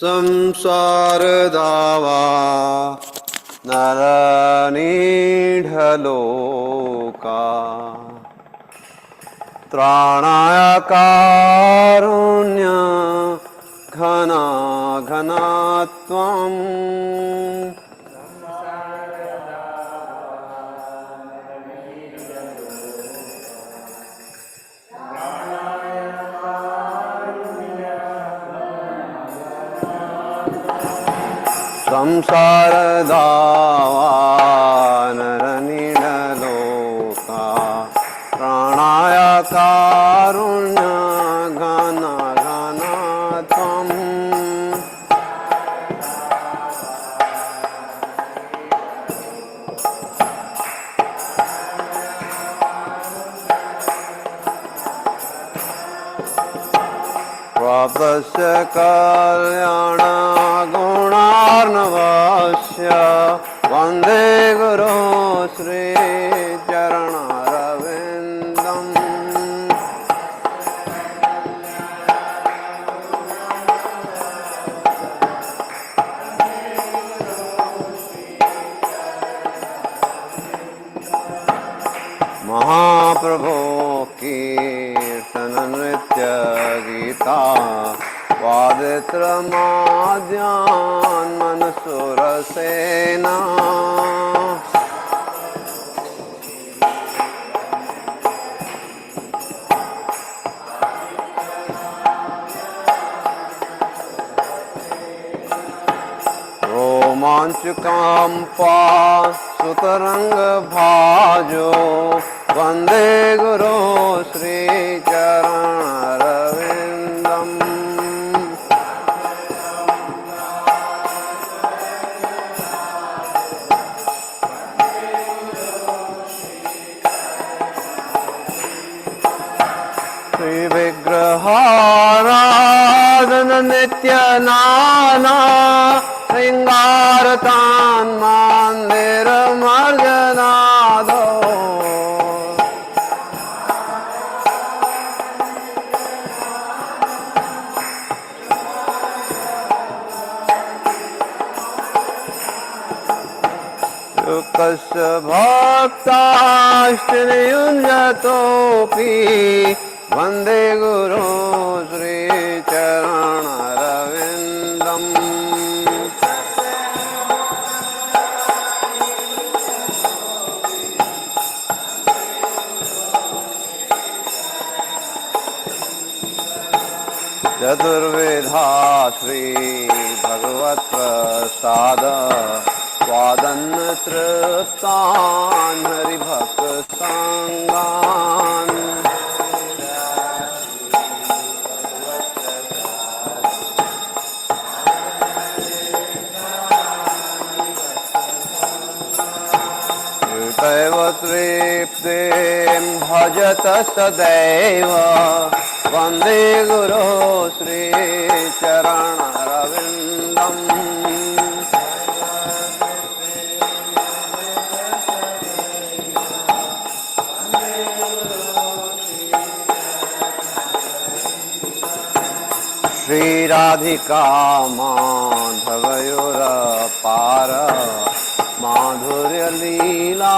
संसार दावा नरनीढलोका त्राणाय कारुण्य घना घनात्वम् संसार दावा नरनीडलोका प्राणाय कारुण्य घन घनात्वम् प्राप्तस्य कल्याण गुणार्णवस्य वन्दे गुरो श्रीचरणारविन्दम् महाप्रभो कीर्तन नृत्य गीता वादित्रमाद्यान् मनसुरसेना रोमाञ्चकम्पा सुतरङ्गभाजो वन्दे गुरो श्रीचरणारविन्दम् श्रीविग्रहाराधन नित्यनाना शृङ्गारतान् मन्दिरमर्जनादो युक्तस्य भक्ताश्चर्ययुञ्जतोऽपि वन्दे गुरो श्रीचरणारविन्दम् चतुर्विधा श्रीभगवत्प्रसाद स्वादन्न तृप्तान् हरिभक्तसङ्गान् तैव तृप्तिं भजत सदैव वन्दे गुरो श्रीचरणारविन्दम् श्रीराधिका माधवयोरपार माधुर्यलीला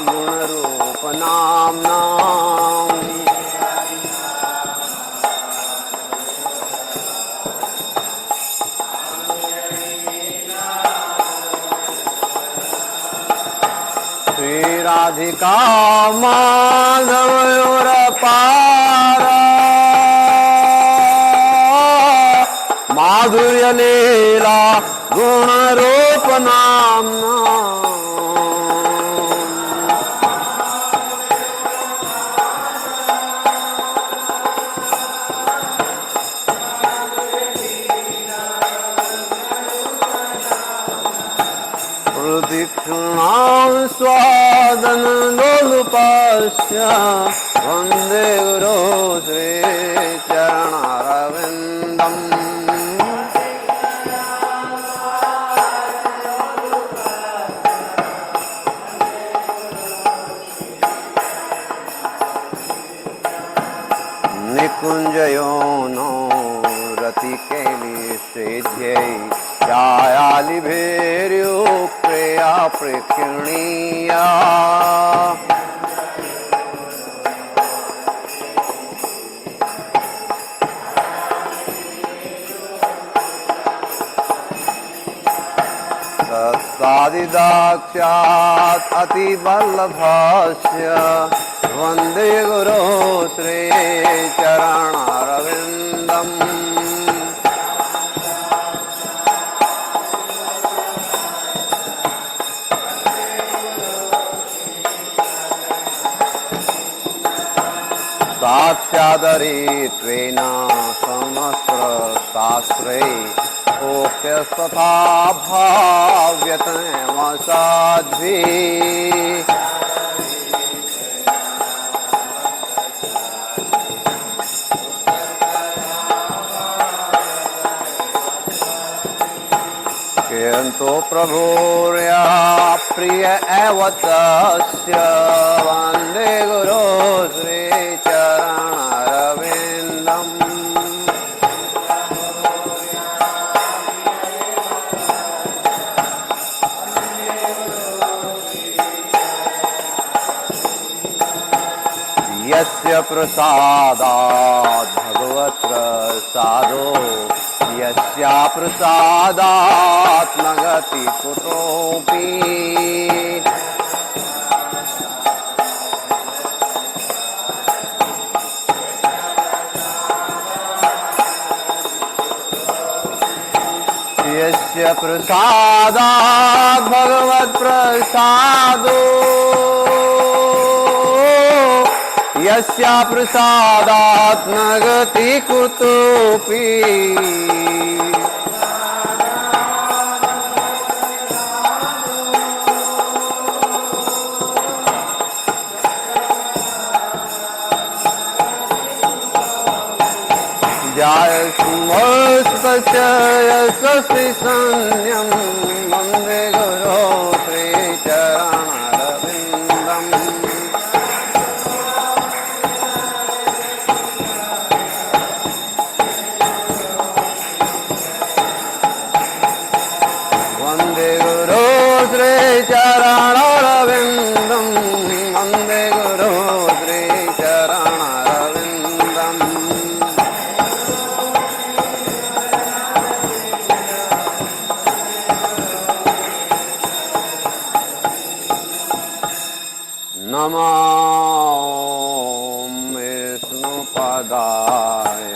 गुणरूपनाम्ना श्रीराधिका माधवयोरपार माधुर्यलीला गुणरूपनाम्ना प्रदीक्षिणां स्वादनलोलुपस्य वन्दे गुरो श्रीचरणारविन्दम् निकुञ्जयो नो रतिकेलिष सेध्यै यायालिभिर्युक्तया प्रेक्षणीया तत्सादिदाक्ष्यात् अतिवल्लभस्य वन्दे गुरो श्रीचरणारविन्दम् साक्षादरित्वेन समस्त्रशास्त्रे ओक्यस्तथा भाव्यतमसाध्वी किन्तु प्रभुर्या प्रिय एव तस्य वन्दे गुरो श्रीचरणारविन्दम् यस्य प्रसादात् भगवत्प्रसादो यस्या प्रसादात् न गति कुतोऽपि यस्य प्रसादात् भगवत्प्रसादो यस्या प्रसादात् न गति कुतोऽपि जायस्मस्तस्य यशस्वी सन्ध्यं वन्दे गुरो श्रीचरणारविन्दम् वन्दे गुरो श्रीचरणारविन्दम् वन्दे गुरो श्रीचरणारविन्दम् नमो विष्णुपदाय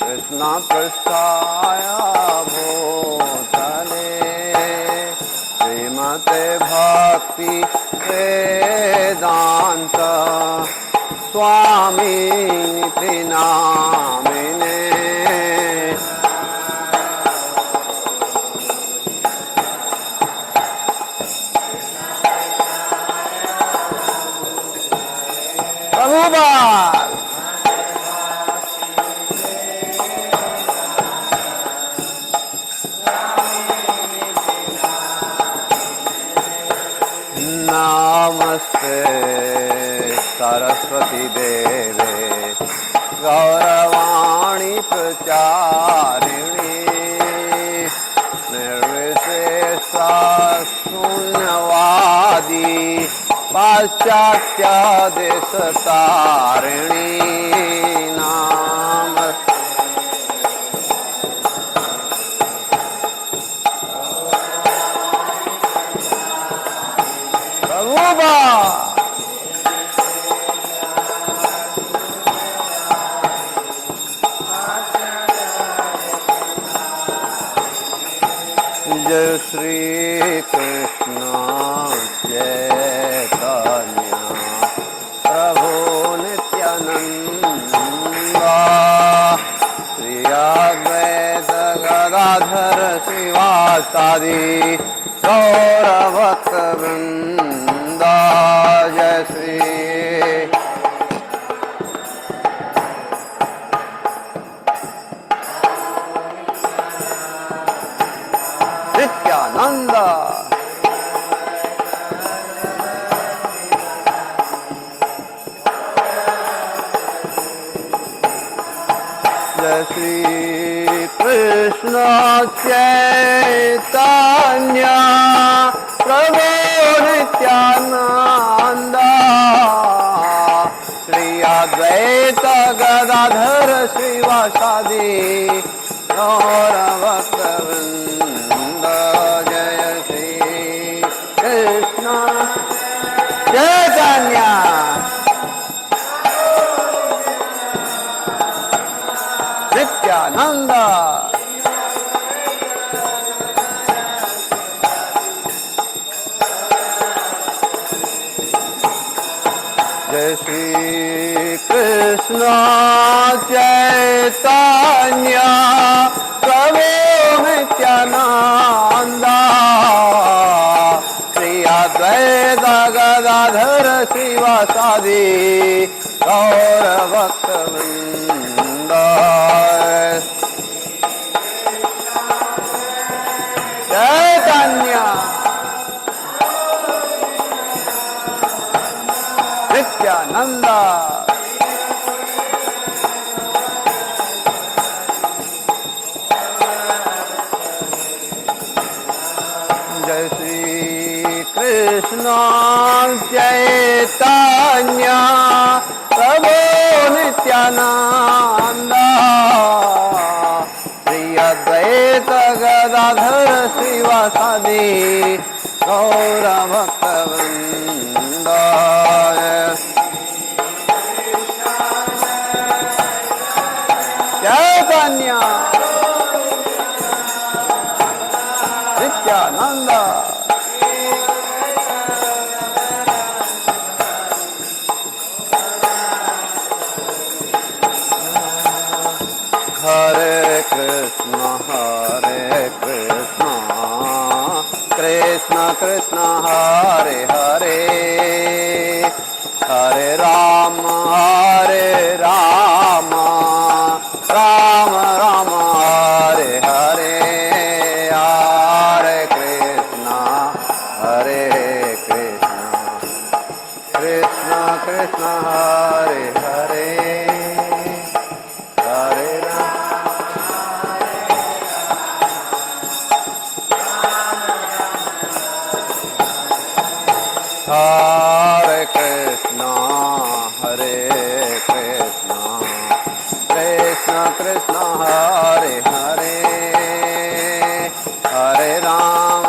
कृष्णपृष्ठाय भूतले श्रीमते भक्ति वेदान्त स्वामिनिति नामिने प्रभुपाद नमस्ते सरस्वती देवे गौरवाणी प्रचारिणी निर्विशेषा शून्यवादी पाश्चात्य देशतारिणी नमस्ते जय श्री कृष्ण चैतन्य प्रभु नित्यानंद श्री अद्वैत गदाधर श्रीवासादि गौरभक्तवृंद जय श्री नित्यानंद जय श्री कृष्ण चैतन्य प्रभु नित्यानंद श्री अद्वैत गदाधर श्रीवासादि गौर भक्तवृंद जय श्री कृष्ण चैतन्य नित्यानंद जय श्री कृष्ण चैतन्य प्रभु नित्यानंद श्री अद्वैत गदाधर श्रीवासादि गौर भक्तवृंद चैतन्य नित्यानंद जय श्री कृष्ण चैतन्य प्रभु नित्यानंद श्री अद्वैत गदाधर श्रीवासादि गौर भक्तवृंद चैतन्य नित्यानंद हरे कृष्ण कृष्ण कृष्ण हरे हरे हरे राम राम राम हरे हरे हरे कृष्ण कृष्ण कृष्ण हरे हरे हरे राम हरे Krishna Krishna Krishna Hare Hare Hare Ram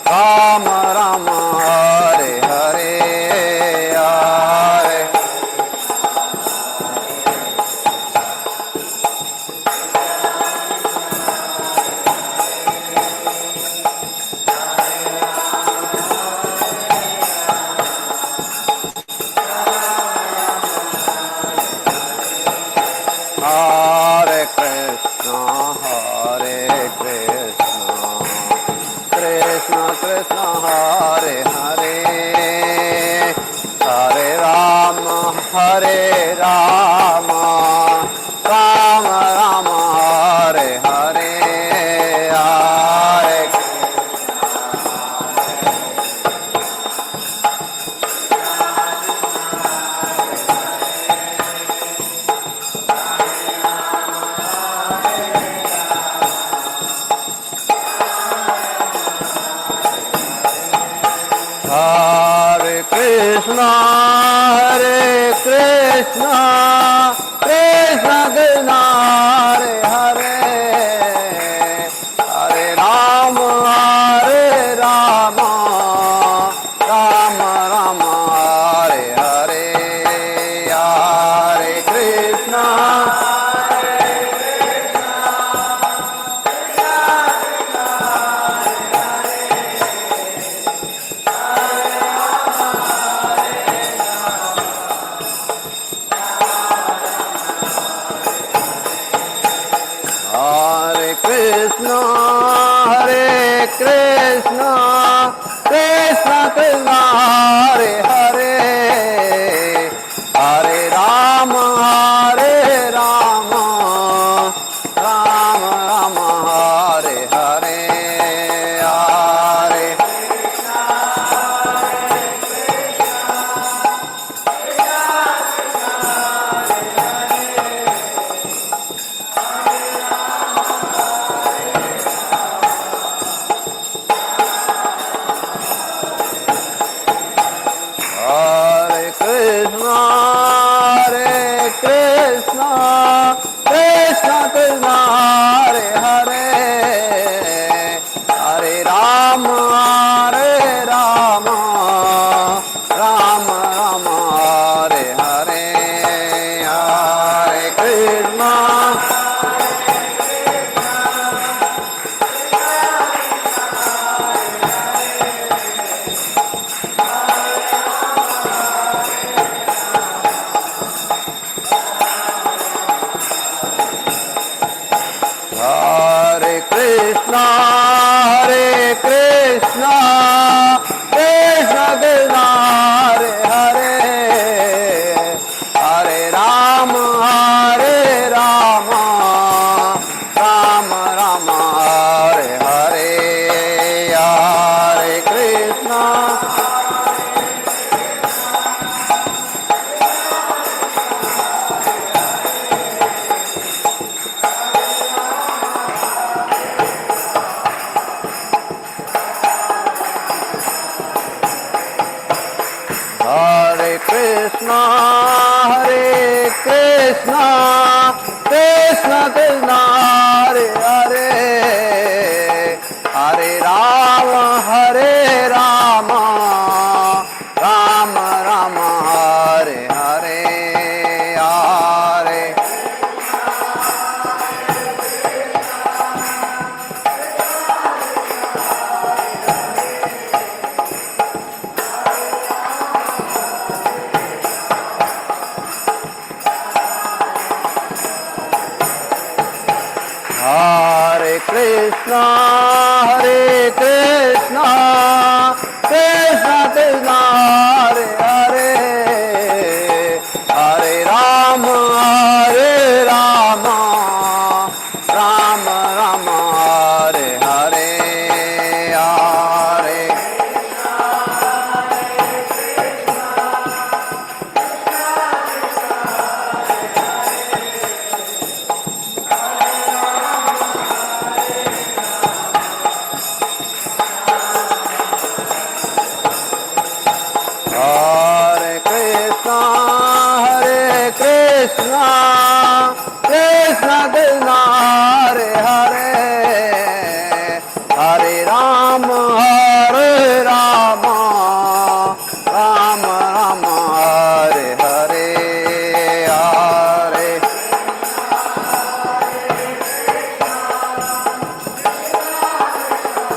Ram Ram Hare Hare Hare Hare Krishna Krishna Krishna Hare Hare Hare Ram Ram Ram Hare Hare Hare Hare Krishna Krishna Krishna Hare Hare Hare Ram Ram Ram Hare Hare Hare Krishna Krishna Krishna Krishna Hare Hare Hare Ram Ram Ram Hare Hare Hare Krishna Krishna Hare Hare Hare Rama Rama Rama Hare Hare Hare Krishna Hare Krishna, Krishna Krishna, Hare Hare, Hare Rama, Rama Rama, Hare Hare, Hare Krishna. Hare Krishna, Krishna Krishna, Hare Hare, Hare Rama, Rama Rama, Hare Hare, Hare Hare Krishna, Krishna Krishna, Hare Hare, Hare Rama, Rama Rama, Hare Hare, Hare Hare Krishna, Krishna Krishna, Hare Hare, Hare Rama, Rama Rama, Hare Hare, Hare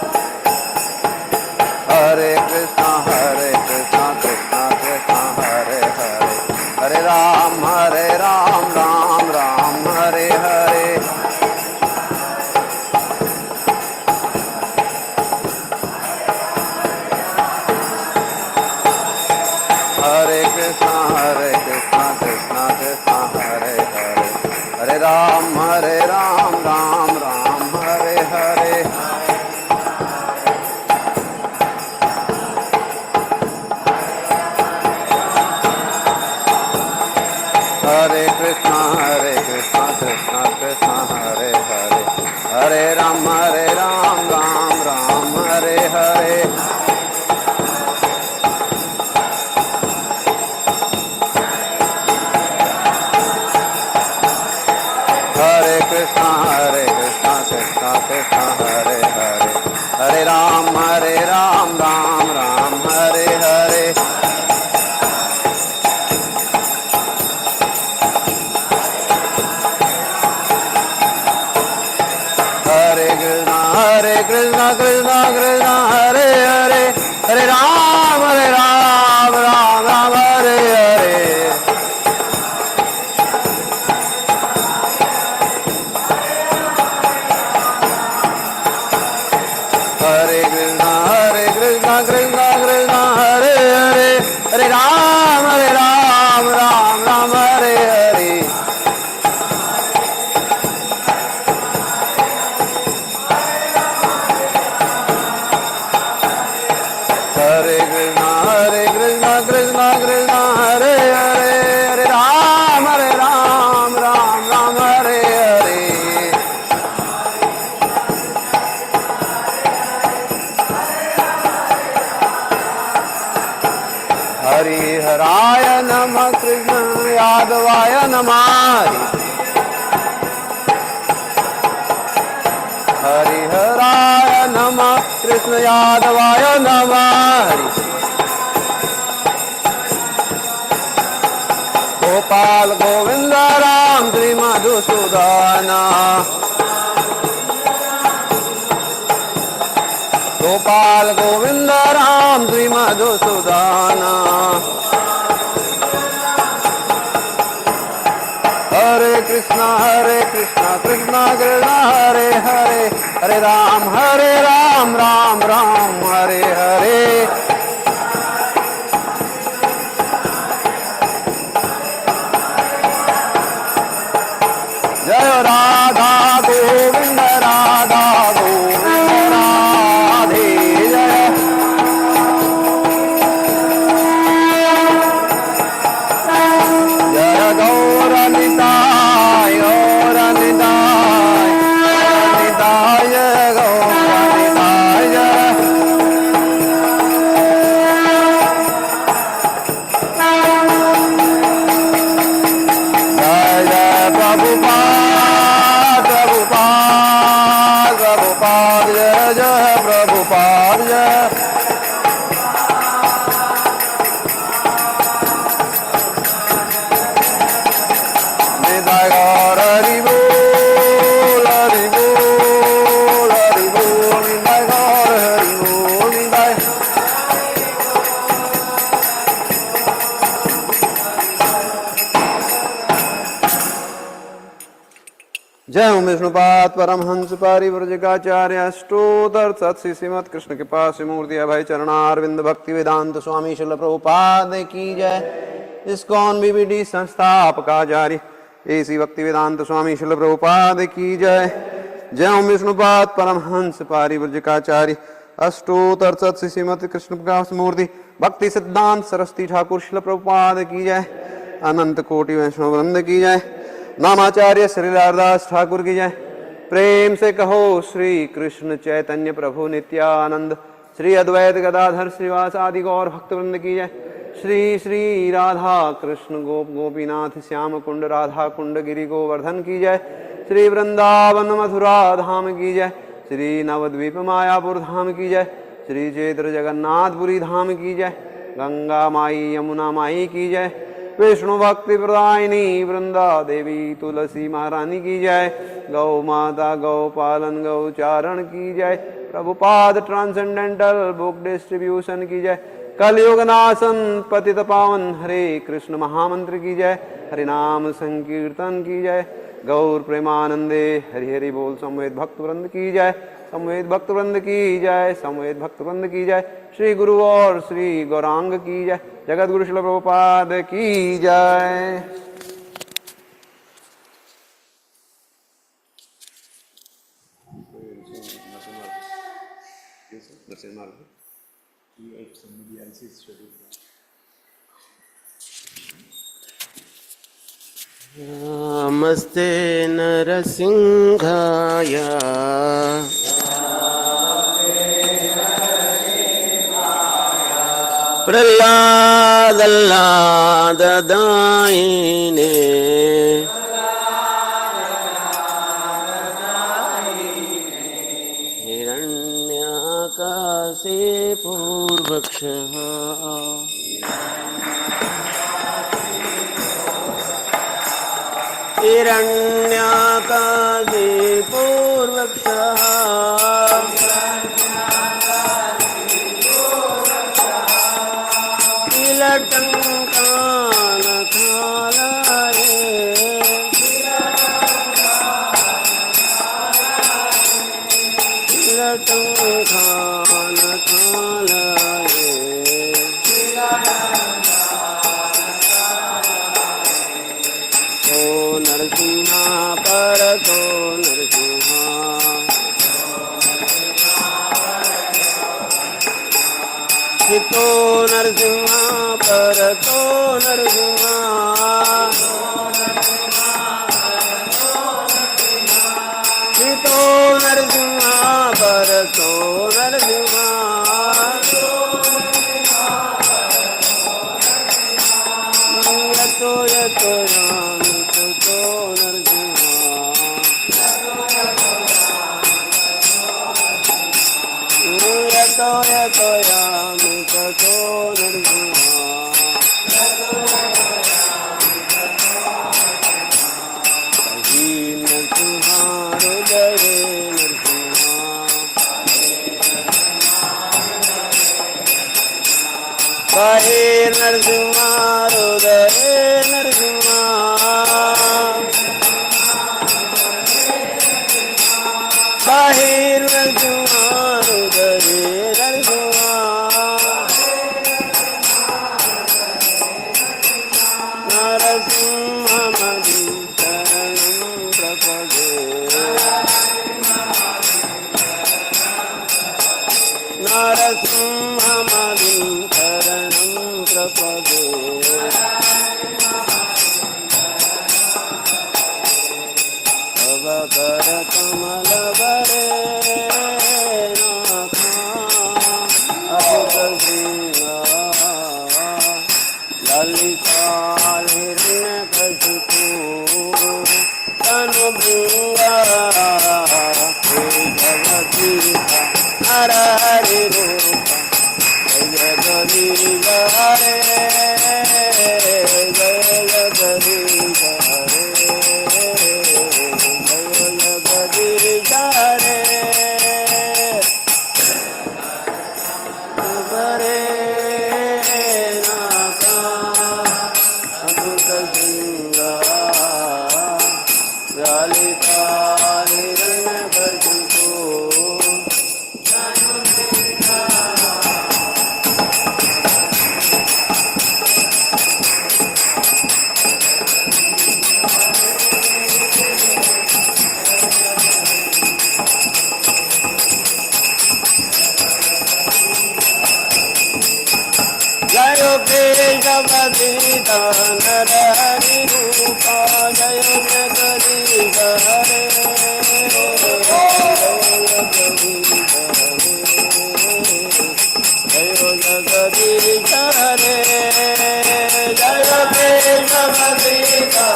Hare Krishna, Krishna Krishna, Hare Hare, Hare Ram, Ram Ram, Hare Hare. Hare Krishna, Krishna Krishna, Hare Hare, Hare Ram, Ram Ram, Hare Hare. Hare Krishna, Krishna Krishna, Hare Hare, Hare Ram, Ram Ram, Hare Hare. Hare Krishna, Krishna Krishna, Hare Hare, Hare Ram, Ram Ram, Hare Hare. Hare Krishna, Krishna Krishna, Hare Hare, Hare Ram, Ram Hare Hare. Hare Krishna, Krishna Krishna, Hare Hare, Hare Ram, Ram Hare Hare. Hare Krishna, Krishna Krishna, Hare Hare, Hare Ram, Ram Hare Hare. हरिहराय नमः कृष्ण यादवाय नमः हरिहराय नमः कृष्ण यादवाय नमः गोपाल गोविंद राम श्री मधुसूदन गोपाल गोविंद राम श्री मधुसूदन हरे कृष्णा कृष्ण कृष्ण हरे हरे हरे राम राम राम हरे हरे जय राधा गोविंद राधा गोविंद राधे जय जय गौर निताय गौर निताय निताय गौर निताय जय जय प्रभुपाद प्रभुपाद प्रभुपाद जय जय प्रभुपाद जय निताय गौर हरि बोल हरि बोल हरि बोल निताय गौर हरि बोल निताय जय ओम विष्णुपाद परमहंस पारिव्रजकाचार्य अष्टोत्तर सत्सी श्रीमद कृष्ण के पास मूर्ति अभय चरणारविंद भक्ति वेदांत स्वामी श्रील प्रभुपाद की जय। इस्कॉन बीबीडी संस्थापकाचार्य एसी भक्ति वेदांत स्वामी श्रील प्रभुपाद की जय। जय ओम विष्णुपाद परमहंस पारिव्रजकाचार्य अष्टोत्तर सत्सी श्रीमद कृष्ण के पास मूर्ति भक्ति सिद्धांत सरस्वती ठाकुर श्रील प्रभुपाद की जय। अनंत कोटि वैष्णव वृंद की जय। नामाचार्य श्री लारदास ठाकुर की जय। प्रेम से कहो श्री कृष्ण चैतन्य प्रभु नित्यानंद श्री अद्वैत गदाधर श्रीवास आदि गौर भक्त वृंद की जय। श्री श्री राधा कृष्ण गोप गोपीनाथ श्याम कुंड राधा कुंड गिरि गोवर्धन की जय। श्री वृंदावन मथुरा धाम की जय। श्री नवद्वीप मायापुर धाम की जय। श्री चैत्र जगन्नाथपुरी धाम की जय। गंगा माई यमुना माई की जय। विष्णु भक्ति प्रदायिनी वृंदा देवी तुलसी महारानी की जय। गौ माता गौ पालन गौ चारण की जय। प्रभुपाद ट्रांसेंडेंटल बुक डिस्ट्रीब्यूशन की जय। कलयुग नाशन पतित पावन हरे कृष्ण महामंत्र की जय। हरि नाम संकीर्तन की जय। गौर प्रेमानंदे हरि हरि बोल समवेत भक्त वृंद की जय। समवेत भक्त वृंद की जय। समवेत भक्त वृंद की जय। श्री गुरु और श्री गौरांग की जय। जगत गुरु श्रील प्रभुपाद की जय। नमस्ते नरसिंहाय प्रह्लाददायिने हिरण्याकाशे पूर्वक्षः हिरण्याकाशे पूर्वक्षः किलटङ्कानखालये किलटङ्कानखालये ओ नरसिंहा परतो नरसिंहा हितो नरसिंहा परतो नरसिंहा हितो नरसिंहा परतो नरसिंहा यतो यामि ततो नरसिंहा यतो यतो यामि ततो नरसिंहा हृदये पाहि नरसिंहा हृदये नरसिंहा पाहि नरसिंहा हृदये नरसिंहा नरसिंहमदि शरणं प्रपदे नरसिंहमदि शरणं प्रपदे तव करकमलवरे नाथा अभुतसिंहा ललिता हिरण्यकशिपु तनुभृङ्गा हे जगदीशा हर हरि रूप जय जगदीश हरे जय जगदीश हरे जय जगदीश हरे हरे नाथा अभुतसिंहा ललिता हिरण्यकशिपु जय केशवदीता नरहरि रूपा जय जगदीश हरे जय जगदीश हरे जय केशवदीता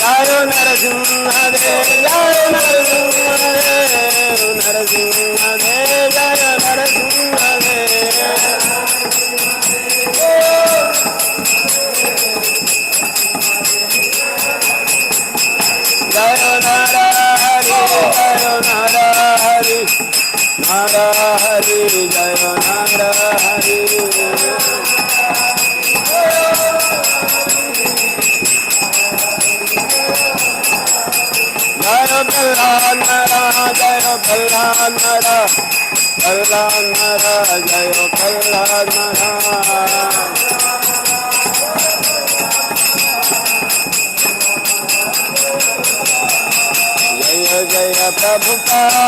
जय नरसिंह देव जय नरसिंह देव नरसिंह देव जय नरसिंह देव जय नरहरि नरहरि जय नरहरि जय प्रहलाद जय प्रहलाद जय प्रहलाद जय जय प्रभुपाद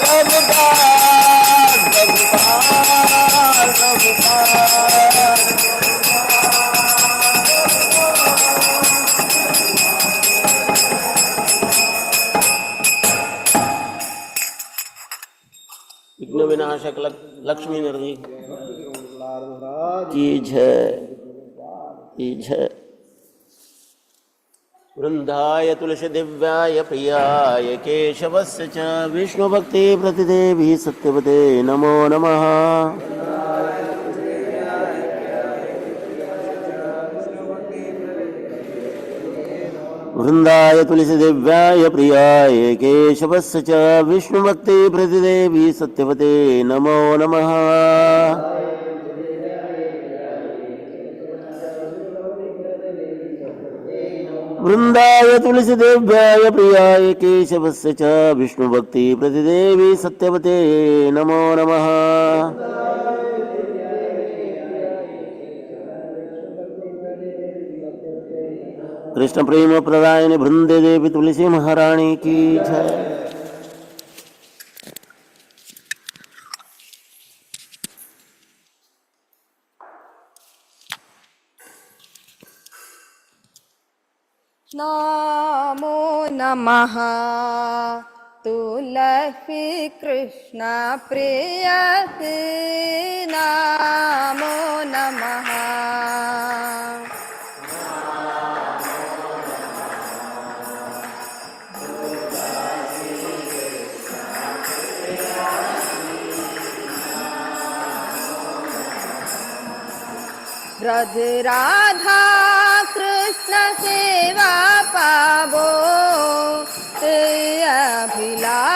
प्रभुपाद प्रभुपाद प्रभुपाद विघ्न विनाशक लक्ष्मी नरदी की जय की जय वृंदाय तुलसी दिव्याय प्रियाय केशवस्य च विष्णुभक्ति प्रतिदेवी सत्यवते नमो नमः वृंदाय तुलसी दिव्याय प्रियाय केशवस्य च विष्णुभक्ति प्रतिदेवी सत्यवते नमो नमः वृंदाय तुलसी दिव्याय प्रियाय केशवस्य च विष्णुभक्ति प्रतिदेवी सत्यवते नमो नमः कृष्ण प्रेम प्रदायिनी वृंदे देवी तुलसी महारानी की जय। नमो नमः तुलसी कृष्ण प्रेयसी नमो नमः। ब्रज राधा कृष्ण सेवा पावो ते अभिलाषी।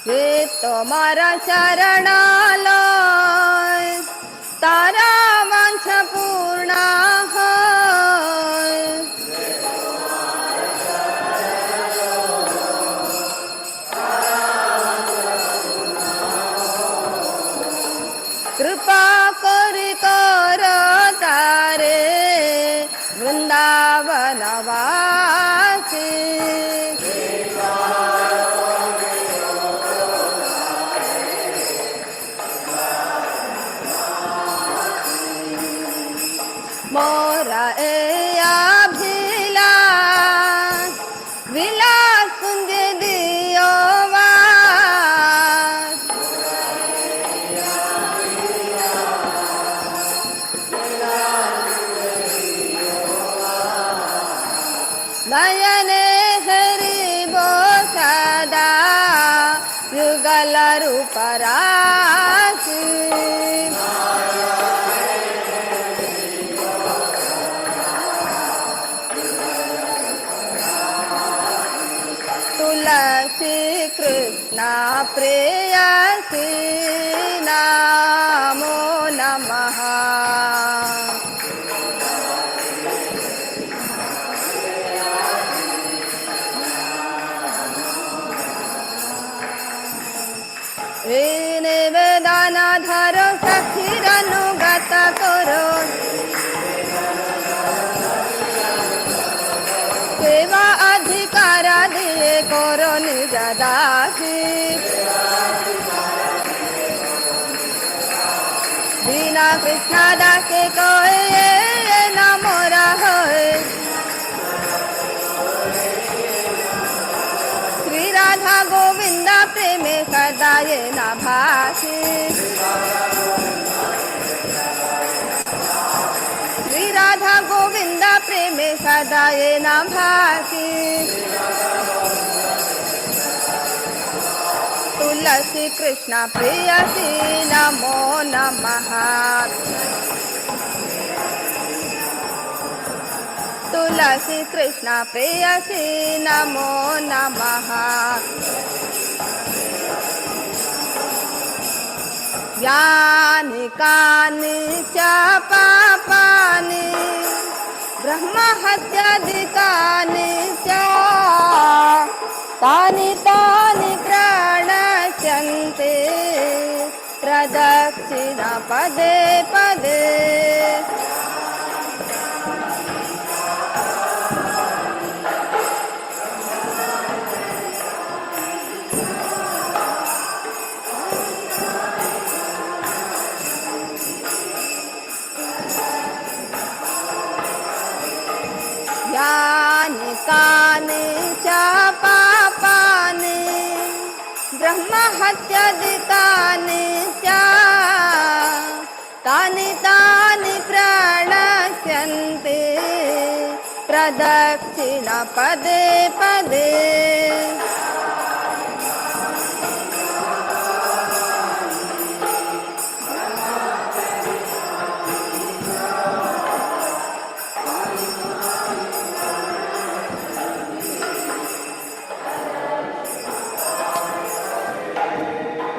ये तुम्हारा शरणालय तारा वांछा पूर्ण होय। कृपा करी कर तारे वृंदावन वासी। मोरा अभिलाष विलास कुंज दियो वास। नयने हरि बो सदा युगल रूप राशि। तुलसी कृष्ण प्रेयसी नमो नमः। निवेदन धरो सखीर अनुगत करो सेवा अधिकार दिए करो निज दासी। बिना कृष्ण दासे कोई न मोरा होए। श्री राधा गोविंद प्रेम सदा ये न भासी। श्री राधा गोविंद प्रेम सदा ये न भासी। तुलसी कृष्ण प्रेयसी नमो नमः। तुलसी कृष्ण प्रेयसी नमो नमः। यानि कानि च पापानि ब्रह्म हत्यादिकानि च तानि तानि प्रणश्यन्ते प्रदक्षिणा पदे पदे। यानि कानि च पापानि ब्रह्म हत्यादिकानि च तानि तानि प्रणश्यन्ते प्रदक्षिणा पदे पदे।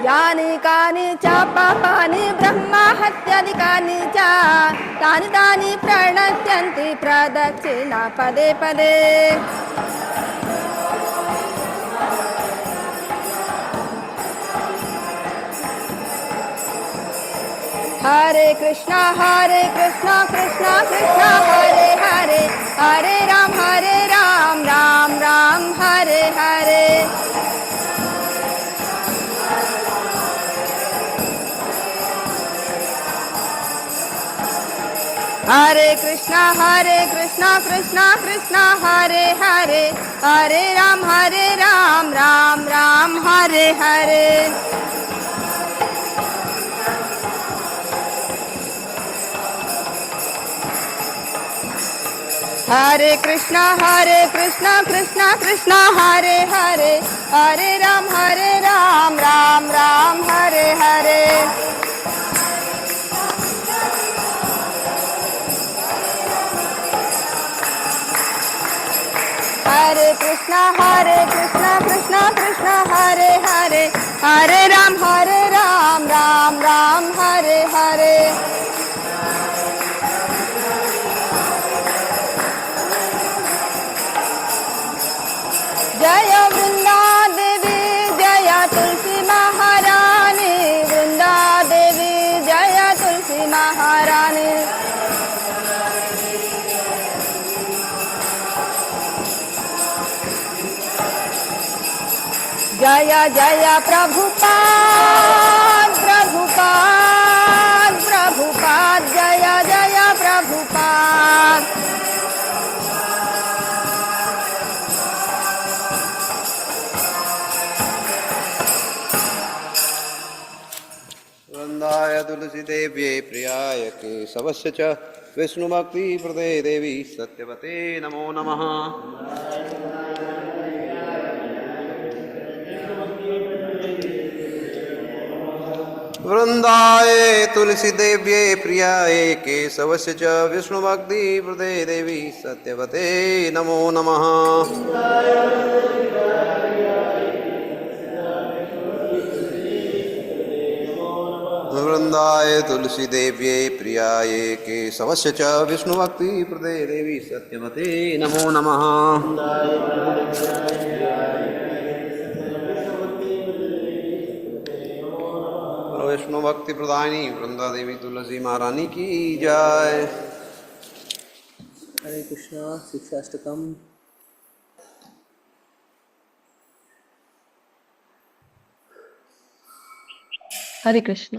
यानि कानि च पापानि ब्रह्म हत्यादिकानि च तानि तानि प्रणश्यन्ति प्रदक्षिणा पदे पदे। हरे Krishna Krishna Krishna Hare Hare Hare Ram Ram Ram Hare Hare. Hare Krishna Krishna Krishna Hare Hare, Hare Ram Ram Ram Hare Hare. Hare Krishna Krishna Krishna Hare Hare, Hare Ram Ram Ram Hare Hare. Hare Krishna Krishna Krishna Hare Hare, Hare Ram Ram Ram Hare Hare. Jaya Vrinda Devi Jaya Tulsi Maharani, Vrinda Devi Jaya Tulsi Maharani. Jaya Jaya Prabhupada Prabhupada Prabhupada, Jaya Jaya Prabhupada. वृंदाय तुलसी देव्ये प्रियाय केशवस्य च विष्णुभक्ति प्रदे देवी सत्यवते नमो नमः। वृंदाय तुलसी देव्ये प्रियाय केशवस्य च विष्णुभक्ति प्रदे देवी सत्यवते नमो नमः। वृंदाय तुलसी देव्ये प्रियाय केशवस्य च विष्णुभक्ति प्रदे देवी सत्यवते नमो नमः। विष्णु भक्ति प्रदायिनी वृंदा देवी तुलसी महारानी की जय। हरे कृष्णा शिक्षाष्टकम। हरे कृष्ण।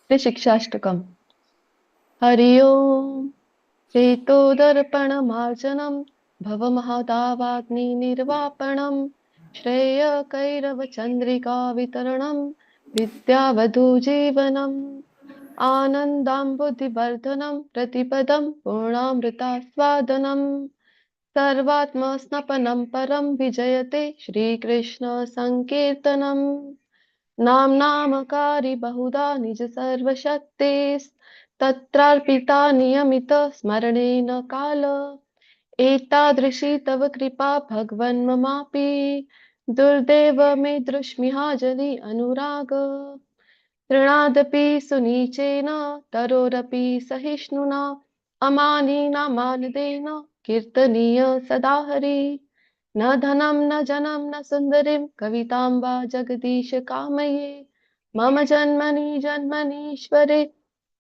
श्री शिक्षाष्टकम। हरि ओम। चेतोदर्पणमार्जनं भवमहदावाग्निर्वापणं श्रेयकैरवचन्द्रिका वितरणं विद्यावधूजीवनम् आनन्दाम्बुधिवर्धनं प्रतिपदं पूर्णामृतास्वादनं सर्वात्मस्नपनं परं विजयते श्रीकृष्ण संकीर्तनम् नामकारी बहुधा निज सर्वशक्तिस्तत्रार्पिता नियमित स्मरणेन काल एतादृशी तव कृपा भगवन् ममापि दुर्दैव मे दृश्मिहाजलि अनुराग तृणादपि सुनीचेन तरोरपि सहिष्णुना अमानिना मानदेन कीर्तनीय सदा हरि न धनं न जनं न सुन्दरीं कवितां वा जगदीश कामये मम जन्मनि जन्मनीश्वरे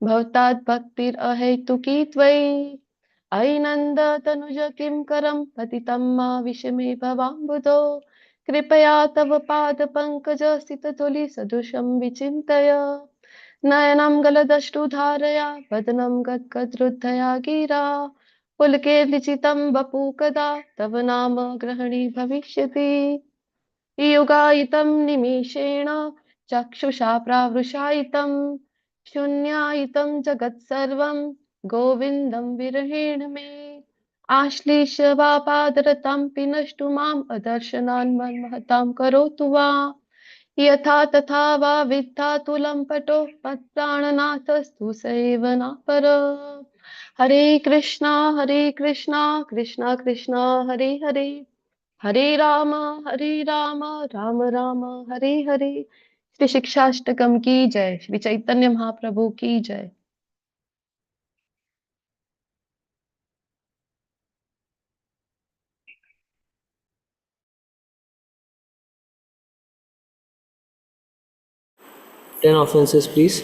भवतात् भक्तिरहैतुकी त्वयि अयि नन्द तनुज किं करं पतितं मा विषमे भवाम्बुधो कृपया तव पादपङ्कज स्थितधूलि सदृशं विचिन्तय नयनं गलदश्रुधारया वदनं गद्गदरुद्धया गिरा पुलकेर्लिचितं वपु कदा तव नाम ग्रहणे भविष्यति युगायितं निमेषेण चक्षुषा प्रावृषायितं शून्यायितं जगत्सर्वं गोविन्दं विरहेण मे आश्लेष वा पादरतां पिनष्टु माम् अदर्शनान् मन्महतां करोतु वा यथा तथा वा विद्यातुलं पटो मत्प्राणनाथस्तु सैव न पर हरे कृष्णा कृष्णा कृष्णा हरे हरे हरे राम राम राम हरे हरे। श्री शिक्षाष्टकम की जय। श्री चैतन्य महाप्रभु की जय। Ten offenses, please.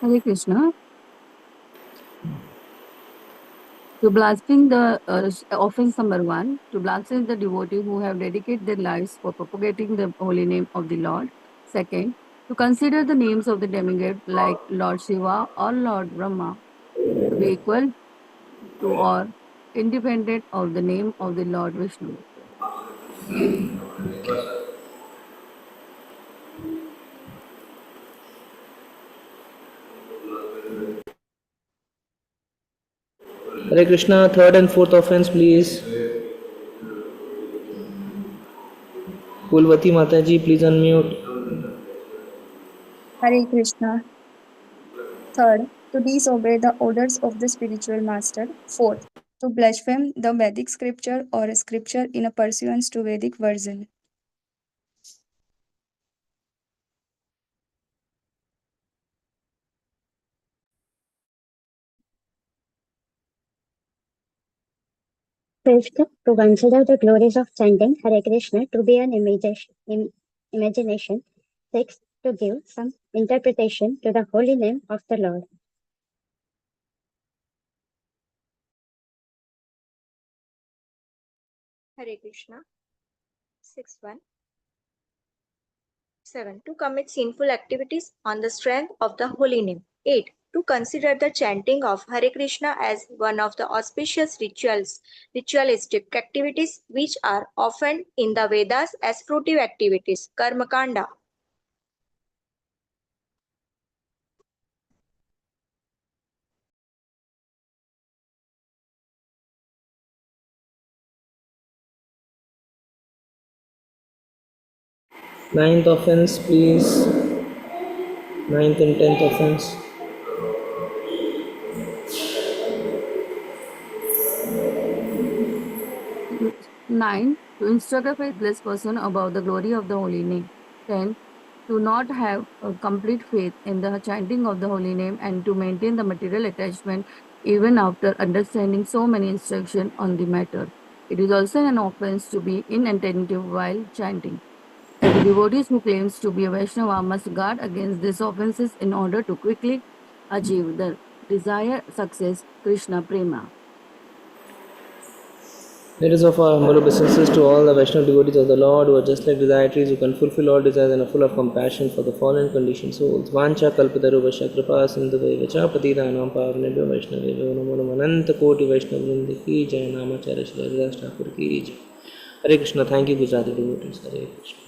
Hare Krishna. To blaspheme the offense number 1, to blaspheme the devotee who have dedicated their lives for propagating the holy name of the Lord. Second, To consider the names of the demigod like Lord Shiva or Lord Brahma to be equal to or independent of the name of the Lord Vishnu. Hare Krishna, third and fourth offense, please. Kulvati Mataji, please unmute. Hare Krishna. Third, to disobey the orders of the spiritual master. Fourth, to blaspheme the Vedic scripture or scripture in a pursuance to Vedic version. Fifth, to consider the glories of chanting Hare Krishna to be an imagination. Sixth, to give some interpretation to the holy name of the Lord. Hare Krishna. 6.1. 7. To commit sinful activities on the strength of the holy name. 8. To consider the chanting of Hare Krishna as one of the auspicious ritualistic activities which are often in the Vedas as fruitive activities, Karma Kanda. Ninth offense, please. Ninth and tenth offense. 9. To instruct a faithless person about the glory of the holy name. 10. To not have a complete faith in the chanting of the holy name and to maintain the material attachment even after understanding so many instructions on the matter. It is also an offense to be inattentive while chanting. The devotees who claims to be a Vaishnava must guard against these offenses in order to quickly achieve the desired success, Krishna Prema. Let us offer our humble obeisances to all the Vaishnava devotees of the Lord who are just like deities who can fulfill all desires and are full of compassion for the fallen conditioned souls. Vancha kalpatarubhasya kripa sindhuvaivacha patitanam pavanebhyo vaishnavebhyo namo namo ananta koti vaishnava vrinda ki jai namacharya Shri Haridas Thakur ki jai. Hare Krishna. Thank you, Gujarati devotees. Hare Krishna.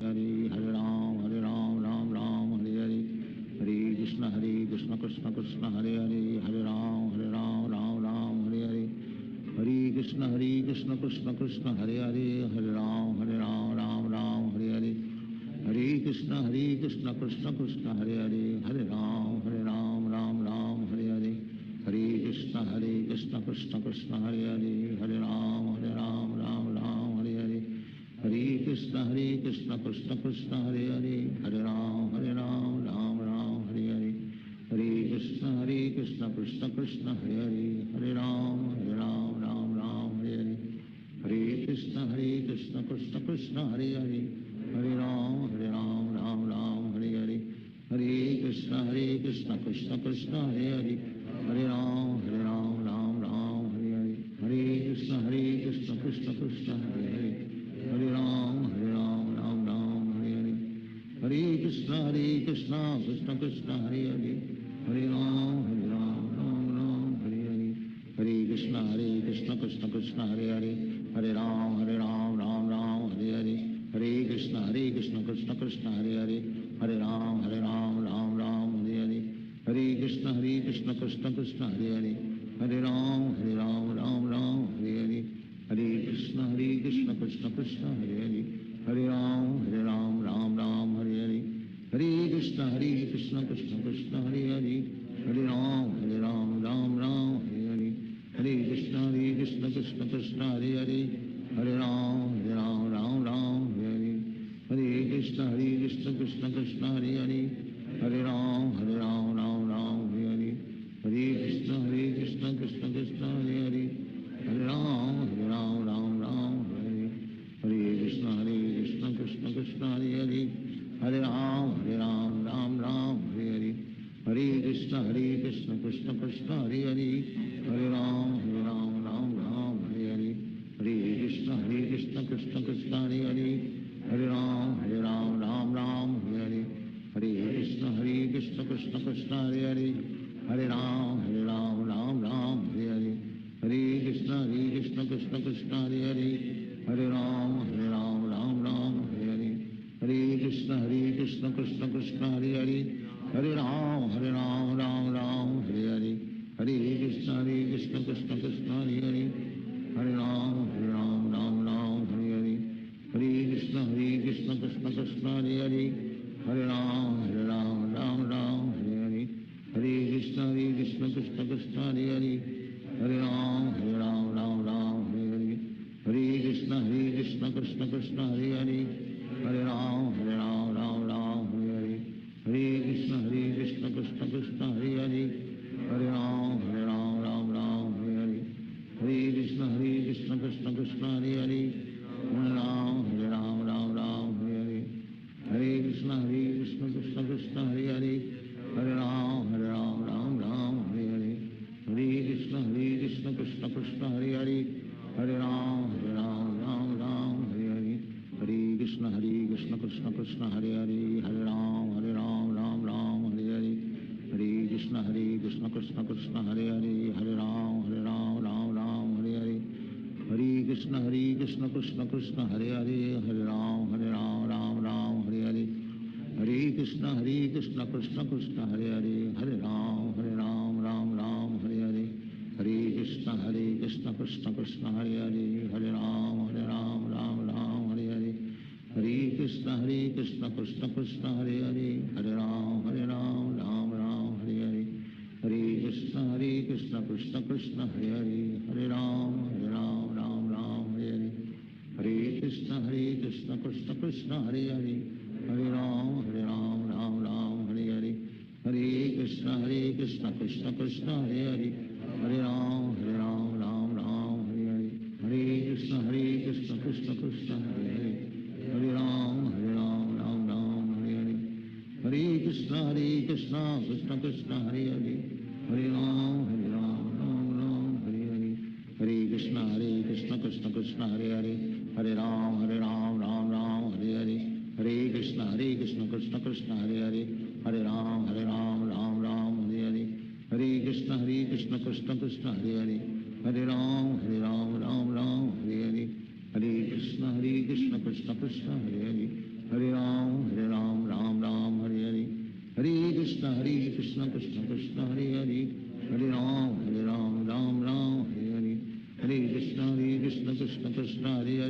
Hare Hare Ram, Ram Ram, Hare Hare. Hare Krishna, Krishna Krishna, Hare Hare. Hare Ram, Ram Hare Hare. Hare Krishna, Krishna Krishna, Hare Hare. Hare Ram, Ram Hare Hare. Hare Krishna, Krishna Krishna, Hare Hare. Hare Ram, Ram Hare Hare. Hare Krishna, Krishna Krishna, Hare Hare. Hare Ram, Ram Hare Hare. Hare Krishna, Krishna Krishna, Hare Hare. Hare Ram, Ram Hare Hare. Hare Krishna, Krishna Krishna, Hare Hare. Hare Ram, Ram Hare Hare. Hare Krishna, Krishna Krishna, Hare Hare. Hare Ram, Ram Hare Hare. Hare Krishna, Krishna Krishna, Hare Hare. Hare Ram, Ram Hare Hare. Hare Krishna, Krishna Krishna, Hare Hare. Hare Ram, Ram Hare Hare. Hare Krishna, Krishna Krishna, Hare Hare. Hare Ram, Ram Hare Hare. Hare Krishna, Krishna Krishna, Hare Hare. Hare Ram, Ram Hare Hare. Hare Krishna, Krishna Krishna, Hare Hare. Hare Ram, Ram Hare Hare. Hare Krishna, Krishna Krishna, Hare Hare. Hare Ram, Ram Hare Hare. Hare Krishna, Krishna Krishna, Hare Hare. Hare Ram, Ram Hare Hare. Hare Krishna, Krishna Krishna, Hare Hare. Hare Ram, Ram Hare Hare. Hare Krishna, Krishna Krishna Krishna Hare Hare Hare Ram Ram Ram Hare Hare Krishna Krishna Krishna Hare Hare Hare Ram Ram Ram Hare Hare Krishna Krishna Krishna Hare Hare Hare Ram Ram Hare Hare Krishna Krishna Krishna Hare Hare Hare Ram Ram Hare Hare Krishna Krishna Krishna Hare Hare Hare Ram Ram Hare Hare Krishna Krishna Krishna Hare Hare Hare Ram Ram Hare Hare Krishna Krishna Krishna Hare Hare Hare Ram Hare Hare Krishna Krishna Krishna Hare Hare Hare Ram Hare Hare Krishna Krishna Krishna Hare Hare Hare Ram Hare Hare Hare Krishna Krishna Krishna Hare Hare Hare Ram Hare Hare Hare Krishna Krishna Krishna Hare Hare Hare Ram Hare Hare Hare Krishna Krishna Krishna Hare Hare Hare Ram Hare Hare Hare Krishna Krishna Krishna Hare Hare Hare Ram Hare Hare Hare Krishna Krishna Krishna Hare Hare Hare Ram Hare Hare Hare Krishna Krishna Krishna Hare Hare Hare Ram Hare Hare Hare Krishna Krishna Krishna Hare Hare Hare Ram Hare Hare Hare Krishna Krishna Krishna Hare Hare Hare Ram Hare Hare Hare Krishna Krishna Krishna Hare Hare Hare Ram Hare Hare Hare Krishna Krishna Krishna Hare Hare Hare Ram Hare Hare Hare Krishna Krishna Krishna Hare Hare Hare Ram Hare Hare Hare Krishna Krishna Krishna Hare Hare Hare Ram Hare Hare Hare Krishna Krishna Krishna Hare Hare Hare Ram Hare Hare Hare Krishna Krishna Krishna Hare Hare Hare Ram Hare Hare Hare Krishna Krishna Krishna Hare Hare Hare Ram Hare Hare Hare Krishna Krishna Krishna Hare Hare Hare Ram Hare Hare Hare Krishna Krishna Krishna Hare Hare Hare Ram Hare Hare Hare Krishna Krishna Krishna Hare Hare Hare Ram Hare Hare Hare Krishna Krishna Krishna Hare Hare Hare Ram Hare Hare Hare Krishna Krishna Krishna Hare Hare Hare Ram Hare Hare Hare Krishna Krishna Krishna Hare Hare Hare Ram Hare Hare Hare Krishna Krishna Krishna Hare Hare Hare Ram Hare Hare Hare Krishna Krishna Krishna Hare Hare Hare Ram Hare Hare Hare Krishna Krishna Krishna Hare Hare Hare Ram Hare Hare Hare Krishna Krishna Krishna Hare Hare Hare Ram Hare Hare Hare Krishna Krishna Krishna Hare Hare Hare Ram Hare Hare Hare Krishna Krishna Krishna Hare Hare Hare Ram Hare Hare Krishna Krishna Krishna Hare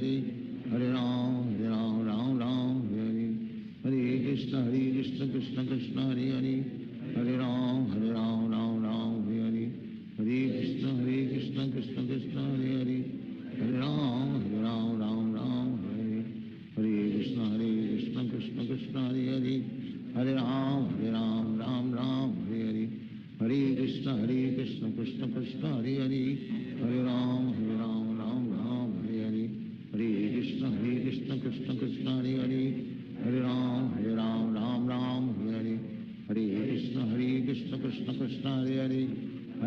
Hare Hare Ram Hare Hare Hare Krishna Krishna Krishna Hare Hare Hare Ram Hare Hare Hare Krishna Krishna Krishna Hare Hare Hare Ram Hare Hare Hare Krishna Krishna Krishna Hare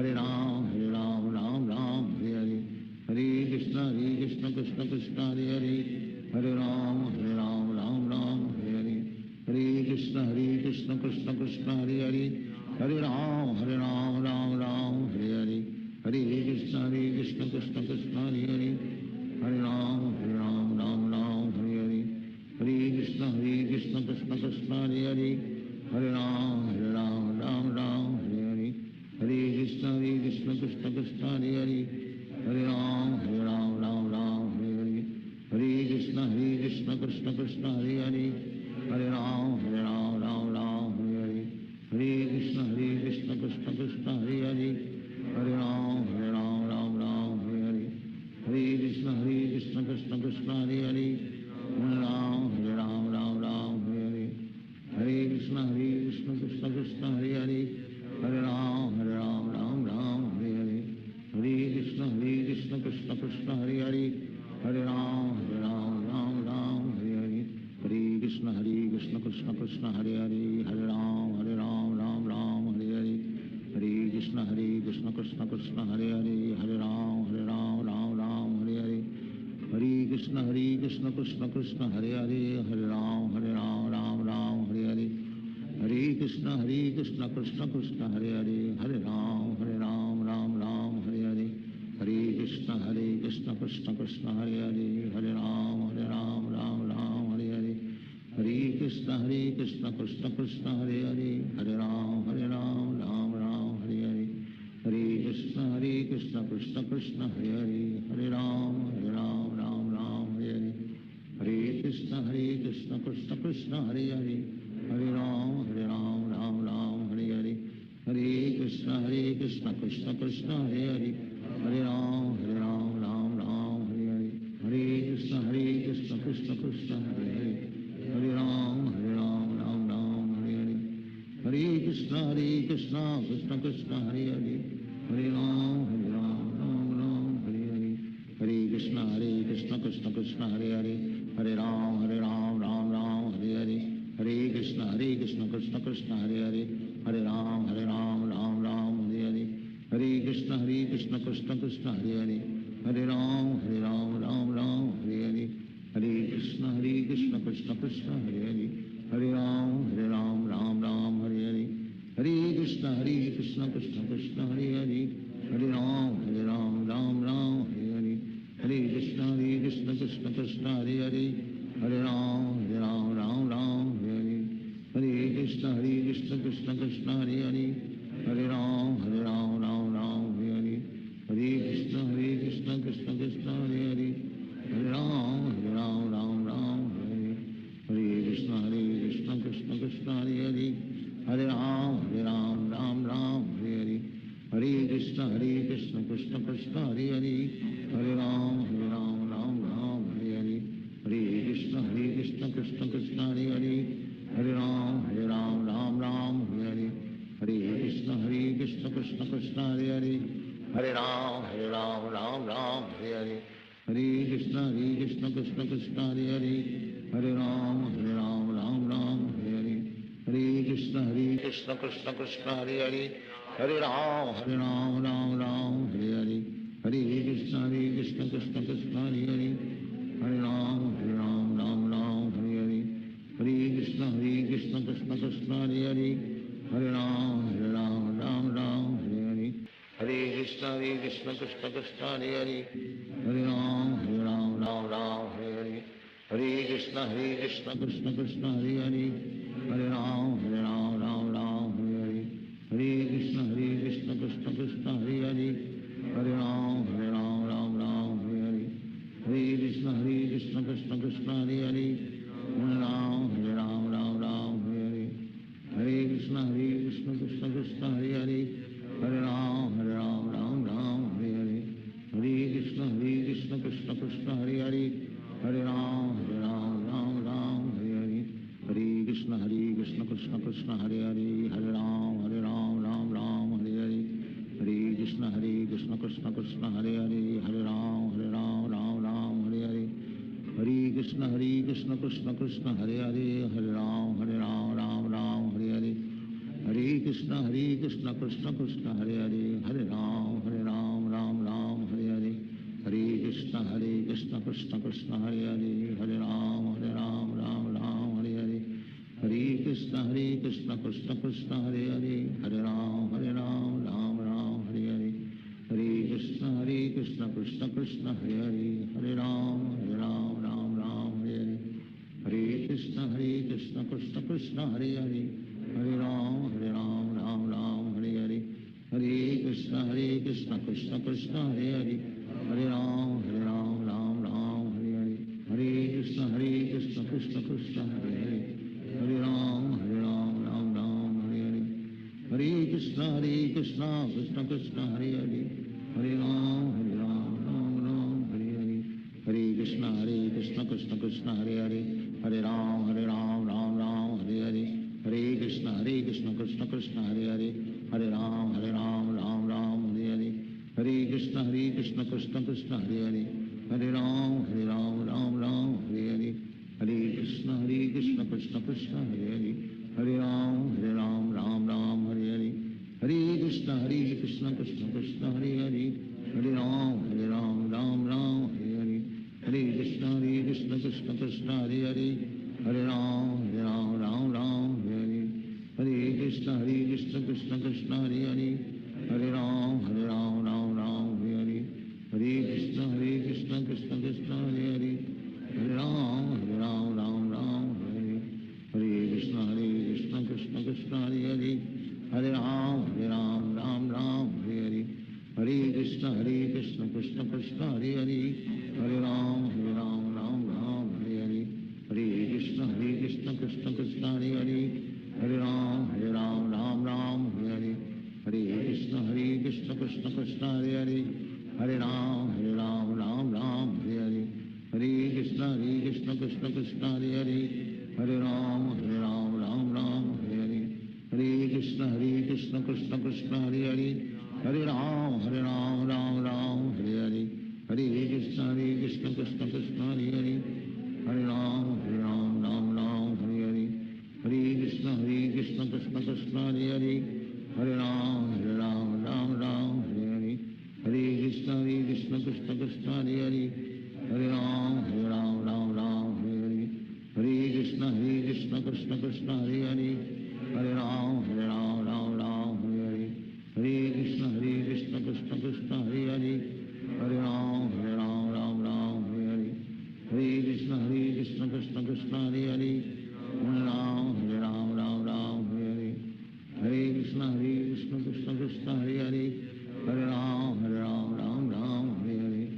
Hare Hare Ram Hare Hare Hare Krishna Krishna Krishna Hare Hare Hare Ram Hare Hare Hare Krishna Krishna Krishna Hare Hare Hare Ram Hare Hare Hare Krishna Krishna Krishna Hare Hare Hare Ram Hare Hare Hare Krishna Krishna Krishna Hare Hare Hare Ram Hare Hare Hare Krishna Krishna Krishna Hare Hare Hare Ram Hare Hare Hare Krishna Krishna Krishna Hare Hare Hare Ram Hare Hare Hare Krishna Krishna Krishna Hare Hare Hare Ram Hare Hare Krishna Krishna Krishna Hare Hare, Hare Ram Ram Ram Hare Hare, Hare Krishna Krishna Krishna Hare Hare, Hare Ram Ram Ram Hare Hare, Hare Krishna Krishna Krishna Hare Hare, Hare Ram Ram Ram Hare Hare, Hare Krishna Krishna Krishna Hare Hare, Hare Ram Ram Ram Hare Hare, Hare Krishna Krishna Krishna Hare Hare, Hare Ram Ram Ram Hare Hare, Hare Krishna Krishna Krishna Hare Hare, Hare Ram Ram Ram Hare Hare, Hare Krishna Krishna Krishna Hare Hare, Hare Ram Ram Ram Hare Hare, Hare Krishna Krishna Krishna Hare Hare, Hare Ram Ram Ram Hare Hare, Hare Krishna Krishna Krishna Hare Hare, Hare Ram Ram Ram Hare Hare, Hare Krishna Krishna Krishna Hare Hare, Hare Ram Ram Ram Hare Hare, Hare Krishna Krishna Krishna Hare Hare, Hare Ram Ram Ram Hare Hare, Hare Krishna Krishna Krishna Hare Hare, Hare Ram Ram Hare Hare, Hare Krishna Krishna Krishna Hare Hare, Hare Ram Ram Hare Hare, Hare Krishna Krishna Krishna Hare Hare, Hare Ram Ram Hare Hare, Hare Krishna Krishna Krishna Hare Hare, Hare Ram Ram Hare Hare, Hare Krishna Krishna Krishna Hare Hare, Hare Ram Ram Hare Hare, Hare Krishna Krishna Krishna Hare Hare, Hare Ram Ram Hare Hare, Hare Krishna Krishna Krishna Hare Hare, Hare Ram Ram Hare Hare, Hare Krishna Krishna Krishna Hare Hare, Hare Ram Ram Hare Hare, Hare Krishna Krishna Krishna Hare Hare, Hare Ram Ram Hare Hare, Hare Krishna Krishna Krishna Hare Hare, Hare Ram Ram Hare Hare, Hare Krishna Krishna Krishna Hare Hare, Hare Ram Ram Hare Hare, Hare Krishna Krishna Krishna Hare Hare, Hare Ram Ram Hare Hare, Hare Krishna Krishna Krishna Hare Hare, Hare Ram Ram Hare Hare, Hare Krishna Krishna Krishna Hare Hare, Hare Ram Ram Hare Hare, Hare Krishna Krishna Krishna Hare Hare, Hare Ram Ram Hare Hare, Hare Krishna Krishna Krishna Hare Hare, Hare Ram Ram Hare Hare, Hare Krishna Krishna Krishna Hare Hare, Hare Ram Ram Hare Hare, Hare Krishna Krishna Krishna Hare Hare, Hare Ram Ram Hare Hare, Hare Krishna Krishna Krishna Hare Hare, Hare Ram Ram Hare Hare, Hare Krishna Krishna Krishna Hare Hare, Hare Ram Ram Hare Hare, Hare Krishna Krishna Krishna Hare Hare, Hare Ram Ram Hare Hare, Hare Krishna Krishna Krishna Hare Hare, Hare Ram Ram Hare Hare, Hare Krishna Krishna Krishna Hare Hare, Hare Ram Ram Hare Hare, Hare Krishna Krishna Krishna Hare Hare, Hare Ram Ram Hare Hare, Hare Krishna Krishna Krishna Hare Hare, Hare Ram Ram Hare Hare, Hare Krishna Krishna Krishna Hare Hare, Hare Ram Ram Hare Hare, Hare Krishna Krishna Krishna Hare Hare, Hare Ram Ram Hare Hare, Hare Krishna Krishna Krishna Hare Hare, Hare Ram Ram Hare Hare, Hare Krishna Krishna Krishna Hare Hare, Hare Ram Ram Hare Hare, Hare Krishna Krishna Krishna Hare Hare, Hare Ram Ram Hare Hare, Hare Krishna Krishna Krishna Hare Hare, Hare Ram Hare Hare, Hare Krishna Krishna Krishna Hare Hare, Hare Ram Ram Hare Hare, Hare Krishna Krishna Krishna Hare Hare, Hare Ram Ram Hare Hare, Hare Krishna Krishna Krishna Hare Hare, Hare Ram Ram Hare Hare, Hare Krishna Krishna Krishna Hare Hare, Hare Ram Ram Hare Hare, Hare Krishna Krishna Krishna Hare Hare, Hare Ram Ram Hare Hare, Hare Krishna Krishna Krishna Krishna Hare Hare Hare Ram Ram Ram Hare Hare Hare Krishna Krishna Krishna Hare Hare Hare Ram Ram Hare Hare Hare Krishna Krishna Krishna Hare Hare Hare Ram Ram Hare Hare Hare Krishna Krishna Krishna Hare Hare Hare Ram Ram Hare Hare Hare Krishna Krishna Krishna Hare Hare Hare Ram Ram Hare Hare Hare Krishna Krishna Krishna Hare Hare Hare Ram Ram Hare Hare Hare Krishna Krishna Krishna Hare Hare Hare Ram Hare Hare Hare Krishna Krishna Krishna Hare Hare Hare Ram Hare Hare Hare Krishna Krishna Krishna Hare Hare Hare Ram Hare Hare Hare Krishna Krishna Krishna Hare Hare Hare Ram Hare Hare Hare Krishna Krishna Krishna Hare Hare Hare Ram Hare Hare Hare Krishna Krishna Krishna Hare Hare Hare Ram Hare Hare Hare Krishna Krishna Krishna Hare Hare Hare Ram Hare Hare Hare Krishna Krishna Krishna Hare Hare Hare Ram Hare Hare Hare Krishna Krishna Krishna Hare Hare Hare Ram Hare Hare Hare Krishna Krishna Krishna Hare Hare Hare Ram Hare Hare Hare Krishna Krishna Krishna Hare Hare Hare Ram Hare Hare Hare Krishna Krishna Krishna Hare Hare Hare Ram Hare Hare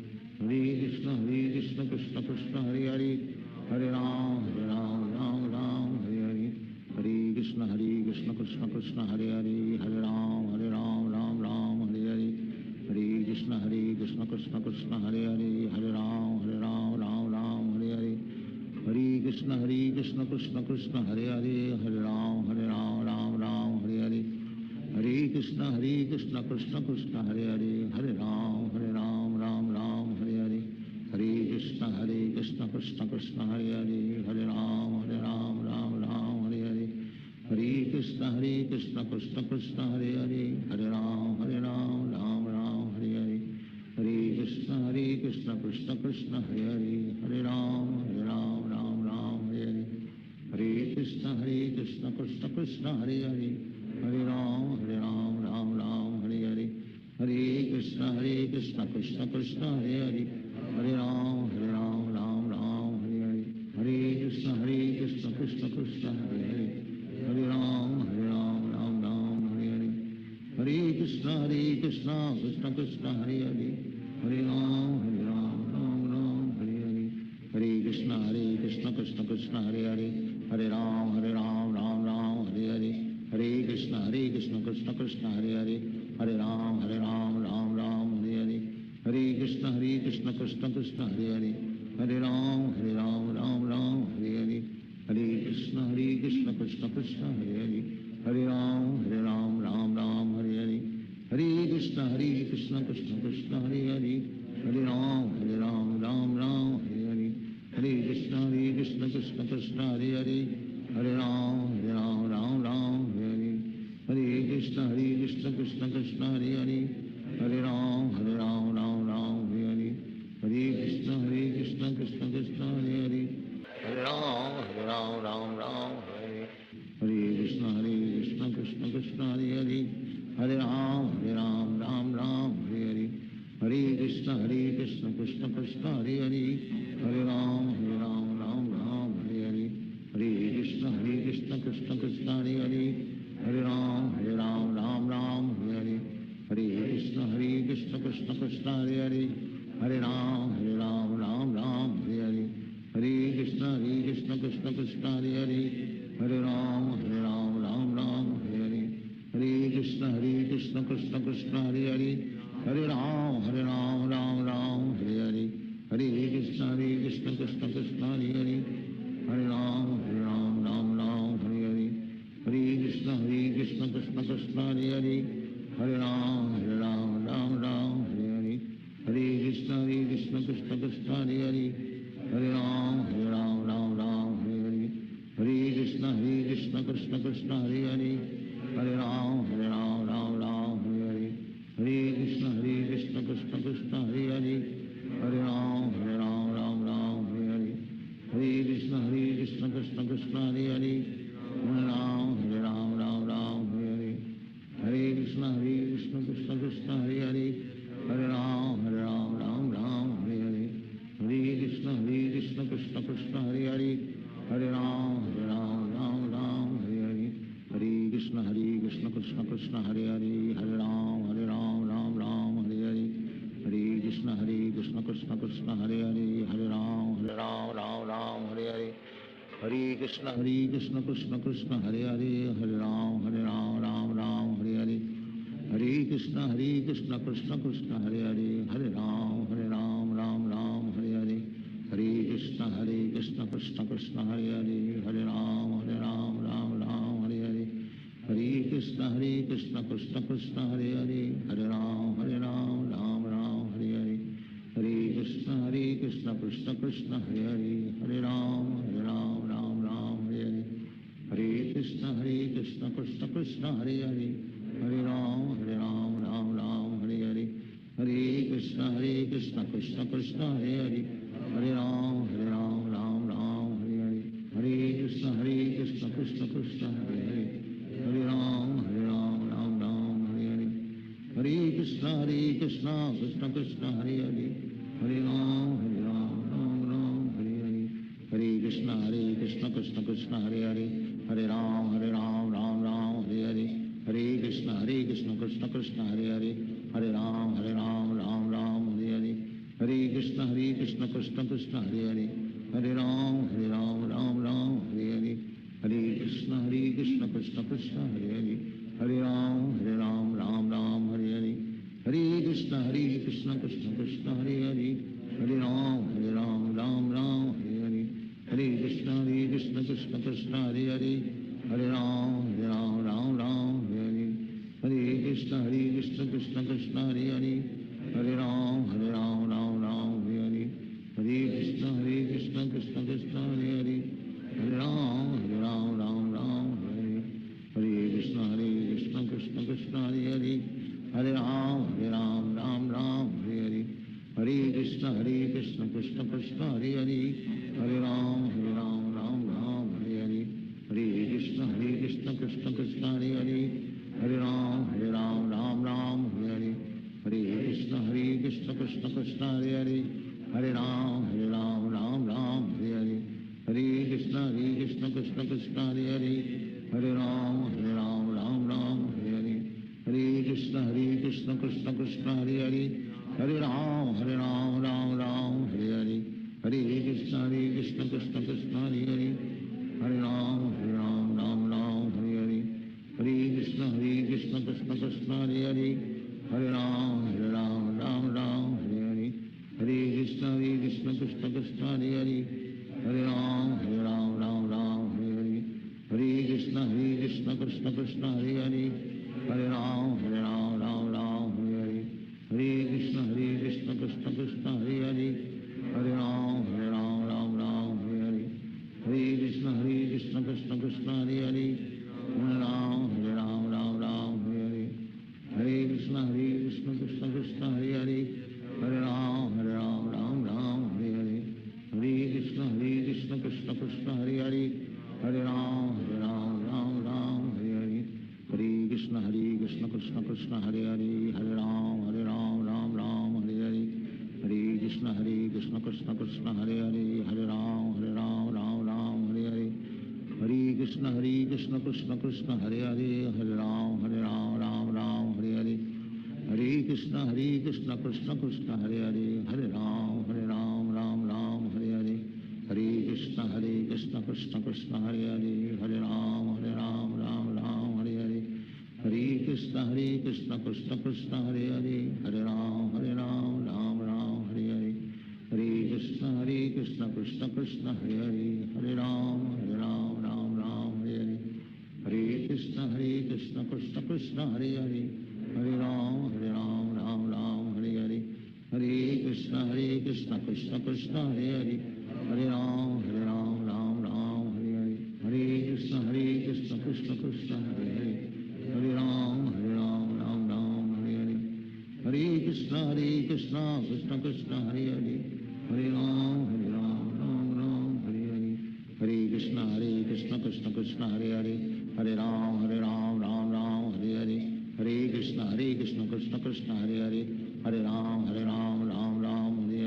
Hare Krishna Krishna Krishna Hare Hare Hare Ram Hare Hare Hare Krishna Krishna Krishna Hare Hare Hare Ram Hare Hare Hare Krishna Krishna Krishna Hare Hare Hare Ram Hare Hare Hare Krishna Krishna Krishna Hare Hare Hare Ram Hare Hare Hare Krishna Krishna Krishna Hare Hare Hare Ram Hare Hare Hare Krishna Krishna Krishna Hare Hare Hare Ram Hare Hare Hare Krishna Krishna Krishna Hare Hare Hare Ram Hare Hare Hare Krishna Krishna Krishna Hare Hare Hare Ram Hare Hare Hare Krishna Krishna Krishna Hare Hare Hare Ram Hare Hare Hare Krishna Krishna Krishna Hare Hare Hare Ram Hare Hare Hare Krishna Krishna Krishna Hare Hare Hare Ram Hare Hare Hare Krishna Krishna Krishna Hare Hare Hare Ram Hare Hare Hare Krishna Krishna Krishna Hare Hare Hare Ram Hare Hare Hare Krishna Krishna Krishna Hare Hare Hare Ram Hare Hare Hare Krishna Krishna Krishna Hare Hare Hare Ram Hare Hare Hare Krishna Krishna Krishna Hare Hare Hare Ram Hare Hare Hare Krishna Krishna Krishna Hare Hare Hare Ram Hare Hare Hare Krishna Krishna Krishna Hare Hare Hare Ram Hare Hare Krishna Krishna Krishna Hare Hare Hare Ram Hare Hare Hare Krishna Krishna Krishna Hare Hare Hare Ram Hare Hare Hare Krishna Krishna Krishna Hare Hare Hare Ram Hare Hare Hare Krishna Krishna Krishna Hare Hare Hare Ram Hare Hare Hare Krishna Krishna Krishna Hare Hare Hare Ram Hare Hare Hare Krishna Krishna Krishna Hare Hare Hare Ram Hare Hare Hare Krishna Krishna Krishna Hare Hare Hare Ram Hare Hare Hare Krishna Krishna Krishna Hare Hare Hare Ram Hare Hare Hare Krishna Krishna Krishna Hare Hare Hare Ram Hare Hare Hare Krishna Krishna Krishna Hare Hare Hare Ram Hare Hare Hare Krishna Krishna Krishna Hare Hare Hare Ram Hare Hare Krishna Krishna Hare Hare Hare Ram Ram Ram Hare Hare Hare Krishna Krishna Krishna Hare Hare Hare Ram Ram Hare Hare Hare Krishna Krishna Krishna Hare Hare Hare Ram Ram Hare Hare Hare Krishna Krishna Krishna Hare Hare Hare Ram Ram Hare Hare Hare Krishna Krishna Krishna Hare Hare Hare Ram Ram Hare Hare Hare Krishna Krishna Krishna Hare Hare Hare Ram Ram Hare Hare Hare Krishna Krishna Krishna Hare Hare Hare Ram Ram Hare Hare Hare Krishna Krishna Krishna Hare Hare Hare Ram Ram Hare Hare Hare Krishna Krishna Krishna Hare Hare Hare Ram Ram Hare Hare Hare Krishna Krishna Krishna Hare Hare Hare Ram Ram Hare Hare Hare Krishna Krishna Krishna Hare Hare Hare Ram Ram Hare Hare Hare Krishna Krishna Krishna Hare Hare Hare Ram Ram Hare Hare Hare Krishna Krishna Krishna Hare Hare Hare Ram Ram Hare Hare Hare Krishna Krishna Krishna Hare Hare Hare Ram Ram Hare Hare Hare Krishna Krishna Krishna Hare Hare Hare Ram Ram Hare Hare Hare Krishna Krishna Krishna Hare Hare Hare Ram Ram Hare Hare Hare Krishna Krishna Krishna Hare Hare Hare Ram Ram Hare Hare Hare Krishna Krishna Krishna Hare Hare Hare Ram Ram Hare Hare Hare Krishna Krishna Krishna Hare Hare Hare Ram Ram Hare Hare Hare Krishna Krishna Krishna Hare Hare Hare Ram Ram Hare Hare Hare Krishna Krishna Krishna Hare Hare Hare Ram Ram Hare Hare Hare Krishna Krishna Krishna Hare Hare Hare Ram Ram Hare Hare Hare Krishna Krishna Krishna Hare Hare Hare Ram Ram Hare Hare Hare Krishna Krishna Krishna Hare Hare Hare Ram Ram Hare Hare Hare Krishna Krishna Krishna Hare Hare Hare Ram Ram Hare Hare Hare Krishna Krishna Krishna Hare Hare Hare Ram Ram Hare Hare Hare Krishna Krishna Krishna Hare Hare Hare Ram Ram Hare Hare Hare Krishna Krishna Krishna Hare Hare Hare Ram Ram Hare Hare Hare Krishna Krishna Krishna Hare Hare Hare Ram Ram Hare Hare Hare Krishna Krishna Krishna Hare Hare Hare Ram Ram Hare Hare Hare Krishna Krishna Krishna Hare Hare Hare Ram Ram Hare Hare Hare Krishna Krishna Krishna Hare Hare Hare Ram Hare Hare Hare Krishna Krishna Krishna Hare Hare Hare Ram Ram Hare Hare Hare Krishna Krishna Krishna Hare Hare Hare Ram Ram Hare Hare Hare Krishna Krishna Krishna Hare Hare Hare Ram Ram Hare Hare Hare Krishna Krishna Krishna Hare Hare Hare Ram Hare Hare Hare Krishna Krishna Krishna Hare Hare Hare Ram Hare Hare Hare Krishna Krishna Krishna Hare Hare Hare Ram Ram Hare Hare Hare Krishna Krishna Krishna Hare Hare Hare Ram Ram Hare Hare Hare Krishna Krishna Krishna Hare Hare Hare Ram Ram Hare Hare Hare Krishna Krishna Krishna Hare Hare Hare Ram Ram Hare Hare Hare Krishna Krishna Krishna Hare Hare Hare Ram Ram Hare Hare Hare Krishna Krishna Krishna Hare Hare Hare Ram Ram Hare Hare Hare Krishna Krishna Krishna Hare Hare Hare Ram Ram Hare Hare Hare Krishna Krishna Krishna Hare Hare Hare Ram Hare Hare Hare Krishna Krishna Krishna Hare Hare Hare Ram Ram Hare Hare Hare Krishna Krishna Krishna Hare Hare Hare Ram Ram Hare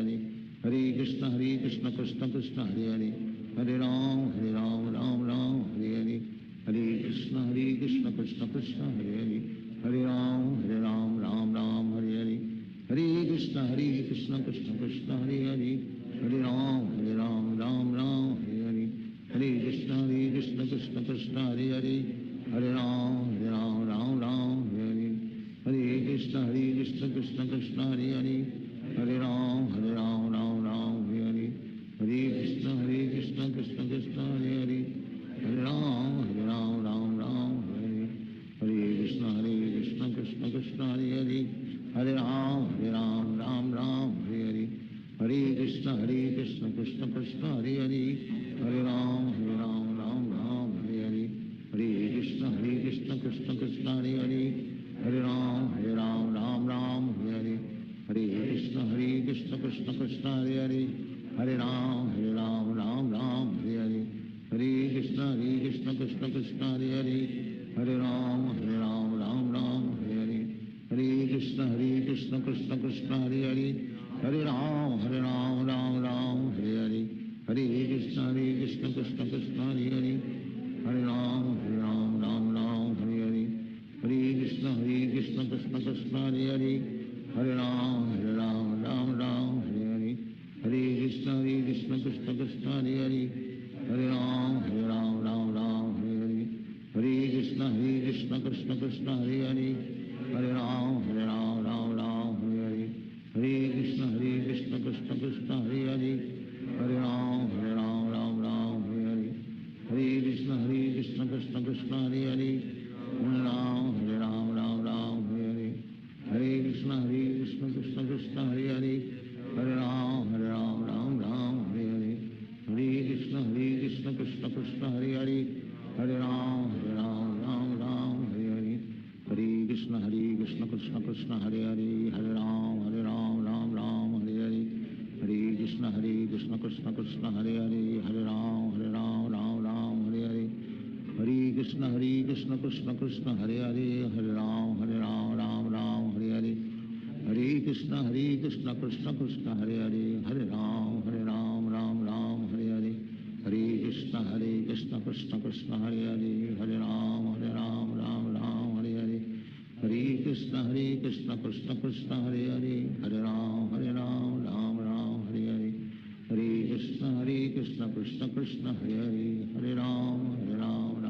Hare Hare Krishna Krishna Krishna Hare Hare, Hare Ram Ram Ram Hare Hare, Hare Krishna Krishna Krishna Hare Hare, Hare Ram Ram Ram Hare Hare, Hare Krishna Krishna Krishna Hare Hare, Hare Ram Ram Ram Hare Hare, Hare Krishna Krishna Krishna Hare Hare, Hare Ram Ram Ram Hare Hare, Hare Krishna Krishna Krishna Hare Hare, Hare Ram Ram Ram Hare Hare, Hare Krishna Krishna Krishna Hare Hare, Hare Ram Ram Ram Hare Hare, Hare Krishna Krishna Krishna Hare Hare, Hare Ram Ram Ram Hare Hare, Hare Krishna Krishna Krishna Hare Hare, Hare Ram Ram Ram Hare Hare, Hare Krishna Krishna Krishna Hare Hare, Hare Ram Ram Ram Hare Hare, Hare Krishna Krishna Krishna Hare Hare, Hare Ram Ram Ram Hare Hare, Hare Krishna Krishna Krishna Hare Hare, Hare Ram Ram Ram Hare Hare, Hare Krishna Krishna Krishna Hare Hare, Hare Ram Ram Ram Hare Hare, Hare Krishna Krishna Krishna Hare Hare, Hare Ram Ram Ram Hare Hare, Hare Krishna Krishna Krishna Hare Hare, Hare Ram Ram Ram Hare Hare, Hare Krishna Krishna Krishna Hare Hare, Hare Ram Ram Ram Hare Hare, Hare Krishna Krishna Krishna Hare Hare, Hare Ram Ram Hare Hare, Hare Krishna Krishna Krishna Hare Hare, Hare Ram Ram Hare Hare, Hare Krishna Krishna Krishna Hare Hare, Hare Ram Ram Hare Hare, Hare Krishna Krishna Krishna Hare Hare, Hare Ram Ram Hare Hare, Hare Krishna Krishna Krishna Hare Hare, Hare Ram Ram Hare Hare, Hare Krishna Krishna Krishna Hare Hare, Hare Ram Ram Hare Hare, Hare Krishna Krishna Krishna Hare Hare, Hare Ram Ram Hare Hare, Hare Krishna Krishna Krishna Hare Hare, Hare Ram Ram Hare Hare, Hare Krishna Krishna Krishna Hare Hare, Hare Ram Ram Hare Hare, Hare Krishna Krishna Krishna Hare Hare, Hare Ram Ram Hare Hare, Hare Krishna Krishna Krishna Hare Hare, Hare Ram Ram Hare Hare, Hare Krishna Krishna Krishna Hare Hare, Hare Ram Ram Hare Hare, Hare Krishna Krishna Krishna Hare Hare, Hare Ram Ram Hare Hare, Hare Krishna Krishna Krishna Hare Hare, Hare Ram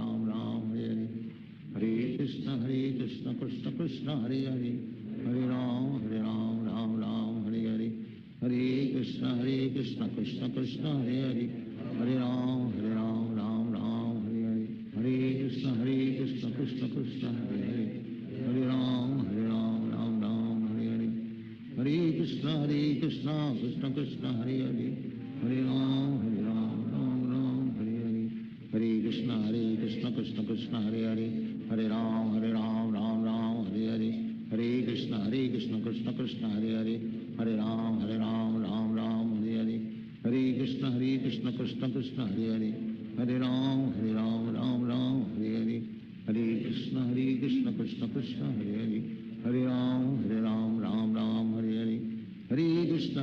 Ram Hare Hare, Hare Krishna Krishna Krishna Hare Hare, Hare Ram Ram Hare Hare, Hare Krishna Krishna Krishna Hare Hare, Hare Ram Ram Hare Hare, Hare Krishna Krishna Krishna Hare Hare, Hare Ram Ram Hare Hare, Hare Krishna Krishna Krishna Hare Hare, Hare Ram Ram Hare Hare, Hare Krishna Krishna Krishna Hare Hare, Hare Ram Ram Hare Hare, Hare Krishna Krishna Krishna Hare Hare, Hare Ram Ram Hare Hare, Hare Krishna Krishna Krishna Hare Hare, Hare Ram Ram Hare Hare, Hare Krishna Krishna Krishna Hare Hare, Hare Ram Ram Hare Hare, Hare Krishna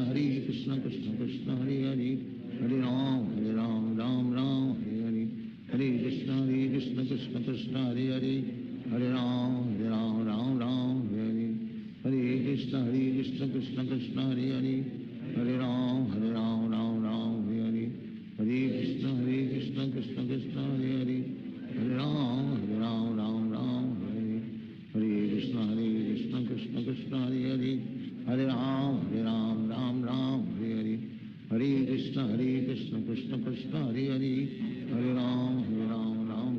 Krishna Krishna Hare Hare, Hare Ram Ram Hare Hare, Hare Krishna Krishna Krishna Hare Hare, Hare Ram Ram Hare Hare, Hare Krishna Krishna Krishna Hare Hare, Hare Ram Ram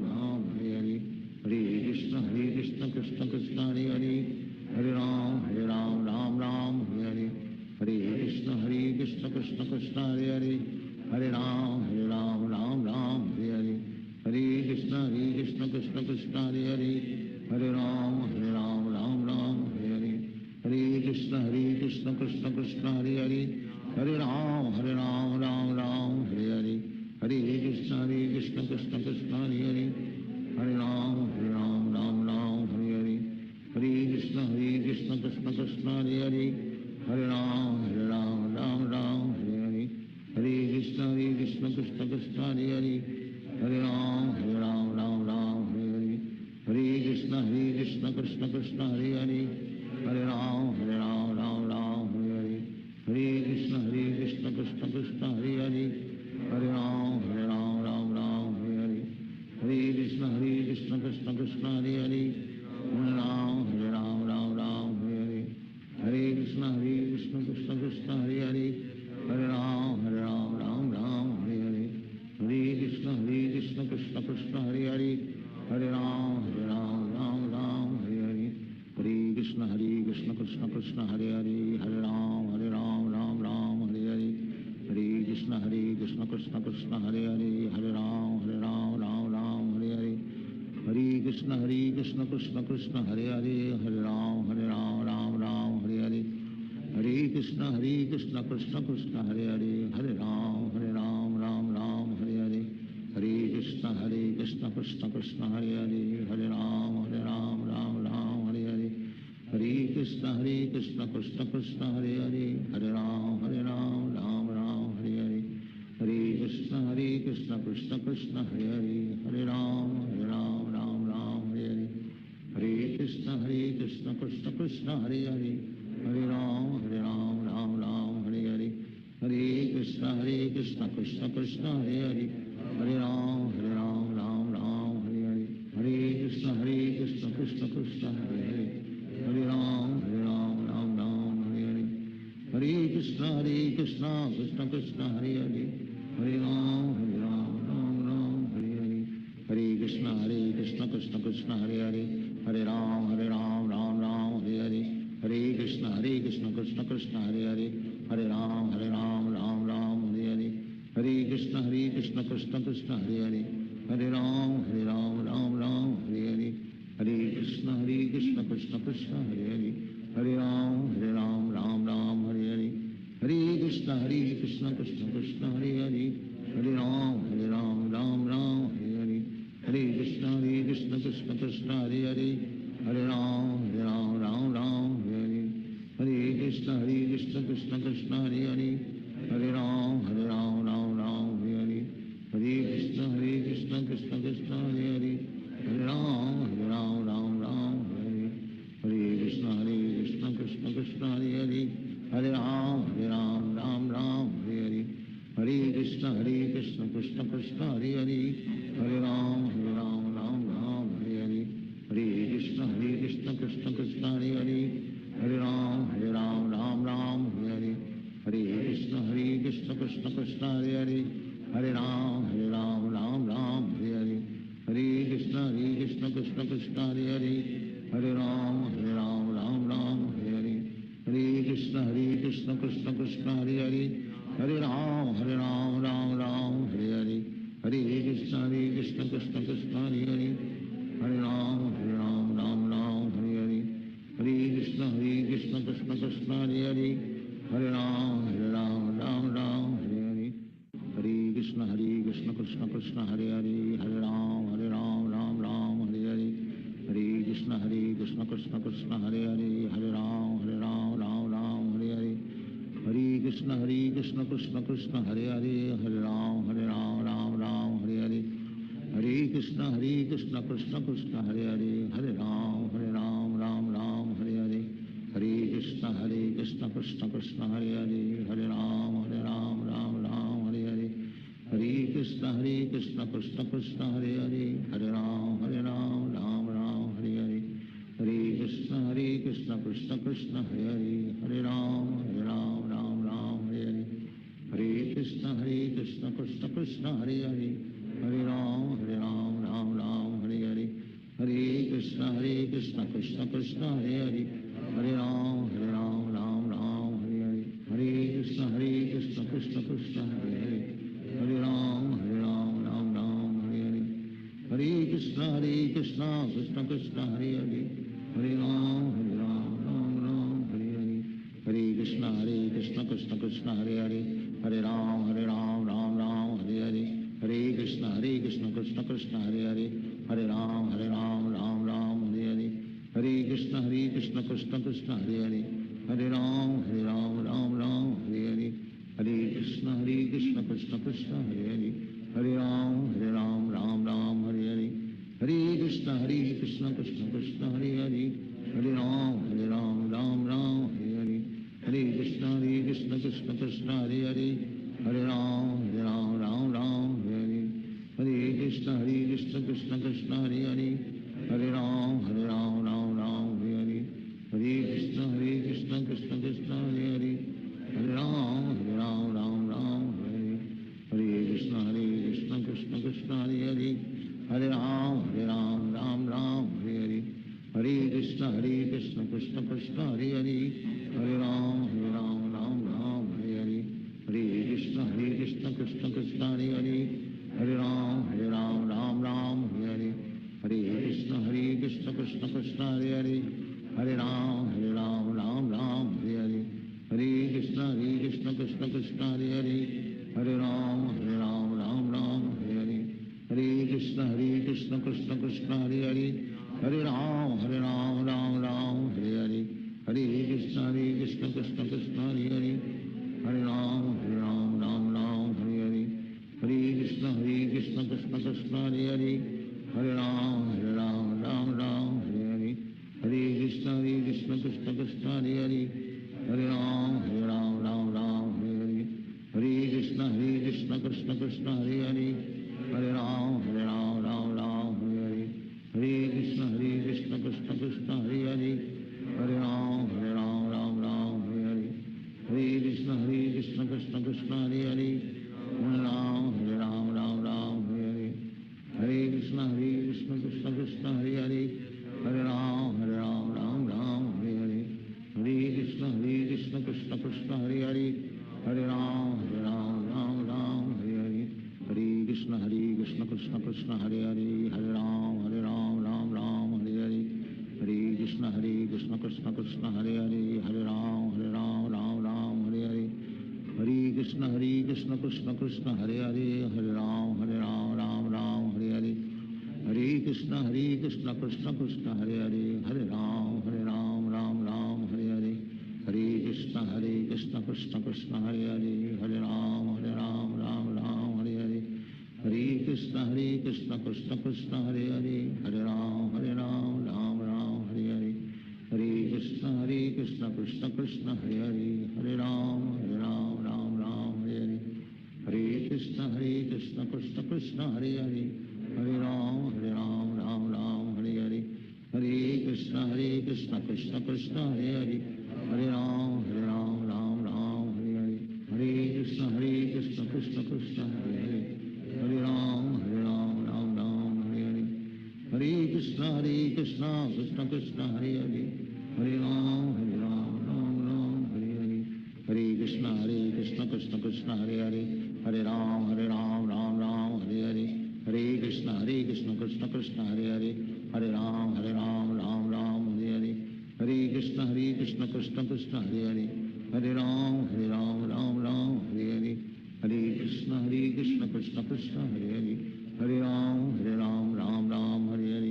Hare Hare, Hare Krishna Krishna Krishna Hare Hare, Hare Ram Ram Hare Hare, Hare Krishna Krishna Krishna Hare Hare, Hare Ram Ram Hare Hare, Hare Krishna Krishna Krishna Hare Hare, Hare Ram Ram Hare Hare, Hare Krishna Krishna Krishna Hare Hare, Hare Ram Ram Hare Hare, Hare Krishna Krishna Krishna Hare Hare, Hare Ram Ram Hare Hare, Hare Krishna Krishna Krishna Hare Hare, Hare Ram Ram Hare Hare, Hare Krishna Krishna Krishna Hare Hare, Hare Ram Ram Hare Hare, Krishna Krishna Hare Hare Hare Ram Ram Ram Hare Hare Hare Krishna Krishna Krishna Hare Hare Hare Ram Ram Hare Hare Hare Krishna Krishna Krishna Hare Hare Hare Ram Ram Hare Hare Hare Krishna Krishna Krishna Hare Hare Hare Ram Ram Hare Hare Hare Krishna Krishna Krishna Hare Hare Hare Ram Ram Hare Hare Hare Krishna Krishna Krishna Hare Hare Hare Ram Ram Hare Hare Hare Krishna Krishna Krishna Hare Hare Hare Ram Ram Hare Hare Hare Krishna Krishna Krishna Hare Hare Hare Ram Ram Hare Hare Hare Krishna Krishna Krishna Hare Hare Hare Ram Hare Hare Hare Krishna Krishna Krishna Hare Hare Hare Ram Hare Hare Hare Krishna Krishna Krishna Hare Hare Hare Ram Hare Hare Hare Krishna Krishna Krishna Hare Hare Hare Ram Hare Hare Hare Krishna Krishna Krishna Hare Hare Hare Ram Hare Hare Hare Krishna Krishna Krishna Hare Hare Hare Ram Hare Hare Hare Krishna Krishna Krishna Hare Hare Hare Ram Hare Hare Hare Krishna Krishna Krishna Hare Hare Hare Ram Hare Hare Hare Krishna Krishna Krishna Hare Hare Hare Ram Hare Hare Hare Krishna Krishna Krishna Hare Hare Hare Ram Hare Hare Hare Krishna Krishna Krishna Hare Hare Hare Ram Hare Hare Hare Krishna Krishna Krishna Hare Hare Hare Ram Hare Hare Hare Krishna Krishna Krishna Hare Hare Hare Ram Hare Hare Hare Krishna Krishna Krishna Hare Hare Hare Ram Hare Hare Hare Krishna Krishna Krishna Hare Hare Hare Ram Hare Hare Hare Krishna Krishna Krishna Hare Hare Hare Ram Hare Hare Hare Krishna Krishna Krishna Hare Hare Hare Ram Hare Hare Hare Krishna Krishna Krishna Hare Hare Hare Ram Hare Hare Hare Krishna Krishna Krishna Hare Hare Hare Ram Hare Hare Hare Krishna Krishna Krishna Hare Hare Hare Ram Hare Hare Hare Krishna Krishna Krishna Hare Hare Hare Ram Hare Hare Hare Krishna Krishna Krishna Hare Hare Hare Ram Hare Hare Hare Krishna Krishna Krishna Hare Hare Hare Ram Hare Hare Hare Krishna Krishna Krishna Hare Hare Hare Ram Hare Hare Hare Krishna Krishna Krishna Hare Hare Hare Ram Hare Hare Hare Krishna Krishna Krishna Hare Hare Hare Ram Hare Hare Hare Krishna Krishna Krishna Hare Hare Hare Ram Hare Hare Hare Krishna Krishna Krishna Hare Hare Hare Ram Hare Hare Hare Krishna Krishna Krishna Hare Hare Hare Ram Hare Hare Hare Krishna Krishna Krishna Hare Hare Hare Ram Hare Hare Hare Krishna Krishna Krishna Hare Hare Hare Ram Hare Hare Hare Krishna Krishna Krishna Hare Hare Hare Ram Hare Hare Hare Krishna Krishna Krishna Hare Hare Hare Ram Hare Hare Hare Krishna Krishna Krishna Hare Hare Hare Ram Hare Hare Hare Krishna Krishna Krishna Hare Hare Hare Ram Hare Hare Hare Krishna Krishna Krishna Hare Hare Hare Ram Hare Hare Hare Krishna Krishna Krishna Hare Hare Hare Ram Hare Hare Hare Krishna Krishna Krishna Hare Hare Hare Ram Hare Hare Hare Krishna Krishna Krishna Hare Hare Hare Ram Hare Hare Hare Krishna Krishna Krishna Krishna Hare Hare Hare Ram Ram Ram Hare Hare Hare Krishna Krishna Krishna Hare Hare Hare Ram Ram Ram Hare Hare Hare Krishna Krishna Krishna Hare Hare Hare Ram Ram Hare Hare Hare Krishna Krishna Krishna Hare Hare Hare Ram Ram Hare Hare Hare Krishna Krishna Krishna Hare Hare Hare Ram Ram Hare Hare Krishna Krishna Krishna Hare Hare Hare Ram Ram Hare Hare Hare Krishna Krishna Krishna Hare Hare Hare Ram Ram Hare Hare Hare Krishna Krishna Krishna Hare Hare Hare Ram Ram Hare Hare Hare Krishna Krishna Krishna Hare Hare Hare Ram Ram Hare Hare Hare Krishna Krishna Krishna Hare Hare Hare Ram Hare Hare Hare Krishna Krishna Krishna Hare Hare Hare Ram Hare Hare Hare Krishna Krishna Krishna Hare Hare Hare Ram Hare Hare Hare Krishna Krishna Krishna Hare Hare Hare Ram Hare Hare Hare Krishna Krishna Krishna Hare Hare Hare Ram Hare Hare Hare Krishna Krishna Krishna Hare Hare Hare Ram Hare Hare Hare Krishna Krishna Krishna Hare Hare Hare Ram Hare Hare Hare Krishna Krishna Krishna Hare Hare Hare Ram Hare Hare Hare Krishna Krishna Krishna Hare Hare Hare Ram Hare Hare Hare Krishna Krishna Krishna Hare Hare Hare Ram Hare Hare Hare Krishna Krishna Krishna Hare Hare Hare Ram Hare Hare Hare Krishna Krishna Krishna Hare Hare Hare Ram Hare Hare Hare Krishna Krishna Krishna Hare Hare Hare Ram Hare Hare Hare Krishna Krishna Krishna Hare Hare Hare Ram Hare Hare Hare Krishna Krishna Krishna Hare Hare Hare Ram Hare Hare Hare Krishna Krishna Krishna Hare Hare Hare Ram Hare Hare Hare Krishna Krishna Krishna Hare Hare Hare Ram Hare Hare Hare Krishna Krishna Krishna Hare Hare Hare Ram Hare Hare Hare Krishna Krishna Krishna Hare Hare Hare Ram Hare Hare Hare Krishna Krishna Krishna Hare Hare Hare Ram Hare Hare Hare Krishna Krishna Krishna Hare Hare Hare Ram Hare Hare Hare Krishna Krishna Krishna Hare Hare Hare Ram Hare Hare Hare Krishna Krishna Krishna Hare Hare Hare Ram Hare Hare Hare Krishna Krishna Krishna Hare Hare Hare Ram Hare Hare Hare Krishna Krishna Krishna Hare Hare Hare Ram Hare Hare Hare Krishna Krishna Krishna Hare Hare Hare Ram Hare Hare Hare Krishna Krishna Krishna Hare Hare Hare Ram Hare Hare Hare Krishna Krishna Krishna Hare Hare Hare Ram Hare Hare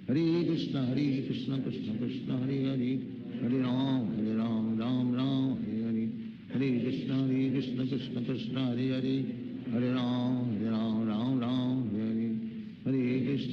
Hare Krishna Krishna Krishna Hare Hare Hare Ram Hare Hare Krishna Krishna Krishna Hare Hare Hare Ram Hare Hare Hare Krishna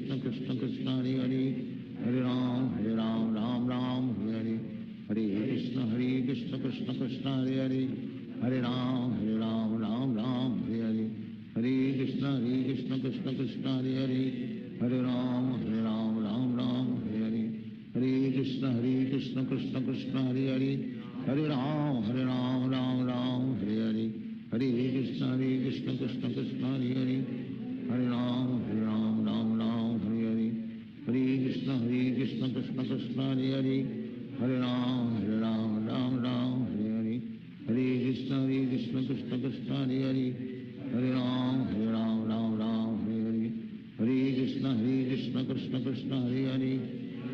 Krishna Krishna Hare Hare Hare Ram Hare Hare Hare Krishna Krishna Krishna Hare Hare Hare Ram Hare Hare Hare Krishna Krishna Krishna Hare Hare Hare Ram Hare Hare Hare Krishna Krishna Krishna Hare Hare Hare Ram Hare Hare Hare Krishna Krishna Krishna Hare Hare Hare Ram Hare Hare Hare Krishna Krishna Krishna Hare Hare Hare Ram Hare Hare Hare Krishna Krishna Krishna Hare Hare Hare Ram Hare Hare Hare Krishna Krishna Krishna Hare Hare Hare Ram Hare Hare Hare Krishna Krishna Krishna Hare Hare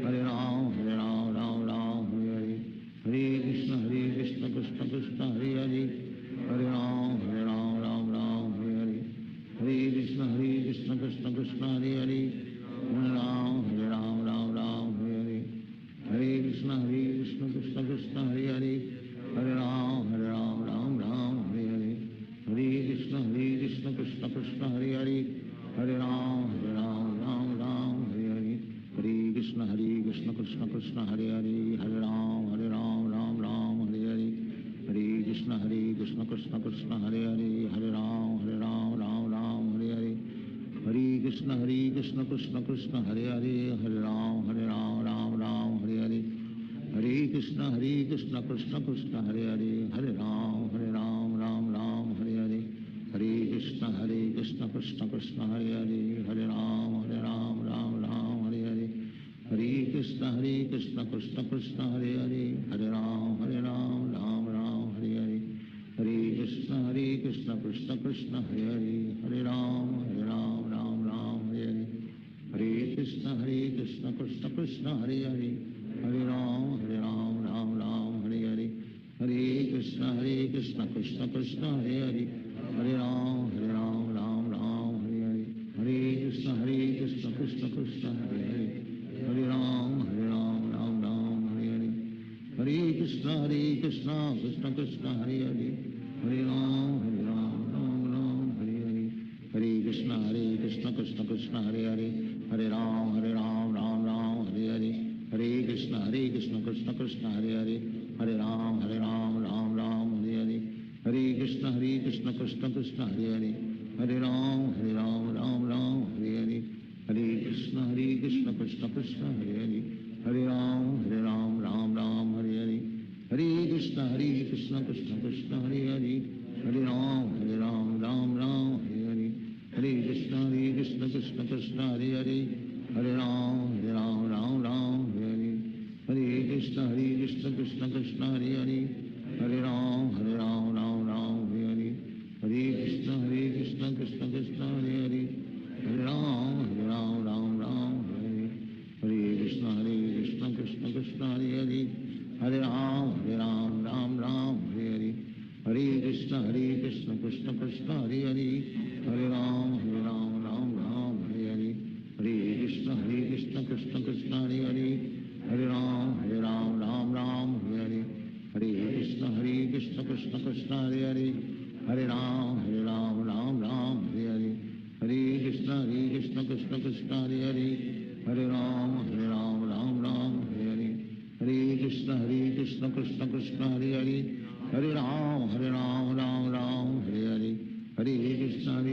Hare Ram Ram Ram Hare Hare Hare Krishna Krishna Krishna Hare Hare Hare Ram Ram Ram Hare Hare Hare Krishna Krishna Krishna Hare Hare Hare Ram Ram Hare Hare Hare Krishna Krishna Krishna Hare Hare Hare Ram Ram Hare Hare Hare Krishna Krishna Krishna Hare Hare Hare Ram Ram Hare Hare Hare Krishna Krishna Krishna Hare Hare Hare Ram Ram Hare Hare Hare Krishna Krishna Krishna Hare Hare Hare Ram Ram Hare Hare Hare Krishna Krishna Krishna Hare Hare Hare Ram Ram Hare Hare Hare Krishna Krishna Krishna Hare Hare Hare Ram Ram Hare Hare Hare Krishna Krishna Krishna Hare Hare Hare Ram Ram Hare Hare Hare Krishna Krishna Krishna Hare Hare Hare Ram Ram Hare Hare Hare Krishna Krishna Krishna Hare Hare Hare Ram Ram Hare Hare Hare Krishna Krishna Krishna Hare Hare Hare Ram Ram Hare Hare Hare Krishna Krishna Krishna Hare Hare Hare Ram Ram Hare Hare Hare Krishna Krishna Krishna Hare Hare Hare Ram Ram Hare Hare Hare Krishna Krishna Krishna Hare Hare Hare Ram Hare Hare Hare Krishna Krishna Krishna Hare Hare Hare Ram Ram Hare Hare Hare Krishna Krishna Krishna Hare Hare Hare Ram Ram Hare Hare Hare Krishna Krishna Krishna Hare Hare Hare Ram Ram Hare Hare Hare Krishna Krishna Krishna Hare Hare Hare Ram Ram Hare Hare Hare Krishna Krishna Krishna Hare Hare Hare Ram Ram Hare Hare Hare Krishna Krishna Krishna Hare Hare Hare Ram Ram Hare Hare Hare Krishna Krishna Krishna Hare Hare Hare Ram Ram Hare Hare Hare Krishna Krishna Krishna Hare Hare Hare Ram Ram Hare Hare Hare Krishna Krishna Krishna Hare Hare Hare Ram Ram Hare Hare Hare Krishna Krishna Krishna Hare Hare Hare Ram Ram Hare Hare Hare Krishna Krishna Krishna Hare Hare Hare Ram Ram Hare Hare Hare Krishna Krishna Krishna Hare Hare Hare Ram Ram Hare Hare Hare Krishna Krishna Krishna Hare Hare Hare Ram Ram Hare Hare Hare Krishna Krishna Krishna Hare Hare Hare Ram Hare Hare Hare Krishna Krishna Krishna Hare Hare Hare Ram Hare Hare Hare Krishna Krishna Krishna Hare Hare Hare Ram Hare Hare Hare Krishna Krishna Krishna Hare Hare Hare Ram Hare Hare Hare Krishna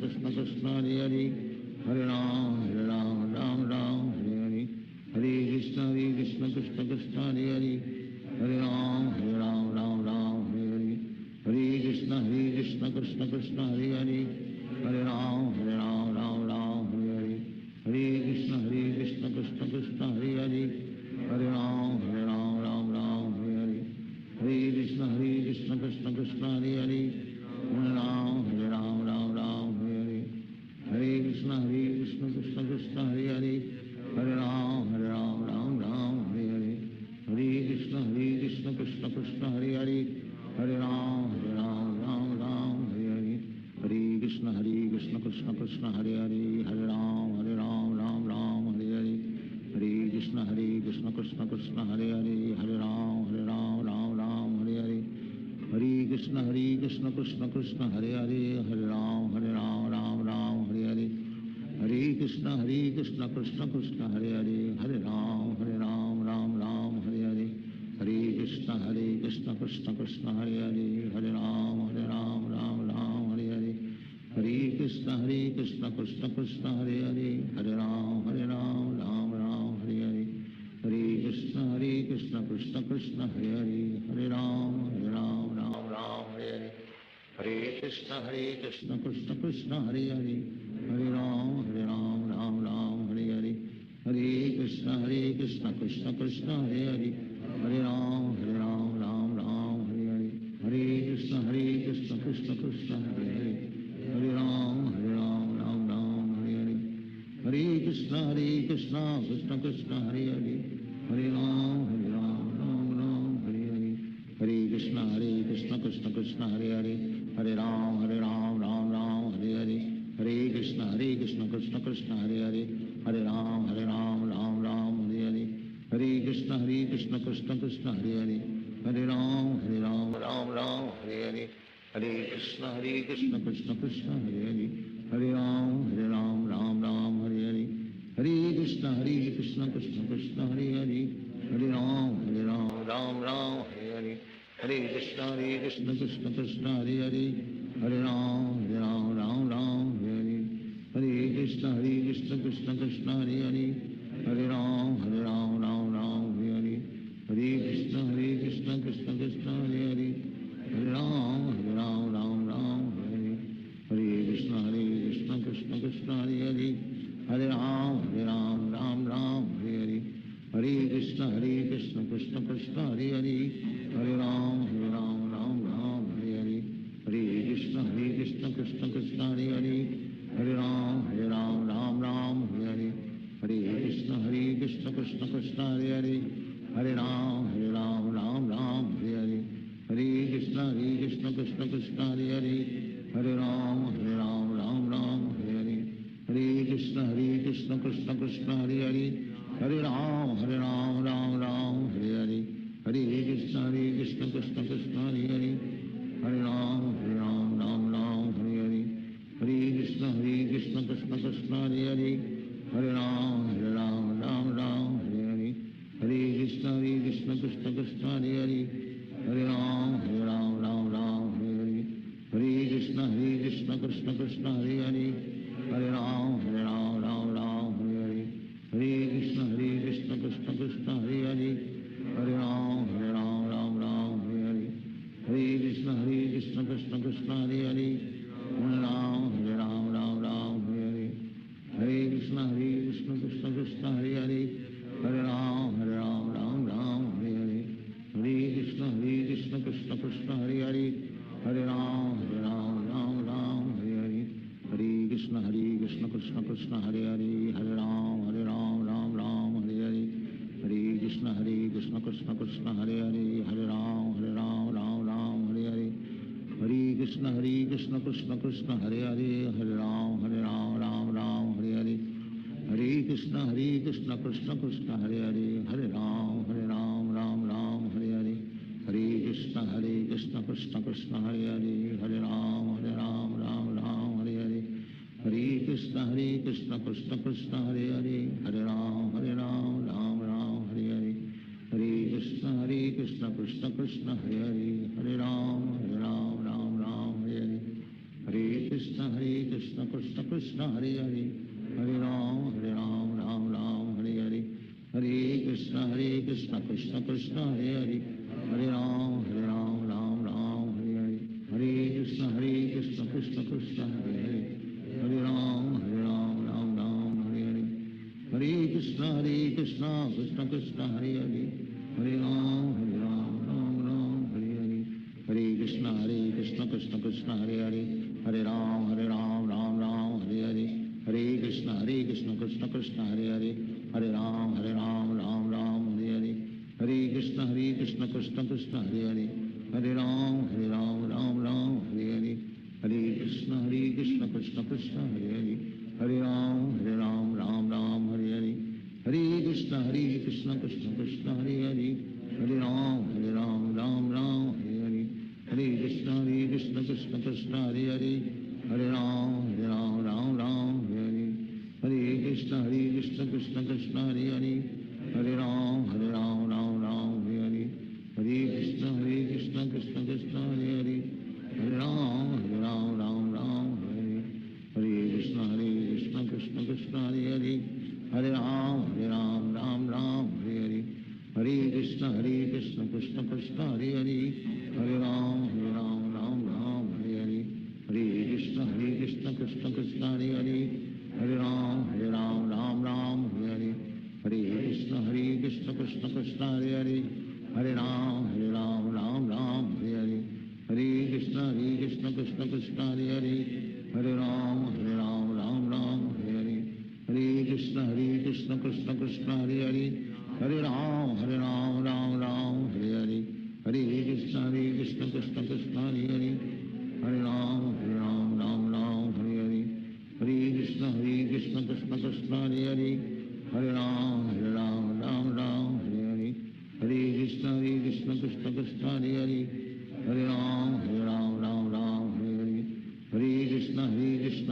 Krishna Krishna Hare Hare Hare Ram Hare Hare Hare Krishna Krishna Krishna Hare Hare Hare Ram Hare Hare Hare Krishna Krishna Krishna Hare Hare Hare Ram Hare Hare Hare Krishna Krishna Krishna Hare Hare Hare Ram Hare Hare Hare Krishna Krishna Krishna Hare Hare Hare Ram Hare Hare Hare Krishna Krishna Krishna Hare Hare Hare Ram Hare Hare Hare Krishna Krishna Krishna Hare Hare Hare Ram Hare Hare Hare Krishna Krishna Krishna Hare Hare Hare Ram Hare Hare Hare Krishna Krishna Krishna Hare Hare Hare Ram Hare Hare Hare Krishna Krishna Krishna Hare Hare Hare Ram Hare Hare Hare Krishna Krishna Krishna Hare Hare Hare Ram Hare Hare Hare Krishna Krishna Krishna Hare Hare Hare Ram Hare Hare Hare Krishna Krishna Krishna Hare Hare Hare Ram Hare Hare Hare Krishna Krishna Krishna Hare Hare Hare Ram Hare Hare Hare Krishna Krishna Krishna Krishna Hare Hare Hare Ram Ram Ram Hare Hare Hare Krishna Krishna Krishna Hare Hare Hare Ram Ram Ram Hare Hare Hare Krishna Krishna Krishna Hare Hare Hare Ram Ram Hare Hare Hare Krishna Krishna Krishna Hare Hare Hare Ram Ram Hare Hare Hare Krishna Krishna Krishna Hare Hare Hare Ram Ram Hare Hare Hare Krishna Krishna Krishna Hare Hare Hare Ram Ram Hare Hare Hare Krishna Krishna Krishna Hare Hare Hare Ram Ram Hare Hare Hare Krishna Krishna Krishna Hare Hare Hare Ram Ram Hare Hare Hare Krishna Krishna Krishna Hare Hare Hare Ram Ram Hare Hare Hare Krishna Krishna Krishna Hare Hare Hare Ram Ram Hare Hare Hare Krishna Krishna Krishna Hare Hare Hare Ram Ram Hare Hare Hare Krishna Krishna Krishna Hare Hare Hare Ram Ram Hare Hare Hare Krishna Krishna Krishna Hare Hare Hare Ram Ram Hare Hare Hare Krishna Krishna Krishna Hare Hare Hare Ram Ram Hare Hare Hare Krishna Krishna Krishna Hare Hare Hare Ram Ram Hare Hare Hare Krishna Krishna Krishna Hare Hare Hare Ram Ram Hare Hare Hare Krishna Krishna Krishna Hare Hare Hare Ram Hare Hare Hare Krishna Krishna Krishna Hare Hare Hare Ram Hare Hare Hare Krishna Krishna Krishna Hare Hare Hare Ram Hare Hare Hare Krishna Krishna Krishna Hare Hare Hare Ram Hare Hare Hare Krishna Krishna Krishna Hare Hare Hare Ram Hare Hare Hare Krishna Krishna Krishna Hare Hare Hare Ram Hare Hare Hare Krishna Krishna Krishna Hare Hare Hare Ram Hare Hare Hare Krishna Krishna Krishna Hare Hare Hare Ram Hare Hare Hare Krishna Krishna Krishna Hare Hare Hare Ram Hare Hare Hare Krishna Krishna Krishna Hare Hare Hare Ram Hare Hare Hare Krishna Krishna Krishna Hare Hare Hare Ram Hare Hare Hare Krishna Krishna Krishna Hare Hare Hare Ram Hare Hare Hare Krishna Krishna Krishna Hare Hare Hare Ram Hare Hare Hare Krishna Krishna Krishna Hare Hare Hare Ram Hare Hare Hare Krishna Krishna Krishna Hare Hare Hare Ram Hare Hare Hare Krishna Krishna Krishna Hare Hare Hare Ram Hare Hare Hare Krishna Krishna Krishna Hare Hare Hare Ram Hare Hare Hare Krishna Krishna Krishna Hare Hare Hare Ram Hare Hare Hare Krishna Krishna Krishna Hare Hare Hare Ram Hare Hare Hare Krishna Krishna Krishna Hare Hare Hare Ram Hare Hare Hare Krishna Krishna Krishna Hare Hare Hare Ram Hare Hare Hare Krishna Krishna Krishna Hare Hare Hare Ram Hare Hare Hare Krishna Krishna Krishna Hare Hare Hare Ram Hare Hare Hare Krishna Krishna Krishna Hare Hare Hare Ram Hare Hare Hare Krishna Krishna Krishna Hare Hare Hare Ram Hare Hare Hare Krishna Krishna Krishna Hare Hare Hare Ram Hare Hare Krishna Krishna Krishna Hare Hare Hare Ram Hare Hare Hare Krishna Krishna Krishna Hare Hare Hare Ram Hare Hare Hare Krishna Krishna Krishna Hare Hare Hare Ram Hare Hare Hare Krishna Krishna Krishna Hare Hare Hare Ram Hare Hare Hare Krishna Krishna Krishna Hare Hare Hare Ram Hare Hare Hare Krishna Krishna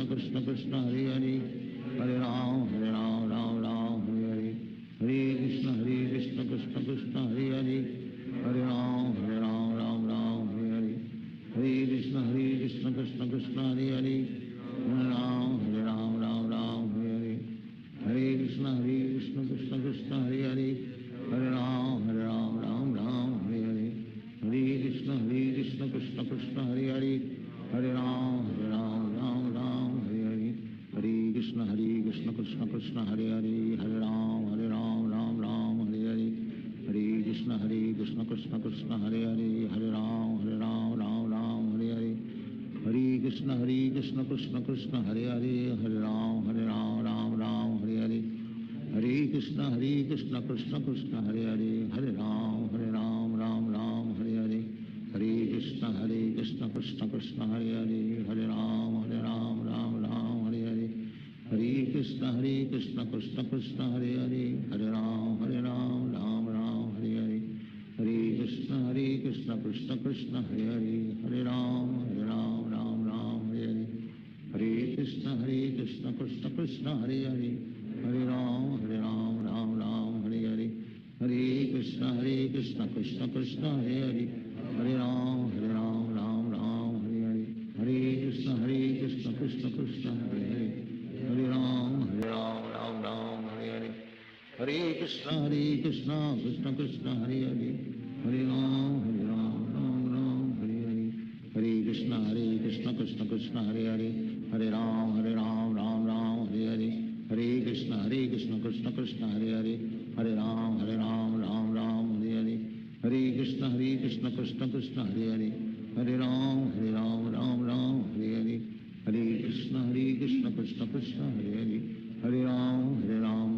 Krishna Krishna Hare Hare Hare Ram Ram Ram Hare Hare Hare Krishna Krishna Krishna Hare Hare Hare Ram Ram Ram Hare Hare Hare Krishna Krishna Krishna Hare Hare Hare Ram Ram Hare Hare Hare Krishna Krishna Krishna Hare Hare Hare Ram Ram Hare Hare Hare Krishna Krishna Krishna Hare Hare Hare Ram Ram Hare Hare Hare Krishna Krishna Krishna Hare Hare Hare Ram Ram Hare Hare Hare Krishna Krishna Krishna Hare Hare Hare Ram Ram Hare Hare Hare Krishna Krishna Krishna Hare Hare Hare Ram Ram Hare Hare Hare Krishna Krishna Krishna Hare Hare Hare Ram Ram Hare Hare Hare Krishna Krishna Krishna Hare Hare Hare Ram Ram Hare Hare Hare Krishna Krishna Krishna Hare Hare Hare Ram Ram Hare Hare Hare Krishna Krishna Krishna Hare Hare Hare Ram Ram Hare Hare Hare Krishna Krishna Krishna Hare Hare Hare Ram Ram Hare Hare Hare Krishna Krishna Krishna Hare Hare Hare Ram Ram Hare Hare Hare Krishna Krishna Krishna Hare Hare Hare Ram Ram Hare Hare Hare Krishna Krishna Krishna Hare Hare Hare Ram Ram Hare Hare Hare Krishna Krishna Krishna Hare Hare Hare Ram Ram Hare Hare Hare Krishna Krishna Krishna Hare Hare Hare Ram Ram Hare Hare Hare Krishna Krishna Krishna Hare Hare Hare Ram Ram Hare Hare Hare Krishna Krishna Krishna Hare Hare Hare Ram Ram Hare Hare Hare Krishna Krishna Krishna Hare Hare Hare Ram Ram Hare Hare Hare Krishna Krishna Krishna Hare Hare Hare Ram Ram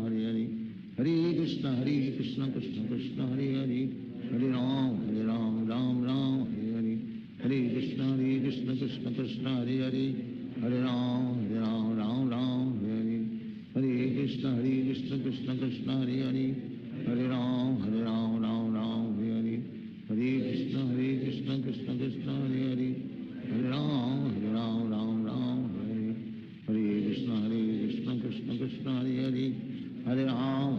Hare Hare Hare Krishna Krishna Krishna Hare Hare Hare Ram Ram Hare Hare Hare Krishna Krishna Krishna Hare Hare Hare Ram Ram Hare Hare Hare Krishna Krishna Krishna Hare Hare Hare Ram Ram Hare Hare Hare Krishna Krishna Krishna Hare Hare Hare Ram Ram Hare Hare Hare Krishna Krishna Krishna Hare Hare Hare Ram Ram Hare Hare Hare Krishna Krishna Krishna Hare Hare Hare Ram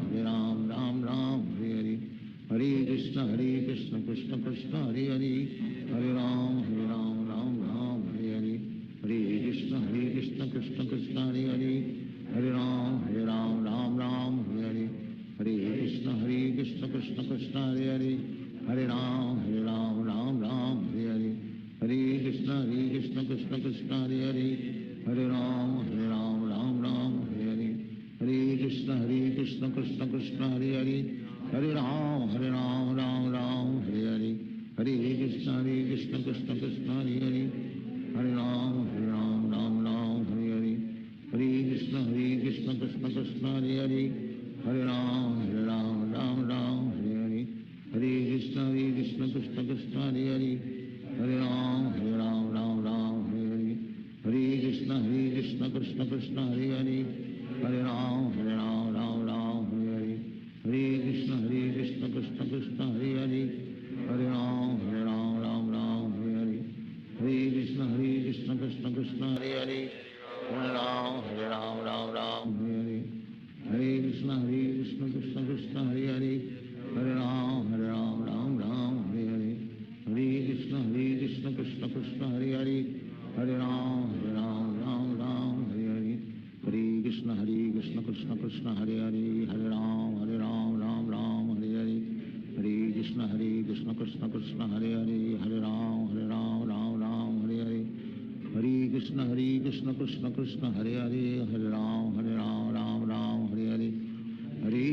Ram Hare Hare Hare Krishna Krishna Krishna Hare Hare Hare Ram Ram Hare Hare Hare Krishna Krishna Krishna Hare Hare Hare Ram Ram Hare Hare Hare Krishna Krishna Krishna Hare Hare Hare Ram Ram Hare Hare Hare Krishna Krishna Krishna Hare Hare Hare Ram Ram Hare Hare Hare Krishna Krishna Krishna Hare Hare Hare Ram Ram Hare Hare Hare Krishna Krishna Krishna Hare Hare Hare Ram Ram Hare Hare Hare Krishna Krishna Krishna Hare Hare Hare Ram Ram Hare Hare Hare Krishna Krishna Krishna Hare Hare Hare Ram Ram Hare Hare Hare Krishna Krishna Krishna Hare Hare Hare Ram Ram Hare Hare Hare Krishna Krishna Krishna Hare Hare Hare Ram Ram Hare Hare Hare Krishna Krishna Krishna Hare Hare Hare Ram Ram Hare Hare Hare Krishna Krishna Krishna Hare Hare Hare Ram Ram Hare Hare Hare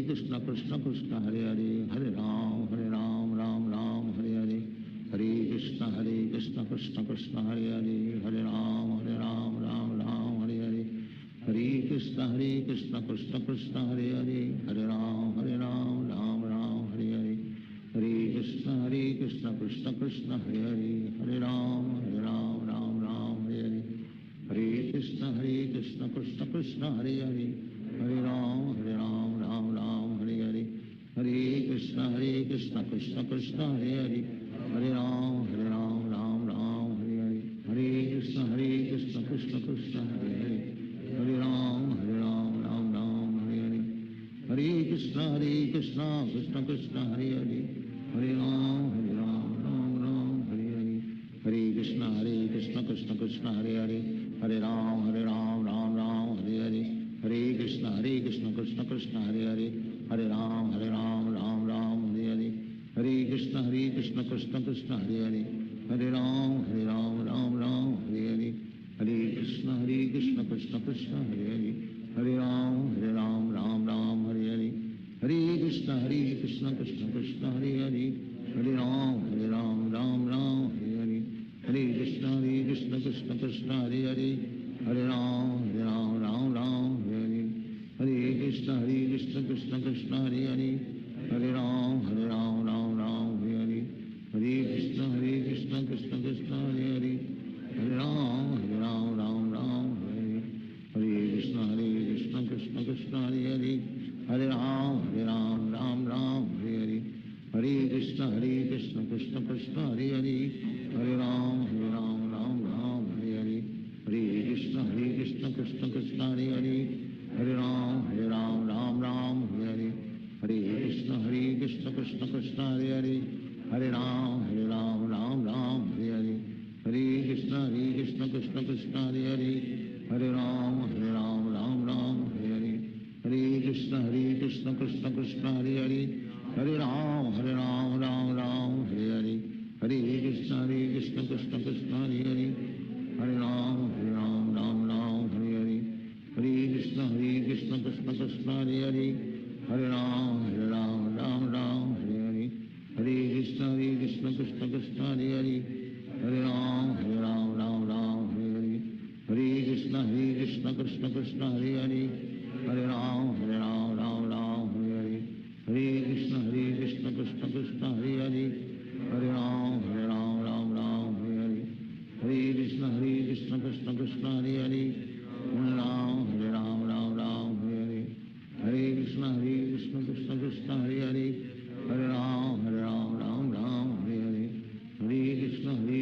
Krishna Krishna Krishna Hare Hare Hare Ram Ram Hare Hare Hare Krishna Krishna Krishna Hare Hare Hare Ram Ram Hare Hare Hare Krishna Krishna Krishna Hare Hare Hare Ram Ram Hare Hare Hare Krishna Krishna Krishna Hare Hare Hare Ram Ram Hare Hare Hare Krishna Krishna Krishna Hare Hare Hare Ram Ram Hare Hare Hare Krishna Krishna Krishna Hare Hare Hare Ram Ram Hare Hare Hare Krishna Krishna Krishna Hare Hare Hare Ram Ram Hare Hare Hare Krishna Krishna Krishna Krishna Hare Hare Hare Ram Ram Ram Hare Hare Hare Krishna Krishna Krishna Hare Hare Hare Ram Ram Ram Hare Hare Hare Krishna Krishna Krishna Hare Hare Hare Ram Ram Ram Hare Hare Hare Krishna Krishna Krishna Hare Hare Hare Ram Ram Ram Hare Hare Hare Krishna Krishna Krishna Hare Hare Hare Ram Ram Ram Hare Hare Hare Krishna Krishna Krishna Hare Hare Hare Ram Ram Ram Hare Hare Hare Krishna Krishna Krishna Hare Hare Hare Ram Ram Ram Hare Hare Hare Krishna Krishna Krishna Hare Hare Hare Ram Ram Ram Hare Hare Hare Krishna Krishna Krishna Hare Hare Hare Ram Ram Ram Hare Hare Hare Krishna Krishna Krishna Hare Hare Hare Ram Ram Ram Hare Hare Hare Krishna Krishna Krishna Hare Hare Hare Ram Ram Ram Hare Hare Hare Krishna Krishna Krishna Hare Hare Hare Ram Ram Ram Hare Hare Hare Krishna Krishna Krishna Hare Hare Hare Ram Ram Ram Hare Hare Hare Krishna Krishna Krishna Hare Hare Hare Ram Ram Ram Hare Hare Hare Krishna Krishna Krishna Hare Hare Hare Ram Ram Hare Hare Hare Krishna Krishna Krishna Hare Hare Hare Ram Ram Hare Hare Hare Krishna Krishna Krishna Hare Hare Hare Ram Ram Hare Hare Hare Krishna Krishna Krishna Hare Hare Hare Ram Ram Hare Hare Hare Krishna Krishna Krishna Hare Hare Hare Ram Ram Hare Hare Hare Krishna Krishna Krishna Hare Hare Hare Ram Ram Hare Hare Hare Krishna Krishna Krishna Hare Hare Hare Ram Ram Hare Hare Hare Krishna Krishna Krishna Hare Hare Hare Ram Ram Hare Hare Hare Krishna Krishna Krishna Hare Hare Hare Ram Ram Hare Hare Hare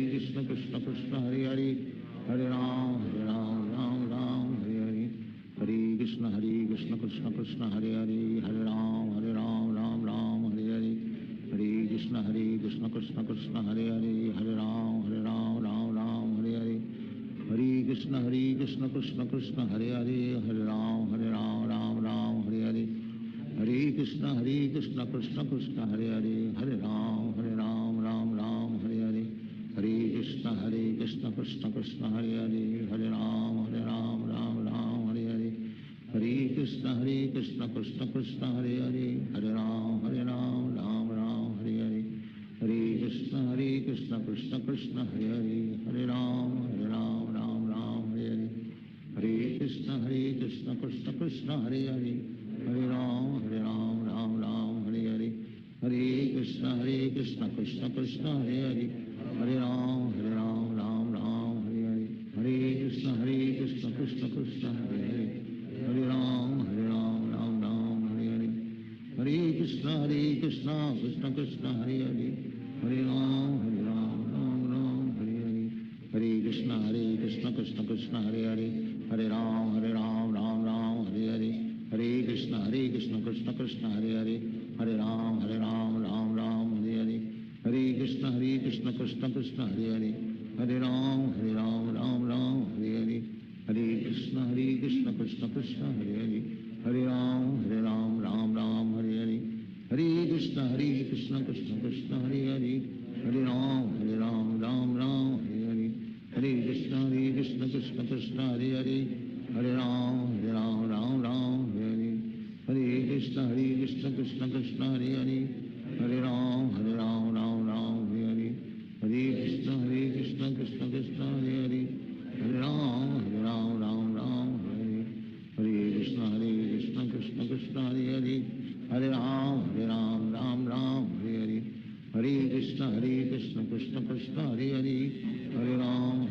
Krishna Krishna Krishna Hare Hare Hare Ram Ram Hare Hare Hare Krishna Krishna Krishna Hare Hare Hare Ram Ram Hare Hare Hare Krishna Krishna Krishna Hare Hare Hare Ram Ram Hare Hare Hare Krishna Krishna Krishna Hare Hare Hare Ram Ram Hare Hare Hare Krishna Krishna Krishna Hare Hare Hare Ram Ram Hare Hare Hare Krishna Krishna Krishna Hare Hare Hare Ram Ram Hare Hare Hare Krishna Krishna Krishna Hare Hare Hare Ram Ram Hare Hare Hare Krishna Krishna Krishna Hare Hare Hare Ram Ram Hare Hare Hare Krishna Krishna Krishna Hare Hare Hare Ram Ram Hare Hare Hare Krishna Krishna Krishna Hare Hare Hare Ram Ram Hare Hare Hare Krishna Krishna Krishna Hare Hare Hare Ram Ram Hare Hare Hare Krishna Krishna Krishna Hare Hare Hare Ram Ram Hare Hare Hare Krishna Krishna Krishna Hare Hare Hare Ram Ram Hare Hare Hare Krishna Krishna Krishna Hare Hare Hare Ram Ram Hare Hare Hare Krishna Krishna Krishna Hare Hare Hare Ram Ram Hare Hare Hare Krishna Krishna Krishna Hare Hare Hare Ram Ram Hare Hare Hare Krishna Krishna Krishna Hare Hare Hare Ram Ram Hare Hare Hare Krishna Krishna Krishna Hare Hare Hare Ram Ram Hare Hare Hare Krishna Krishna Krishna Hare Hare Hare Ram Ram Hare Hare Hare Krishna Krishna Krishna Hare Hare Hare Ram Ram Hare Hare Hare Krishna Krishna Krishna Hare Hare Hare Ram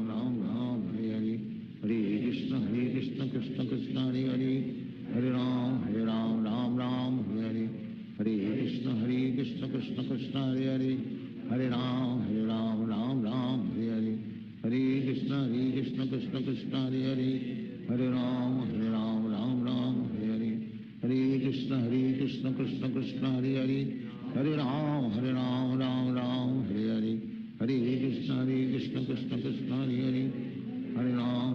Ram Hare Hare Hare Krishna Krishna Krishna Hare Hare Hare Ram Ram Hare Hare Hare Krishna Krishna Hare Hare Hare Ram Ram Ram Hare Hare Hare Krishna Krishna Krishna Hare Hare Hare Ram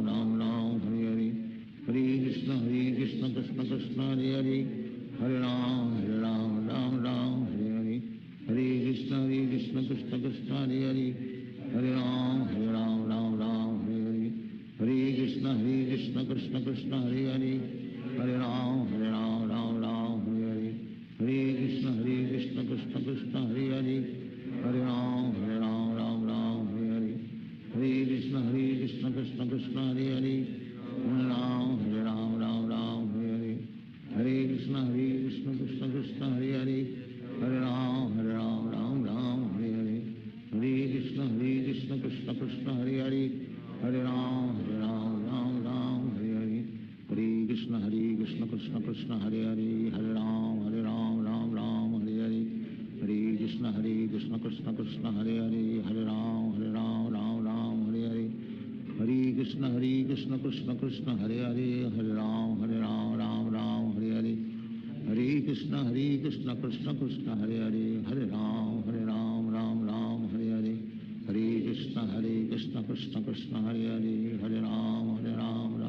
Ram Hare Hare Hare Krishna Krishna Krishna Hare Hare Hare Ram Ram Hare Hare Hare Krishna Krishna Krishna Hare Hare Hare Ram Ram Hare Hare Hare Krishna Krishna Krishna Hare Hare Hare Ram Ram Hare Hare Hare Krishna Krishna Krishna Hare Hare Hare Ram Ram Hare Hare Hare Krishna Krishna Krishna Hare Hare Hare Ram Hare Hare Hare Krishna Krishna Krishna Hare Hare Hare Ram Ram Hare Hare Hare Krishna Krishna Krishna Hare Hare Hare Ram Ram Hare Hare Hare Krishna Krishna Krishna Hare Hare Hare Ram Ram Hare Hare Hare Krishna Krishna Krishna Hare Hare Hare Ram Ram Hare Hare Hare Krishna Krishna Krishna Hare Hare Hare Ram Ram Hare Hare Hare Krishna Krishna Krishna Hare Hare Hare Ram Ram Hare Hare Hare Krishna Krishna Krishna Hare Hare Hare Ram Ram Hare Hare Hare Krishna Krishna Krishna Hare Hare Hare Ram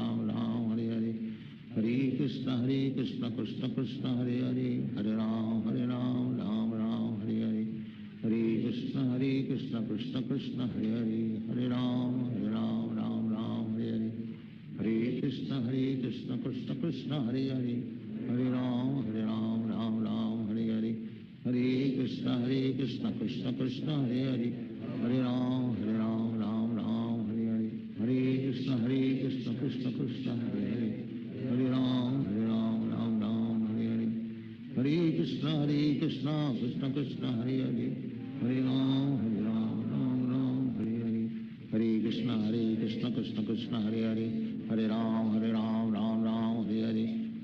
Ram Hare Hare Hare Krishna Krishna Krishna Hare Hare Hare Ram Hare Hare Hare Krishna Krishna Krishna Hare Hare Hare Ram Hare Hare Hare Krishna Krishna Krishna Hare Hare Hare Ram Hare Hare Hare Krishna Krishna Krishna Hare Hare Hare Ram Hare Hare Hare Krishna Krishna Krishna Hare Hare Hare Ram Hare Hare Hare Krishna Krishna Krishna Hare Hare Hare Ram Hare Hare Hare Krishna Krishna Krishna Hare Hare Hare Ram Hare Hare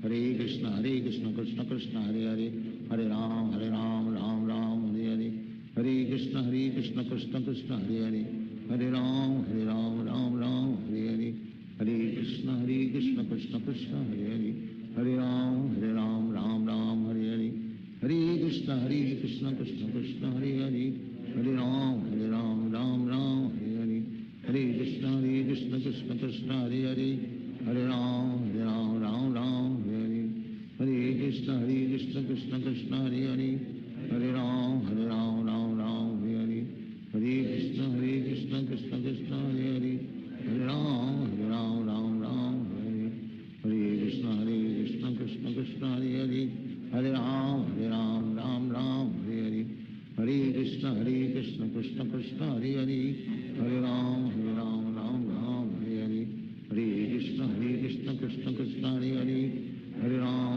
Hare Krishna Krishna Krishna Hare Hare Hare Ram Hare Hare Hare Krishna Krishna Krishna Hare Hare Hare Ram Hare Hare Hare Krishna Krishna Krishna Hare Hare Hare Ram Hare Hare Hare Krishna Krishna Krishna Hare Hare Hare Ram Hare Hare Hare Krishna Krishna Krishna Hare Hare Hare Ram Hare Hare Hare Krishna Krishna Krishna Hare Hare Hare Ram Hare Hare Hare Krishna Krishna Krishna Hare Hare Hare Ram Hare Hare Hare Krishna Krishna Krishna Hare Hare Hare Ram Hare Hare Hare Krishna Krishna Krishna Hare Hare Hare Ram Hare Hare Hare Krishna Krishna Krishna Hare Hare Hare Ram Hare Hare Hare Krishna Krishna Krishna Hare Hare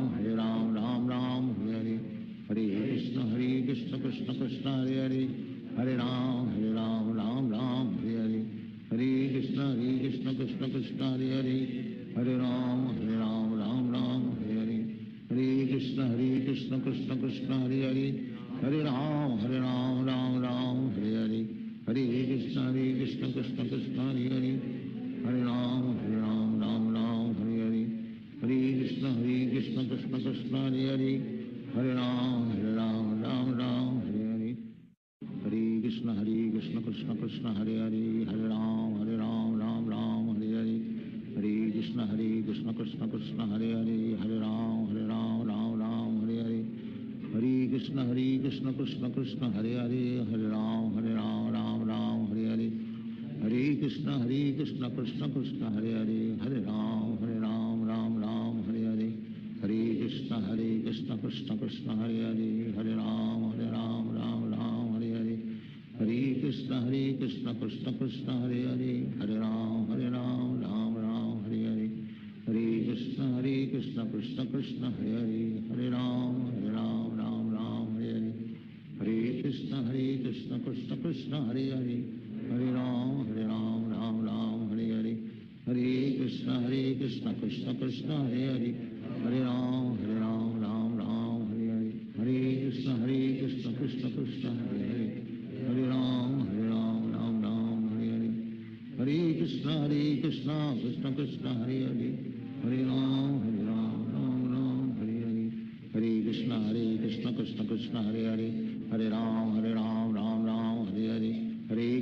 Hare Ram Hare Hare Hare Krishna Krishna Krishna Hare Hare Hare Ram Hare Hare Hare Krishna Krishna Krishna Hare Hare Hare Ram Hare Hare Hare Krishna Krishna Krishna Hare Hare Hare Ram Hare Hare Hare Krishna Krishna Krishna Hare Hare Hare Ram Hare Hare Hare Krishna Krishna Krishna Hare Hare Hare Ram Hare Hare Hare Krishna Krishna Krishna Hare Hare Hare Ram Hare Hare Hare Krishna Krishna Krishna Hare Hare Hare Ram Hare Hare Hare Krishna Krishna Krishna Hare Hare Hare Ram Hare Hare Hare Krishna Krishna Krishna Hare Hare Hare Ram Hare Hare Hare Krishna Krishna Krishna Hare Hare Hare Ram Hare Hare Hare Krishna Krishna Krishna Hare Hare Hare Ram Hare Hare Hare Krishna Krishna Krishna Hare Hare Hare Ram Hare Hare Hare Krishna Krishna Krishna Hare Hare Hare Ram Hare Hare Hare Krishna Krishna Krishna Hare Hare Hare Ram Hare Hare Hare Krishna Krishna Krishna Hare Hare Hare Ram Ram Ram Hare Hare Hare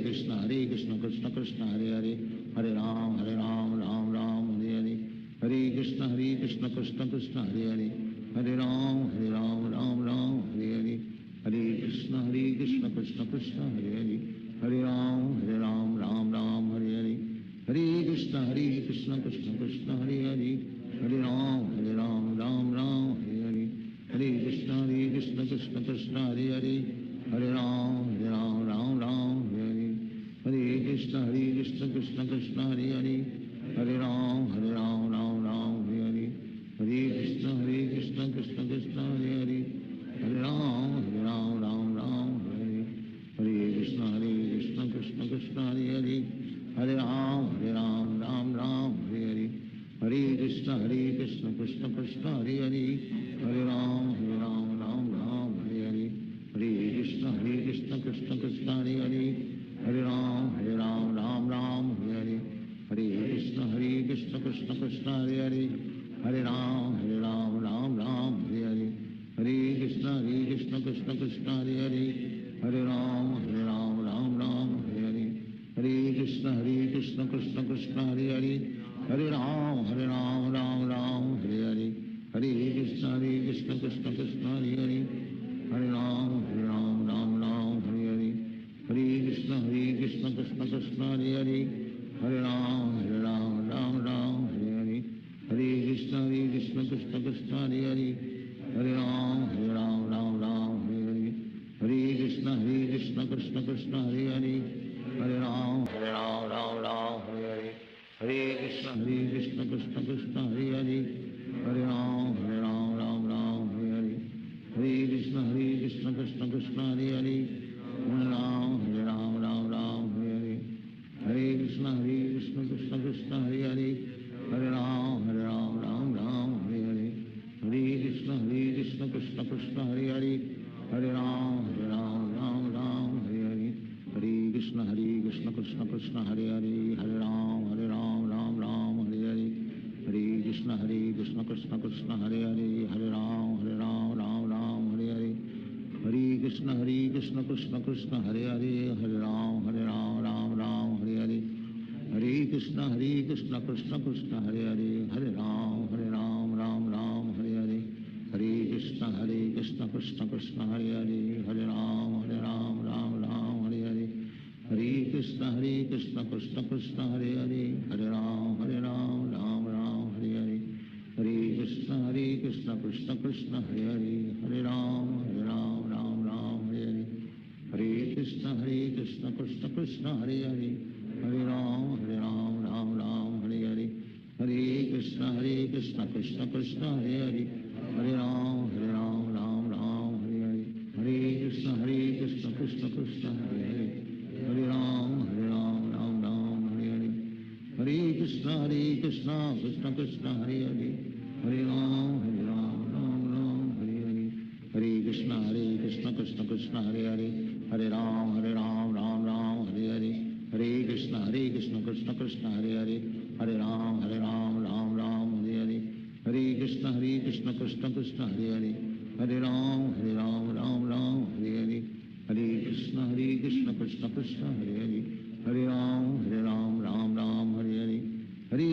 Krishna Krishna Krishna Hare Hare Hare Ram Ram Hare Hare Hare Krishna Krishna Krishna Hare Hare Hare Ram Ram Hare Hare Hare Krishna Krishna Krishna Hare Hare Hare Ram Ram Hare Hare Hare Krishna Krishna Krishna Hare Hare Hare Ram Ram Hare Hare Hare Krishna Krishna Krishna Hare Hare Hare Ram Ram Hare Hare Hare Krishna Krishna Krishna Hare Hare Hare Ram Ram Hare Hare Hare Krishna Krishna Krishna Hare Hare Hare Ram Ram Hare Hare Hare Krishna Krishna Krishna Hare Hare Hare Ram Ram Hare Hare Hare Krishna Krishna Krishna Hare Hare Hare Ram Ram Hare Hare Hare Krishna Krishna Krishna Hare Hare Hare Ram Ram Hare Hare Hare Krishna Krishna Krishna Hare Hare Hare Ram Ram Hare Hare Hare Krishna Krishna Krishna Hare Hare Hare Ram Ram Hare Hare Hare Krishna Krishna Krishna Hare Hare Hare Ram Ram Hare Hare Hare Krishna Krishna Krishna Hare Hare Hare Ram Ram Hare Hare Hare Krishna Krishna Krishna Hare Hare Hare Ram Ram Hare Hare Hare Krishna Krishna Krishna Hare Hare Hare Ram Ram Hare Hare Hare Krishna Krishna Krishna Hare Hare Hare Ram Ram Hare Hare Hare Krishna Krishna Krishna Hare Hare Hare Ram Ram Hare Hare Hare Krishna Krishna Krishna Hare Hare Hare Ram Ram Hare Hare Hare Krishna Krishna Krishna Hare Hare Hare Ram Ram Hare Hare Hare Krishna Krishna Krishna Hare Hare Hare Ram Ram Hare Hare Hare Krishna Krishna Krishna Hare Hare Hare Ram Ram Hare Hare Hare Krishna Krishna Krishna Hare Hare Hare Ram Ram Hare Hare Hare Krishna Krishna Krishna Hare Hare Hare Ram Ram Hare Hare Hare Krishna Krishna Krishna Hare Hare Hare Ram Ram Hare Hare Hare Krishna Krishna Krishna Hare Hare Hare Ram Ram Hare Hare Hare Krishna Krishna Krishna Hare Hare Hare Ram Ram Hare Hare Hare Krishna Krishna Krishna Hare Hare Hare Ram Ram Hare Hare Hare Krishna Krishna Krishna Hare Hare Hare Ram Ram Hare Hare Hare Krishna Krishna Krishna Hare Hare Hare Ram Ram Hare Hare Hare Krishna Krishna Krishna Hare Hare Hare Ram Ram Hare Hare Hare Krishna Krishna Krishna Hare Hare Hare Ram Ram Hare Hare Hare Krishna Krishna Krishna Hare Hare Hare Ram Ram Hare Hare Hare Krishna Krishna Krishna Hare Hare Hare Ram Ram Hare Hare Hare Krishna Krishna Krishna Hare Hare Hare Ram Ram Hare Hare Hare Krishna Krishna Krishna Hare Hare Hare Ram Ram Hare Hare Hare Krishna Krishna Krishna Hare Hare Hare Ram Ram Hare Hare Hare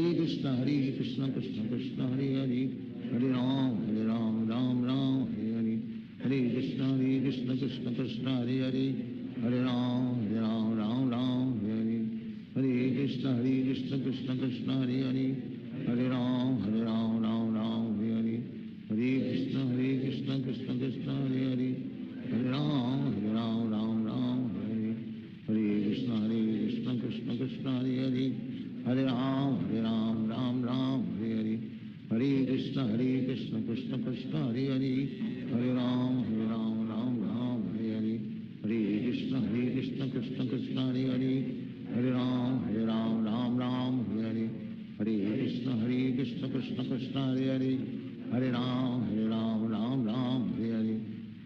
Krishna Krishna Krishna Hare Hare Hare Ram Ram Hare Hare Hare Krishna Krishna Krishna Hare Hare Hare Ram Ram Hare Hare Hare Krishna Krishna Krishna Hare Hare Hare Ram Ram Hare Hare Hare Krishna Krishna Krishna Hare Hare Hare Ram Ram Hare Hare Hare Krishna Krishna Krishna Hare Hare Hare Ram Ram Hare Hare Hare Krishna Krishna Krishna Hare Hare Hare Ram Ram Hare Hare Hare Krishna Krishna Krishna Hare Hare Hare Ram Ram Hare Hare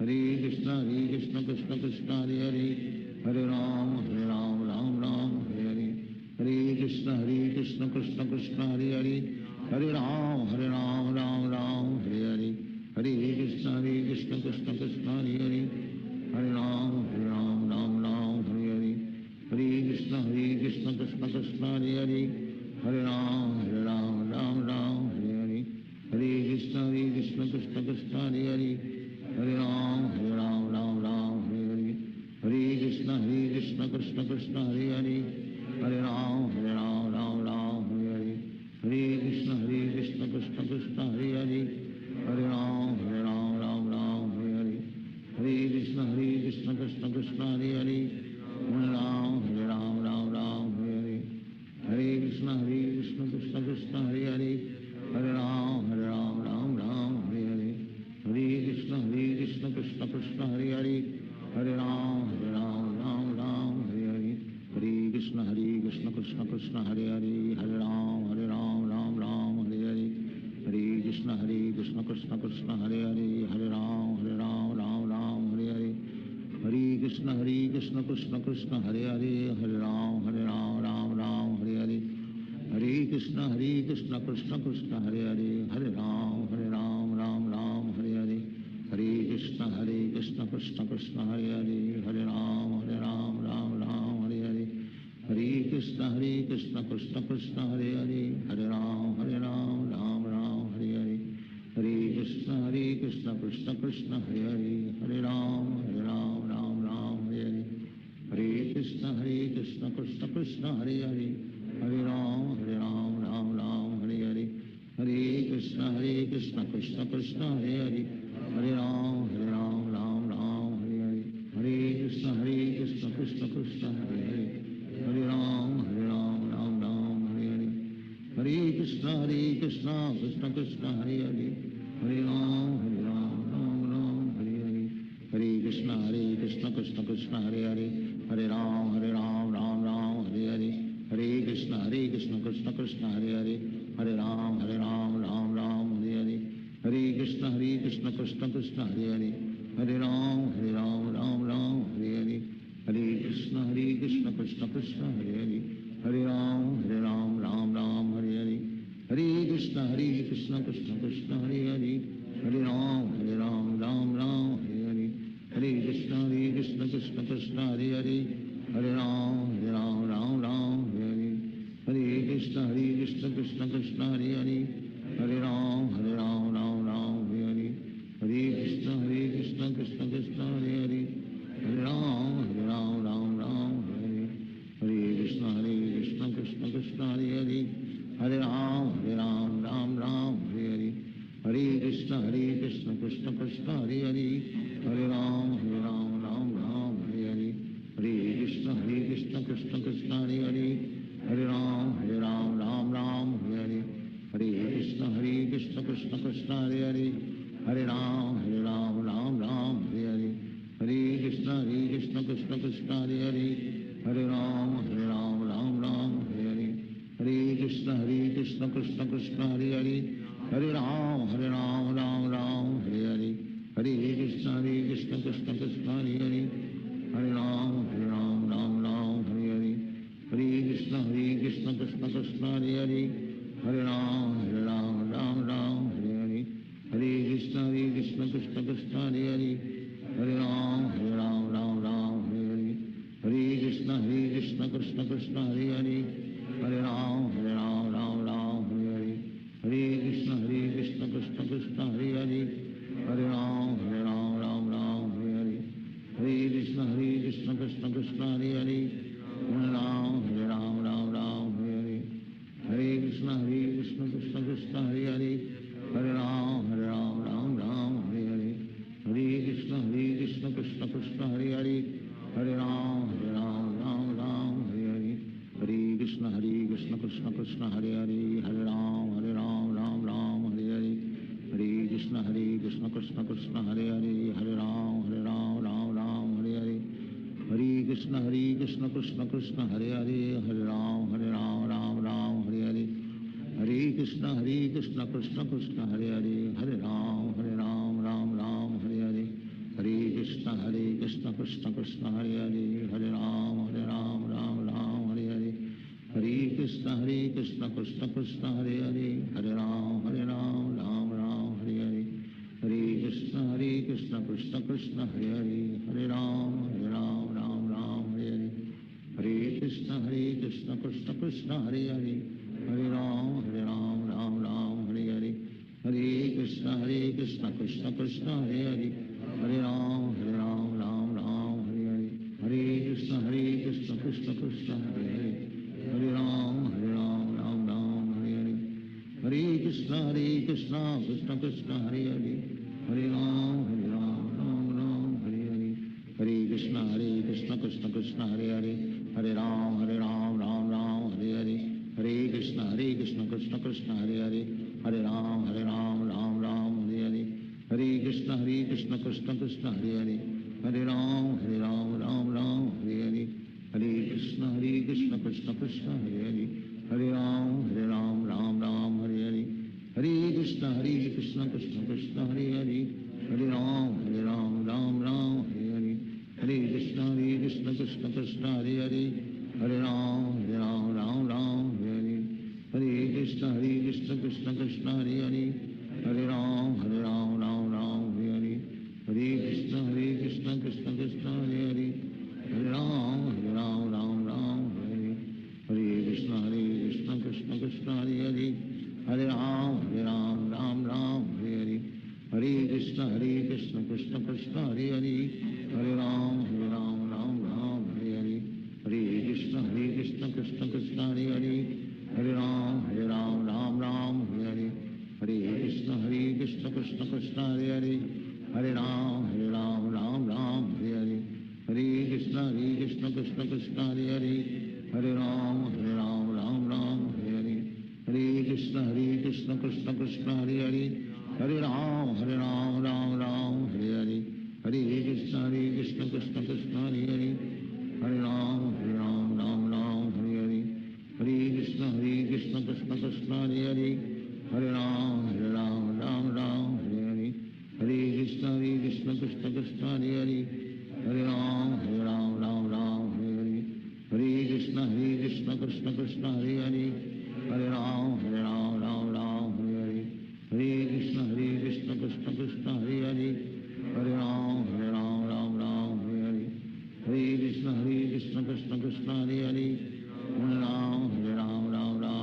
Hare Krishna Krishna Krishna Hare Hare Hare Ram Ram Hare Hare Hare Krishna Krishna Krishna Hare Hare Hare Ram Ram Hare Hare Hare Krishna Krishna Krishna Hare Hare, Hare Ram Ram Ram Hare Hare, Hare Krishna Krishna Krishna Hare Hare, Hare Ram Ram Hare Hare, Hare Krishna Krishna Krishna Hare Hare, Hare Ram Ram Hare Hare, Hare Krishna Krishna Krishna Hare Hare, Hare Ram Ram Hare Hare, Hare Krishna Krishna Krishna Hare Hare, Hare Ram Ram Hare Hare, Hare Krishna Krishna Krishna Hare Hare, Hare Ram Ram Hare Hare, Hare Krishna Krishna Krishna Hare Hare, Hare Ram Ram Hare Hare, Hare Krishna Krishna Krishna Hare Hare, Hare Ram Ram Hare Hare, Hare Krishna Krishna Krishna Hare Hare, Hare Ram Ram Hare Hare, Hare Krishna Krishna Krishna Hare Hare, Hare Ram Ram Hare Hare, Hare Krishna Krishna Krishna Hare Hare, Hare Ram Ram Hare Hare, Hare Krishna Krishna Krishna Hare Hare, Hare Ram Ram Hare Hare, Hare Krishna Krishna Krishna Hare Hare, Hare Ram Ram Hare Hare, Hare Krishna Krishna Krishna Hare Hare, Hare Ram Ram Hare Hare, Hare Krishna Krishna Krishna Hare Hare, Hare Ram Ram Hare Hare, Hare Krishna Krishna Krishna Hare Hare, Hare Ram Ram Hare Hare, Hare Krishna Krishna Krishna Hare Hare, Hare Ram Ram Hare Hare, Hare Krishna Krishna Krishna Hare Hare, Hare Ram Ram Hare Hare, Hare Krishna Krishna Krishna Hare Hare, Hare Ram Ram Hare Hare, Hare Krishna Krishna Krishna Hare Hare, Hare Ram Ram Hare Hare, Hare Krishna Krishna Krishna Hare Hare, Hare Ram Ram Hare Hare, Hare Krishna Krishna Krishna Hare Hare, Hare Ram Ram Hare Hare, Hare Krishna Krishna Krishna Hare Hare, Hare Ram Ram Hare Hare, Hare Krishna Krishna Krishna Hare Hare, Hare Ram Ram Hare Hare, Hare Krishna Krishna Krishna Hare Hare, Hare Ram Ram Hare Hare, Hare Krishna Krishna Krishna Hare Hare, Hare Ram Ram Hare Hare, Hare Krishna Krishna Krishna Hare Hare, Hare Ram Ram Hare Hare, Hare Krishna Krishna Krishna Hare Hare, Hare Ram Ram Hare Hare, Hare Krishna Krishna Krishna Hare Hare, Hare Ram Ram Hare Hare, Hare Krishna Krishna Krishna Hare Hare, Hare Ram Ram Hare Hare, Hare Krishna Krishna Krishna Hare Hare, Hare Ram Ram Hare Hare, Hare Krishna Krishna Krishna Hare Hare, Hare Ram Ram Hare Hare, Hare Krishna Krishna Krishna Hare Hare, Hare Ram Hare Hare, Hare Krishna Krishna Krishna Hare Hare, Hare Ram Hare Hare, Hare Krishna Krishna Krishna Hare Hare, Hare Ram Hare Hare, Hare Krishna Krishna Krishna Hare Hare, Hare Ram Hare Hare, Hare Krishna Krishna Krishna Hare Hare, Hare Ram Hare Hare, Hare Krishna Krishna Krishna Hare Hare, Hare Ram Hare Hare, Hare Krishna Krishna Krishna Hare Hare, Hare Ram Hare Hare, Hare Krishna Krishna Krishna Hare Hare, Hare Ram Hare Hare, Hare Krishna Krishna Krishna Hare Hare, Hare Ram Hare Hare, Hare Krishna Krishna Krishna Hare Hare, Hare Ram Hare Hare, Hare Krishna Krishna Krishna Hare Hare, Hare Ram Hare Hare, Hare Krishna Krishna Krishna Hare Hare, Hare Ram Hare Hare, Hare Krishna Krishna Krishna Hare Hare, Hare Ram Hare Hare, Hare Krishna Krishna Krishna Hare Hare, Hare Ram Hare Hare, Hare Krishna Krishna Krishna Hare Hare, Hare Ram Hare Hare, Hare Krishna Krishna Krishna Hare Hare Hare Ram Ram Ram Hare Hare Hare Krishna Krishna Krishna Hare Hare Hare Ram Ram Hare Hare Hare Krishna Krishna Krishna Hare Hare Hare Ram Ram Hare Hare Hare Krishna Krishna Krishna Hare Hare Hare Ram Ram Hare Hare Hare Krishna Krishna Krishna Hare Hare Hare Ram Hare Hare Hare Krishna Krishna Krishna Hare Hare Hare Ram Hare Hare Hare Krishna Krishna Krishna Hare Hare Hare Ram Hare Hare Hare Krishna Krishna Krishna Hare Hare Hare Ram Hare Hare Hare Krishna Krishna Krishna Hare Hare Hare Ram Hare Hare Hare Krishna Krishna Krishna Hare Hare Hare Ram Hare Hare Hare Krishna Krishna Krishna Hare Hare Hare Ram Hare Hare Hare Krishna Krishna Krishna Hare Hare Hare Ram Hare Hare Hare Krishna Krishna Krishna Hare Hare Hare Ram Hare Hare Hare Krishna Krishna Krishna Hare Hare Hare Ram Hare Hare Hare Krishna Krishna Krishna Hare Hare Hare Ram Hare Hare Hare Krishna Krishna Krishna Hare Hare Hare Ram Hare Hare Hare Krishna Krishna Krishna Hare Hare Hare Ram Hare Hare Hare Krishna Krishna Krishna Hare Hare Hare Ram Hare Hare Hare Krishna Krishna Krishna Hare Hare Hare Ram Hare Hare Hare Krishna Krishna Krishna Hare Hare Hare Ram Hare Hare Hare Krishna Krishna Krishna Hare Hare Hare Ram Hare Hare Hare Krishna Krishna Krishna Hare Hare Hare Ram Hare Hare Hare Krishna Krishna Krishna Hare Hare Hare Ram Hare Hare Hare Krishna Krishna Krishna Hare Hare Hare Ram Hare Hare Hare Krishna Krishna Krishna Hare Hare Hare Ram Hare Hare Hare Krishna Krishna Krishna Hare Hare Hare Ram Hare Hare Hare Krishna Krishna Krishna Hare Hare Hare Ram Hare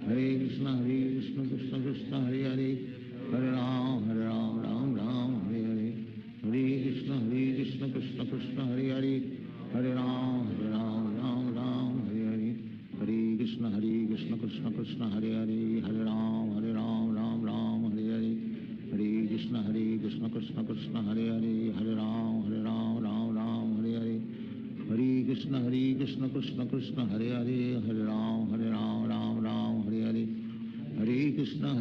Hare Hare Krishna Krishna Krishna Hare Hare Hare Ram Hare Hare Hare Krishna Krishna Krishna Hare Hare Hare Ram Hare Hare Hare Krishna Krishna Krishna Hare Hare Hare Ram Hare Hare Hare Hare Krishna Krishna Krishna Hare Hare Hare Ram Hare Hare Hare Hare Krishna Krishna Krishna Hare Hare Hare Ram Hare Hare Hare Hare Krishna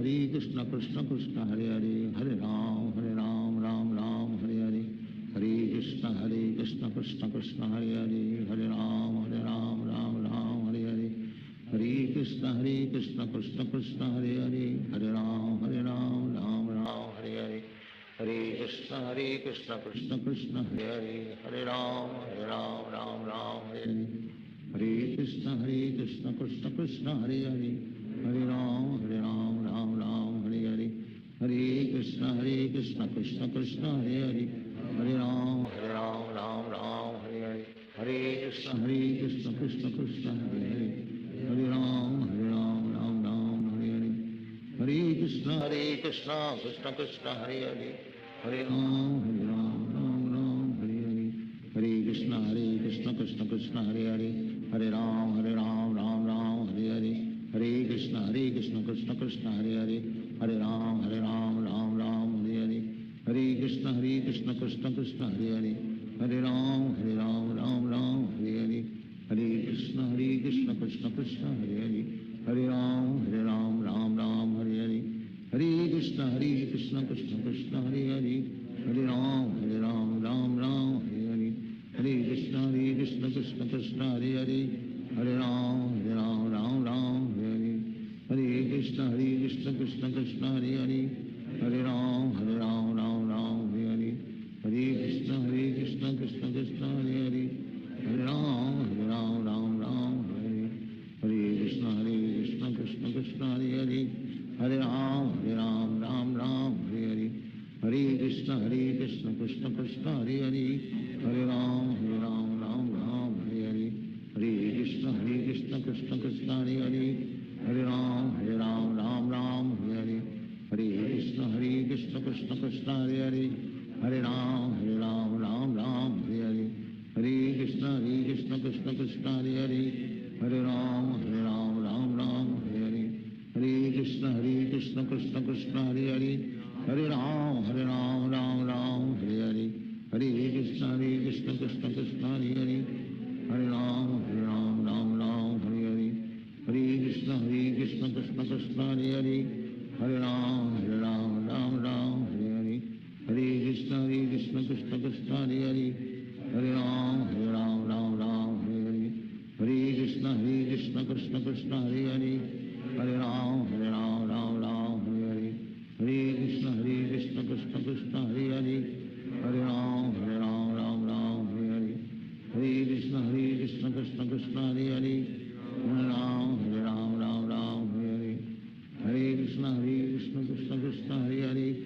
Krishna Krishna Hare Hare Hare Ram Hare Hare Hare Hare Krishna Krishna Krishna Hare Hare Hare Ram Hare Hare Hare Krishna Krishna Krishna Hare Hare Hare Ram Hare Hare Hare Krishna Krishna Krishna Hare Hare Hare Ram Hare Hare Hare Krishna Krishna Krishna Hare Hare Hare Ram Hare Hare Hare Krishna Krishna Krishna Hare Hare Hare Ram Hare Hare Hare Krishna Krishna Krishna Hare Hare Hare Ram Hare Hare Hare Krishna Krishna Krishna Hare Hare Hare Ram Hare Hare Hare Krishna Krishna Krishna Hare Hare Hare Ram Hare Hare Hare Krishna Krishna Krishna Hare Hare Hare Ram Hare Hare Hare Krishna Krishna Krishna Hare Hare Hare Ram Hare Hare Hare Krishna Krishna Krishna Hare Hare Hare Ram Hare Hare Hare Krishna Krishna Krishna Hare Hare Hare Ram Hare Hare Hare Krishna Krishna Krishna Hare Hare Hare Ram Hare Hare Hare Krishna Krishna Krishna Hare Hare Hare Ram Hare Hare Krishna Krishna Krishna Hare Hare Hare Ram Ram Ram Hare Hare Hare Krishna Krishna Krishna Hare Hare Hare Ram Ram Ram Hare Hare Hare Krishna Krishna Krishna Hare Hare Hare Ram Ram Ram Hare Hare Hare Krishna Krishna Krishna Hare Hare Hare Ram Ram Ram Hare Hare Hare Krishna Krishna Krishna Hare Hare Hare Ram Ram Ram Hare Hare Hare Krishna Krishna Krishna Hare Hare Hare Ram Ram Ram Hare Hare Hare Krishna Krishna Krishna Hare Hare Hare Ram Ram Ram Hare Hare Hare Krishna Krishna Krishna Hare Hare Hare Ram Ram Ram Hare Hare Hare Krishna Krishna Krishna Hare Hare Hare Ram Ram Ram Hare Hare Hare Krishna Krishna Krishna Hare Hare Hare Ram Ram Ram Hare Hare Hare Krishna Krishna Krishna Hare Hare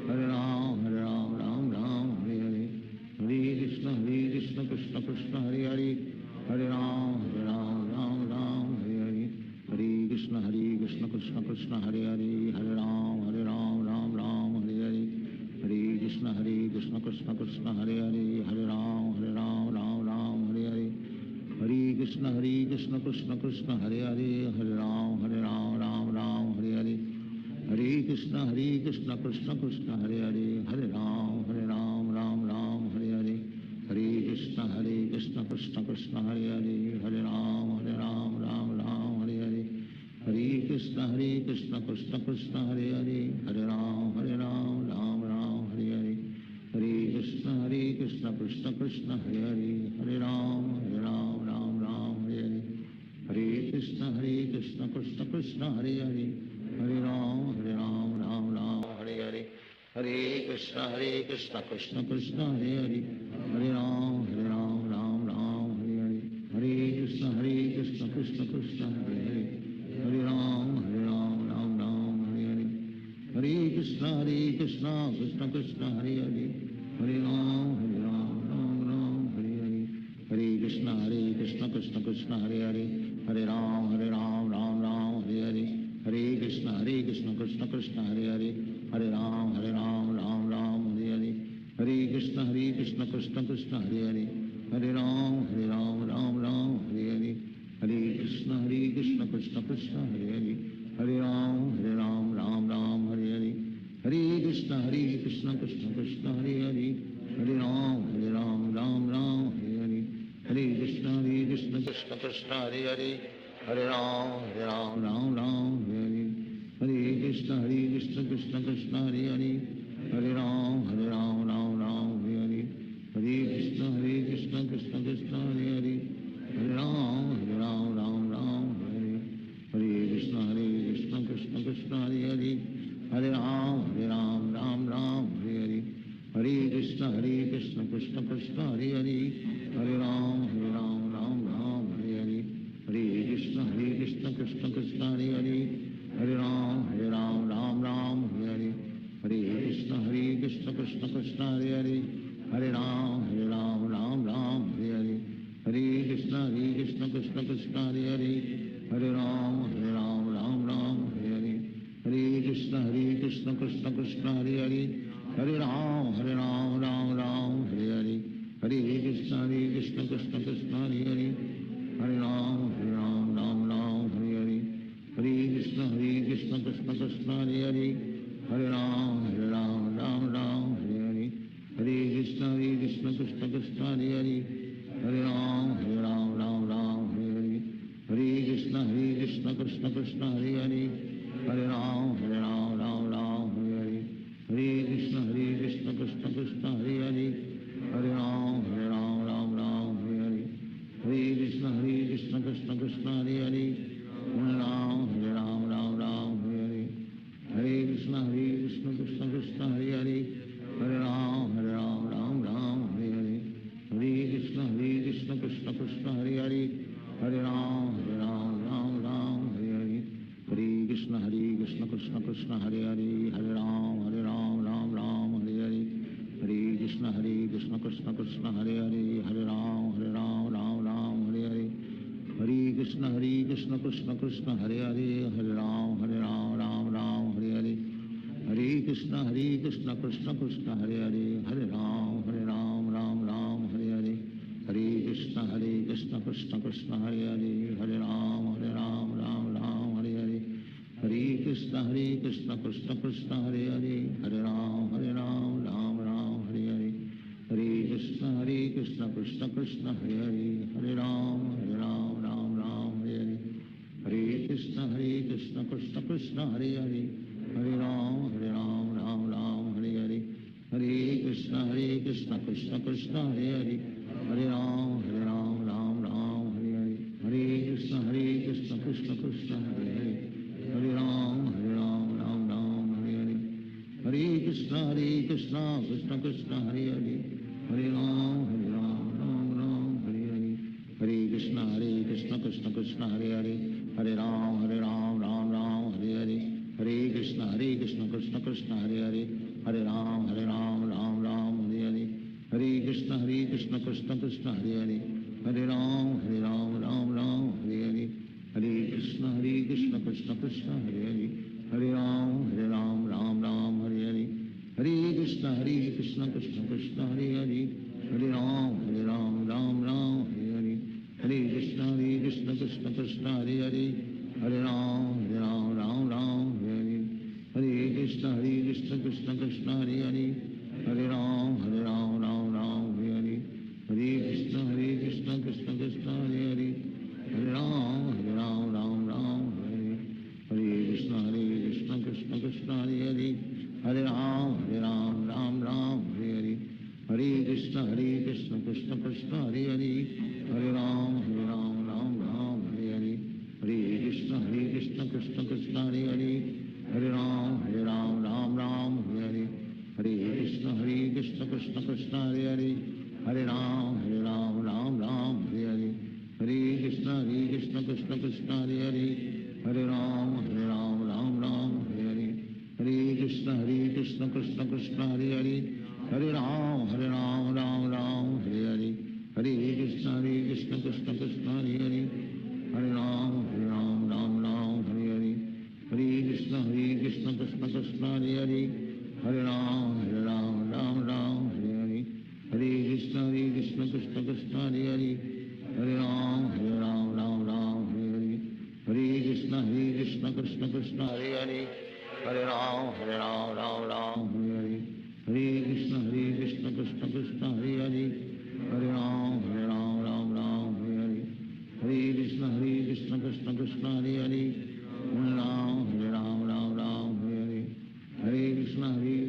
Hare Ram Ram Ram Hare Hare Hare Krishna Krishna Krishna Hare Hare Hare Ram Ram Ram Hare Hare Hare Krishna Krishna Krishna Hare Hare Hare Ram Ram Hare Hare Hare Krishna Krishna Krishna Hare Hare Hare Ram Ram Hare Hare Hare Krishna Krishna Krishna Hare Hare Hare Ram Ram Hare Hare Hare Krishna Krishna Krishna Hare Hare Hare Ram Ram Hare Hare Hare Krishna Krishna Krishna Hare Hare Hare Ram Ram Hare Hare Hare Krishna Krishna Krishna Hare Hare Hare Ram Ram Hare Hare Hare Krishna Krishna Krishna Hare Hare Hare Ram Ram Hare Hare Hare Krishna Krishna Krishna Hare Hare Hare Ram Ram Hare Hare Hare Krishna Krishna Krishna Hare Hare Hare Ram Ram Hare Hare Hare Krishna Krishna Krishna Hare Hare Hare Ram Ram Hare Hare Hare Krishna Krishna Krishna Hare Hare Hare Ram Ram Hare Hare Hare Krishna Krishna Krishna Hare Hare Hare Ram Ram Hare Hare Hare Krishna Krishna Krishna Hare Hare Hare Ram Ram Hare Hare Hare Krishna Krishna Krishna Hare Hare Hare Ram Ram Hare Hare Hare Krishna Krishna Krishna Hare Hare Hare Ram Ram Hare Hare Hare Krishna Krishna Krishna Hare Hare Hare Ram Ram Hare Hare Hare Krishna Krishna Krishna Hare Hare Hare Ram Ram Hare Hare Hare Krishna Krishna Krishna Hare Hare Hare Ram Ram Hare Hare Hare Krishna Krishna Krishna Hare Hare Hare Ram Ram Hare Hare Krishna Krishna Krishna Hare Hare Hare Ram Ram Hare Hare Hare Krishna Krishna Krishna Hare Hare Hare Ram Ram Hare Hare Hare Krishna Krishna Krishna Hare Hare Hare Ram Ram Hare Hare Hare Krishna Krishna Krishna Hare Hare Hare Ram Ram Hare Hare Hare Krishna Krishna Krishna Hare Hare Hare Ram Ram Hare Hare Hare Krishna Krishna Krishna Hare Hare Hare Ram Ram Hare Hare Hare Krishna Krishna Krishna Hare Hare Hare Ram Ram Hare Hare Hare Krishna Krishna Krishna Hare Hare Hare Ram Ram Hare Hare Hare Krishna Krishna Krishna Hare Hare Hare Ram Ram Hare Hare Hare Krishna Krishna Krishna Hare Hare Hare Ram Ram Hare Hare Hare Krishna Krishna Krishna Hare Hare Hare Ram Ram Hare Hare Hare Krishna Krishna Krishna Hare Hare Hare Ram Ram Hare Hare Hare Krishna Krishna Krishna Hare Hare Hare Ram Ram Hare Hare Hare Krishna Krishna Krishna Hare Hare Hare Ram Ram Hare Hare Hare Krishna Krishna Krishna Hare Hare Hare Ram Ram Hare Hare Hare Krishna Krishna Krishna Hare Hare Hare Ram Ram Hare Hare Hare Krishna Krishna Krishna Hare Hare, Hare Ram Ram Ram Hare Hare, Hare Krishna Krishna Krishna Hare Hare, Hare Ram Ram Ram Hare Hare, Hare Krishna Krishna Krishna Hare Hare, Hare Ram Ram Ram Hare Hare, Hare Krishna Krishna Krishna Hare Hare, Hare Ram Ram Ram Hare Hare, Hare Krishna Krishna Krishna Hare Hare, Hare Ram Ram Ram Hare Hare, Hare Krishna Krishna Krishna Hare Hare, Hare Ram Ram Ram Hare Hare, Hare Krishna Krishna Krishna Hare Hare, Hare Ram Ram Ram Hare Hare, Hare Krishna Krishna Krishna Hare Hare, Hare Ram Ram Ram Hare Hare, Hare Krishna Krishna Krishna Hare Hare, Hare Ram Ram Ram Hare Hare, Hare Krishna Krishna Krishna Hare Hare, Hare Ram Ram Ram Hare Hare, Hare Krishna Krishna Krishna Hare Hare, Hare Ram Ram Ram Hare Hare, Hare Krishna Krishna Krishna Hare Hare, Hare Ram Ram Ram Hare Hare, Hare Krishna Krishna Krishna Hare Hare, Hare Ram Ram Hare Hare, Hare Krishna Krishna Krishna Hare Hare, Hare Ram Ram Ram Hare Hare, Hare Krishna Krishna Krishna Hare Hare, Hare Ram Ram Ram Hare Hare, Hare Krishna Krishna Krishna Hare Hare, Hare Ram Ram Ram Hare Hare, Hare Krishna Krishna Krishna Hare Hare, Hare Ram Ram Ram Hare Hare, Hare Krishna Krishna Krishna Hare Hare, Hare Ram Ram Hare Hare, Hare Krishna Krishna Krishna Hare Hare, Hare Ram Ram Ram Hare Hare, Hare Krishna Krishna Krishna Hare Hare, Hare Ram Ram Hare Hare, Hare Krishna Krishna Krishna Hare Hare, Hare Ram Ram Hare Hare, Hare Krishna Krishna Krishna Hare Hare, Hare Ram Ram Hare Hare, Hare Krishna Krishna Krishna Hare Hare, Hare Ram Ram Hare Hare, Hare Krishna Krishna Krishna Hare Hare, Hare Ram Ram Hare Hare, Hare Krishna Krishna Krishna Hare Hare, Hare Ram Ram Hare Hare, Hare Krishna Krishna Krishna Hare Hare, Hare Ram Ram Hare Hare, Hare Krishna Krishna Krishna Hare Hare, Hare Ram Ram Hare Hare, Hare Krishna Krishna Krishna Hare Hare, Hare Ram Ram Hare Hare, Hare Krishna Krishna Krishna Hare Hare, Hare Ram Hare Hare, Hare Krishna Krishna Krishna Hare Hare, Hare Ram Ram Hare Hare, Hare Krishna Krishna Krishna Hare Hare, Hare Ram Ram Hare Hare, Hare Krishna Krishna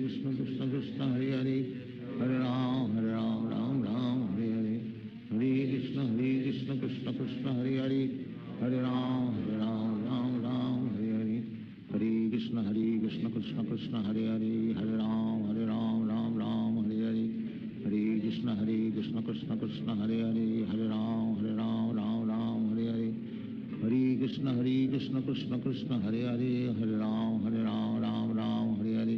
Krishna Hare Hare, Hare Ram Ram Hare Hare, Hare Krishna Krishna Krishna Hare Hare, Hare Ram Ram Hare Hare, Hare Krishna Krishna Krishna Hare Hare, Hare Ram Ram Hare Hare, Hare Krishna Krishna Krishna Hare Hare, Hare Ram Ram Hare Hare, Hare Krishna Krishna Krishna Hare Hare, Hare Ram Ram Hare Hare, Hare Krishna Krishna Krishna Hare Hare, Hare Ram Ram Hare Hare,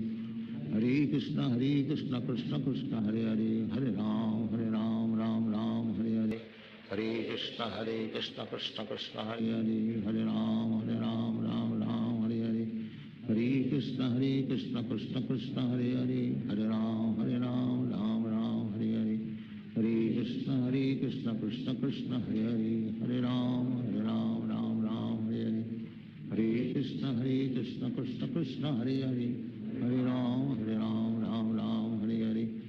Hare Krishna Krishna Krishna Hare Hare, Hare Ram Ram Hare Hare,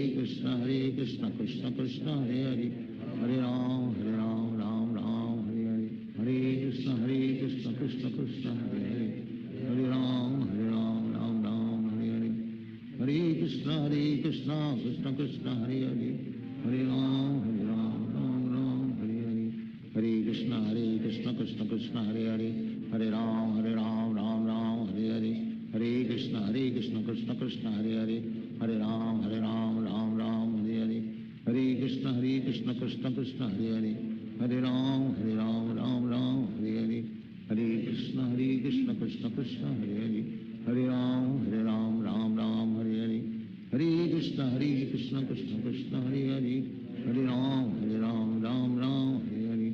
Hare Krishna Krishna Krishna Hare Hare, Hare Ram Ram Hare Hare, Hare Krishna Krishna Krishna Hare Hare, Hare Ram Ram Hare Hare, Hare Krishna Krishna Krishna Hare Hare, Hare Ram Ram Hare Hare, Hare Krishna Krishna Krishna Hare Hare, Hare Ram Ram Hare Hare, Hare Krishna Krishna Krishna Hare Hare, Hare Ram Ram Hare Hare, Hare Krishna Krishna Krishna Hare Hare, Hare Ram Ram Hare Hare, Hare Krishna Krishna Krishna Hare Hare, Hare Ram Ram Hare Hare, Hare Krishna Krishna Krishna Hare Hare, Hare Ram Ram Hare Hare, Hare Krishna Krishna Krishna Hare Hare, Hare Ram Ram Hare Hare,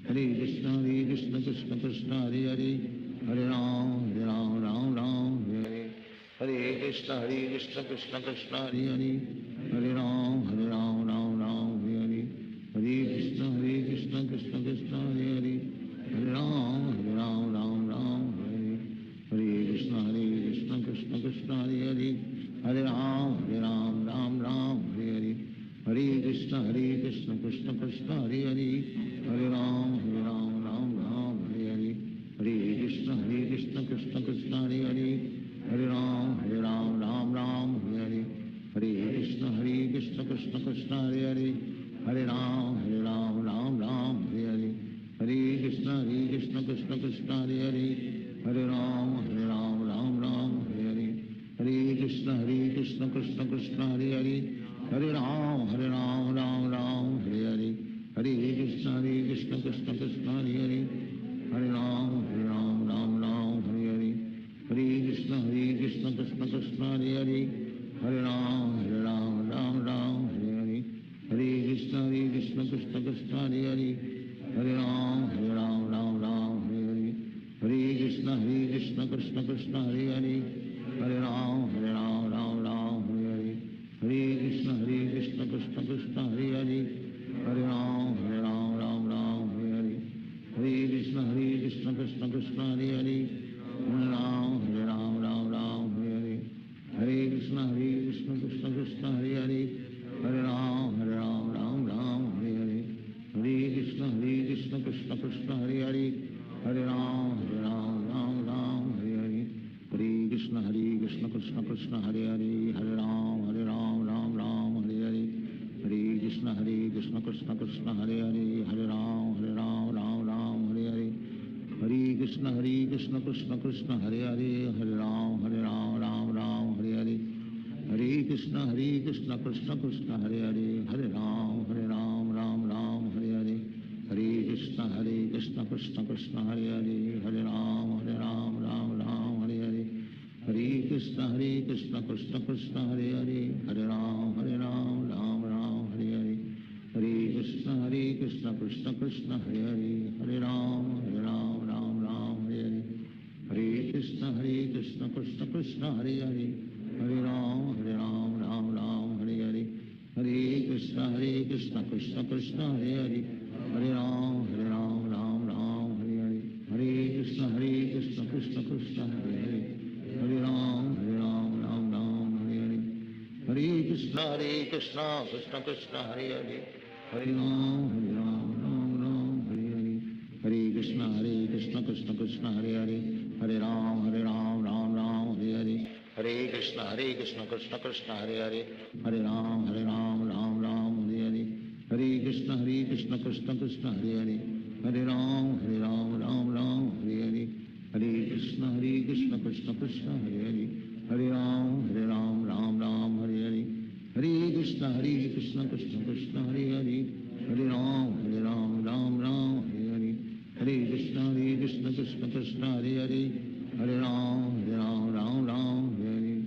Hare Krishna Krishna Hare Hare Hare Ram Ram Ram Hare Hare Krishna Krishna Krishna Hare Hare Hare Ram Ram Hare Hare Hare Krishna Krishna Krishna Hare Hare Hare Ram Ram Hare Hare Krishna Krishna Krishna Hare Hare Hare Ram Ram Hare Hare Hare Krishna Krishna Krishna Hare Hare Hare Ram Ram Hare Hare Hare Krishna Krishna Krishna Hare Hare Hare Ram Ram Hare Hare Hare Krishna Krishna Krishna Hare Hare Hare Ram Ram Hare Hare Hare Krishna Krishna Krishna Hare Hare Hare Ram Ram Hare Hare Hare Krishna Krishna Krishna Hare Hare Hare Ram Ram Hare Hare Hare Krishna Krishna Krishna Hare Hare Hare Ram Ram Hare Hare Hare Krishna Krishna Krishna Hare Hare Hare Ram Ram Hare Hare Hare Krishna Krishna Krishna Hare Hare Hare Ram Ram Hare Hare Hare Krishna Krishna Krishna Hare Hare Hare Ram Ram Hare Hare Hare Krishna Krishna Krishna Hare Hare Hare Ram Ram Hare Hare Hare Krishna Krishna Krishna Hare Hare Hare Ram Ram Hare Hare Hare Krishna Krishna Krishna Hare Hare Hare Ram Ram Hare Hare Hare Krishna Krishna Krishna Hare Hare Hare Ram Ram Hare Hare Hare Krishna Krishna Krishna Hare Hare Hare Ram Ram Hare Hare Hare Krishna Krishna Krishna Hare Hare Hare Ram Ram Hare Hare Hare Krishna Krishna Krishna Hare Hare Hare Ram Hare Hare Hare Krishna Krishna Krishna Hare Hare Hare Ram Hare Hare Hare Krishna Krishna Krishna Hare Hare Hare Ram Hare Hare Hare Krishna Krishna Krishna Hare Hare Hare Ram Hare Hare Hare Krishna Krishna Krishna Hare Hare Hare Ram Hare Hare Hare Krishna Krishna Krishna Hare Hare Hare Ram Hare Hare Hare Krishna Krishna Krishna Hare Hare Hare Ram Hare Hare Hare Krishna Krishna Krishna Hare Hare Hare Ram Hare Hare Hare Krishna Krishna Krishna Hare Hare Hare Ram Hare Hare Hare Krishna Krishna Krishna Hare Hare Hare Ram Hare Hare Hare Krishna Krishna Krishna Hare Hare Hare Ram Hare Hare Hare Krishna Krishna Krishna Hare Hare Hare Ram Hare Hare Hare Krishna Krishna Krishna Hare Hare Hare Ram Hare Hare Hare Krishna Krishna Krishna Hare Hare Hare Ram Hare Hare Hare Krishna Krishna Krishna Hare Hare Hare Ram Hare Hare Hare Krishna Krishna Krishna Hare Hare Hare Ram Hare Hare Hare Krishna Krishna Krishna Hare Hare Hare Ram Hare Hare Hare Krishna Krishna Krishna Hare Hare Hare Ram Hare Hare Hare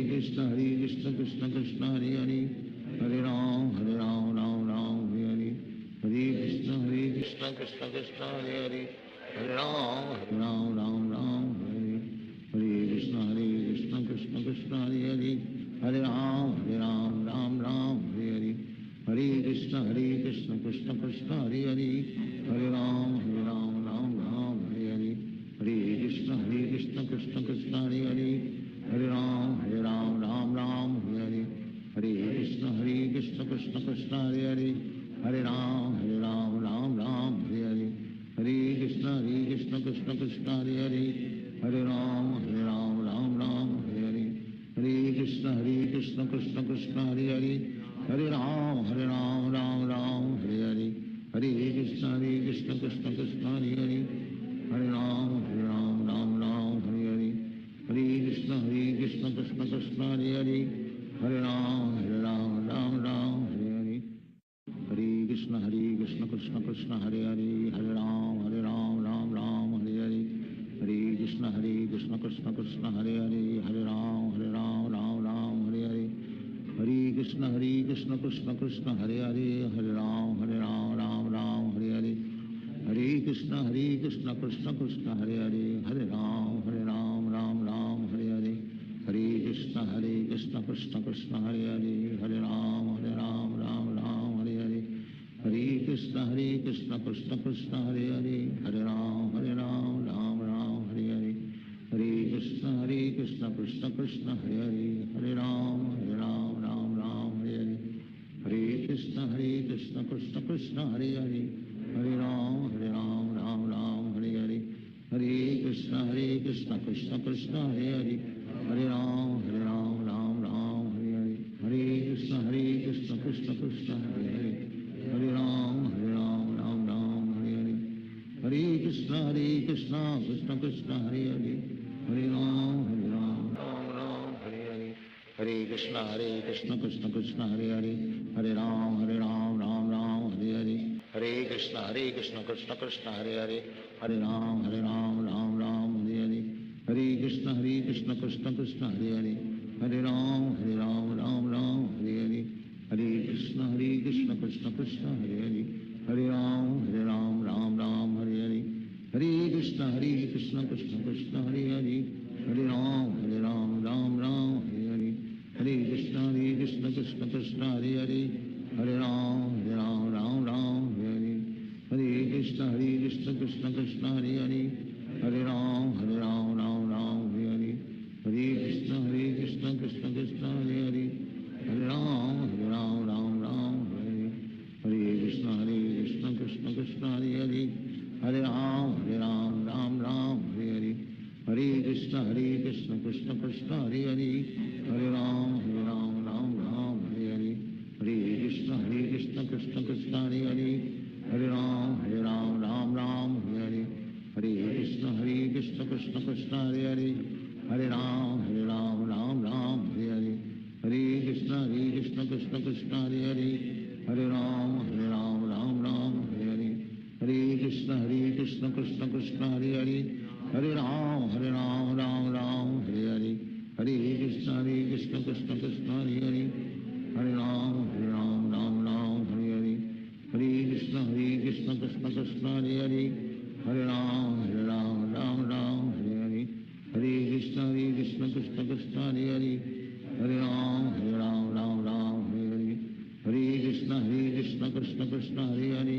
Krishna Krishna Krishna Hare Hare Hare Ram Hare Hare Hare Krishna Krishna Krishna Hare Hare Hare Ram Hare Hare Hare Krishna Krishna Krishna Hare Hare Hare Ram Hare Hare Hare Krishna Krishna Krishna Hare Hare Hare Ram Hare Hare Hare Krishna Krishna Krishna Hare Hare Hare Ram Hare Hare Hare Krishna Krishna Krishna Hare Hare Hare Ram Hare Hare Hare Krishna Krishna Krishna Hare Hare Hare Ram Hare Hare Hare Krishna Krishna Krishna Hare Hare Hare Ram Hare Hare Hare Krishna Krishna Krishna Hare Hare Hare Ram Hare Hare Hare Krishna Krishna Krishna Hare Hare Hare Ram Hare Hare Hare Krishna Krishna Krishna Krishna Hare Hare Hare Ram Ram Ram Hare Hare Hare Krishna Krishna Krishna Hare Hare Hare Ram Ram Ram Hare Hare Hare Krishna Krishna Krishna Hare Hare Hare Ram Ram Hare Hare Hare Krishna Krishna Krishna Hare Hare Hare Ram Ram Hare Hare Hare Krishna Krishna Krishna Hare Hare Hare Ram Ram Hare Hare Hare Krishna Krishna Krishna Hare Hare Hare Ram Ram Hare Hare Hare Krishna Krishna Krishna Hare Hare Hare Ram Ram Hare Hare Hare Krishna Krishna Krishna Hare Hare Hare Ram Hare Hare Hare Krishna Krishna Krishna Hare Hare Hare Ram Ram Hare Hare Hare Krishna Krishna Krishna Hare Hare Hare Ram Ram Hare Hare Hare Krishna Krishna Krishna Hare Hare Hare Ram Ram Hare Hare Hare Krishna Krishna Krishna Hare Hare Hare Ram Ram Hare Hare Hare Krishna Krishna Krishna Hare Hare Hare Ram Ram Hare Hare Hare Krishna Krishna Krishna Hare Hare Hare Ram Ram Hare Hare Hare Krishna Krishna Krishna Hare Hare Hare Ram Ram Hare Hare Hare Krishna Krishna Krishna Hare Hare Hare Ram Ram Hare Hare Hare Krishna Krishna Krishna Hare Hare Hare Ram Ram Hare Hare Hare Krishna Krishna Krishna Hare Hare Hare Ram Ram Hare Hare Hare Krishna Krishna Krishna Hare Hare Hare Ram Ram Hare Hare Hare Krishna Krishna Krishna Hare Hare Hare Ram Ram Hare Hare Hare Krishna Krishna Krishna Hare Hare Hare Ram Ram Hare Hare Hare Krishna Krishna Krishna Hare Hare Hare Ram Ram Hare Hare Hare Krishna Krishna Krishna Hare Hare Hare Ram Ram Hare Hare Hare Krishna Krishna Krishna Hare Hare Hare Ram Ram Hare Hare Hare Krishna Krishna Krishna Hare Hare Hare Ram Ram Hare Hare Hare Krishna Krishna Krishna Hare Hare Hare Ram Ram Hare Hare Hare Krishna Krishna Krishna Hare Hare Hare Ram Ram Hare Hare Hare Krishna Krishna Krishna Hare Hare Hare Ram Ram Hare Hare Hare Krishna Krishna Krishna Hare Hare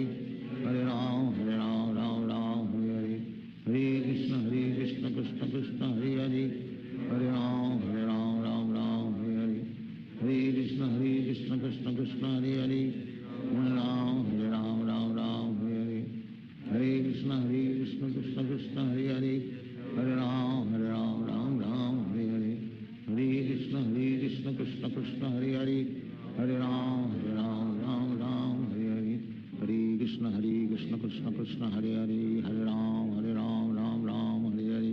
Hare Ram Ram Hare Hare Hare Krishna Krishna Krishna Hare Hare Hare Ram Ram Hare Hare Hare Krishna Krishna Krishna Hare Hare Hare Ram Ram Hare Hare Hare Krishna Krishna Krishna Hare Hare Hare Ram Ram Hare Hare Hare Krishna Krishna Krishna Hare Hare Hare Ram Hare Hare Hare Krishna Krishna Krishna Hare Hare Hare Ram Hare Hare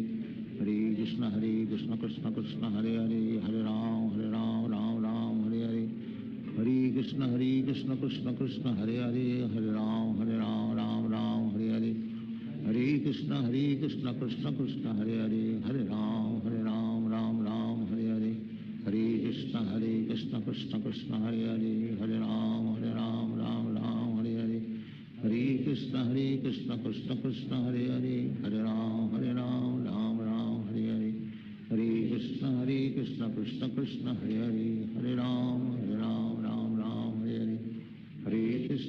Hare Krishna Krishna Krishna Hare Hare Hare Ram Hare Hare Hare Krishna Krishna Krishna Hare Hare Hare Ram Hare Hare Hare Krishna Krishna Krishna Hare Hare Hare Ram Hare Hare Hare Krishna Krishna Krishna Hare Hare Hare Ram Hare Hare Hare Krishna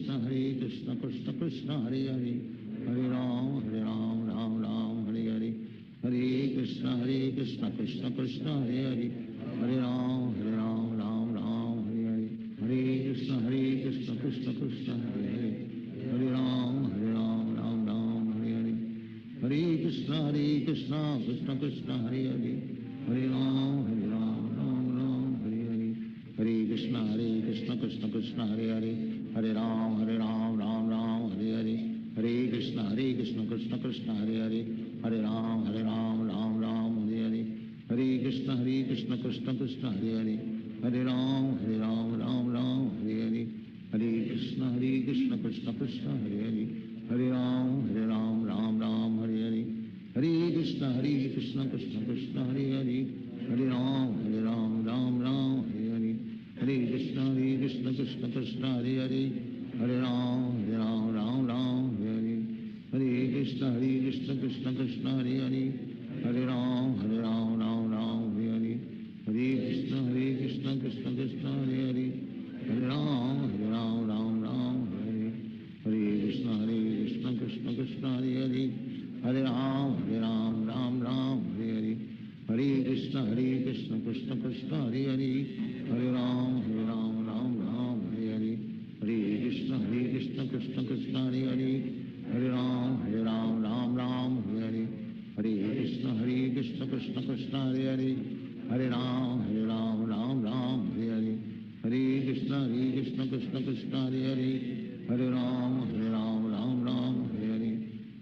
Krishna Krishna Hare Hare Hare Ram Hare Hare Hare Krishna Krishna Krishna Hare Hare Hare Ram Hare Hare Hare Krishna Krishna Krishna Hare Hare Hare Ram Hare Hare Hare Krishna Krishna Krishna Hare Hare Hare Ram Hare Hare Hare Krishna Krishna Krishna Hare Hare Hare Ram Hare Hare Hare Krishna Krishna Krishna Hare Hare Hare Ram Hare Hare Hare Krishna Krishna Krishna Hare Hare Hare Ram Hare Hare Hare Krishna Krishna Krishna Hare Hare Hare Ram Hare Hare Hare Krishna Krishna Krishna Hare Hare Hare Ram Hare Hare Hare Krishna Krishna Krishna Hare Hare Hare Ram Ram Ram Hare Hare Hare Krishna Krishna Krishna Hare Hare Hare Ram Ram Hare Hare Krishna Krishna Krishna Hare Hare Hare Ram Ram Hare Hare Hare Krishna Krishna Krishna Hare Hare Hare Ram Ram Hare Hare Hare Krishna Krishna Krishna Hare Hare Hare Ram Ram Hare Hare Hare Krishna Krishna Krishna Hare Hare Hare Ram Ram Hare Hare Hare Krishna Krishna Krishna Hare Hare Hare Ram Ram Hare Hare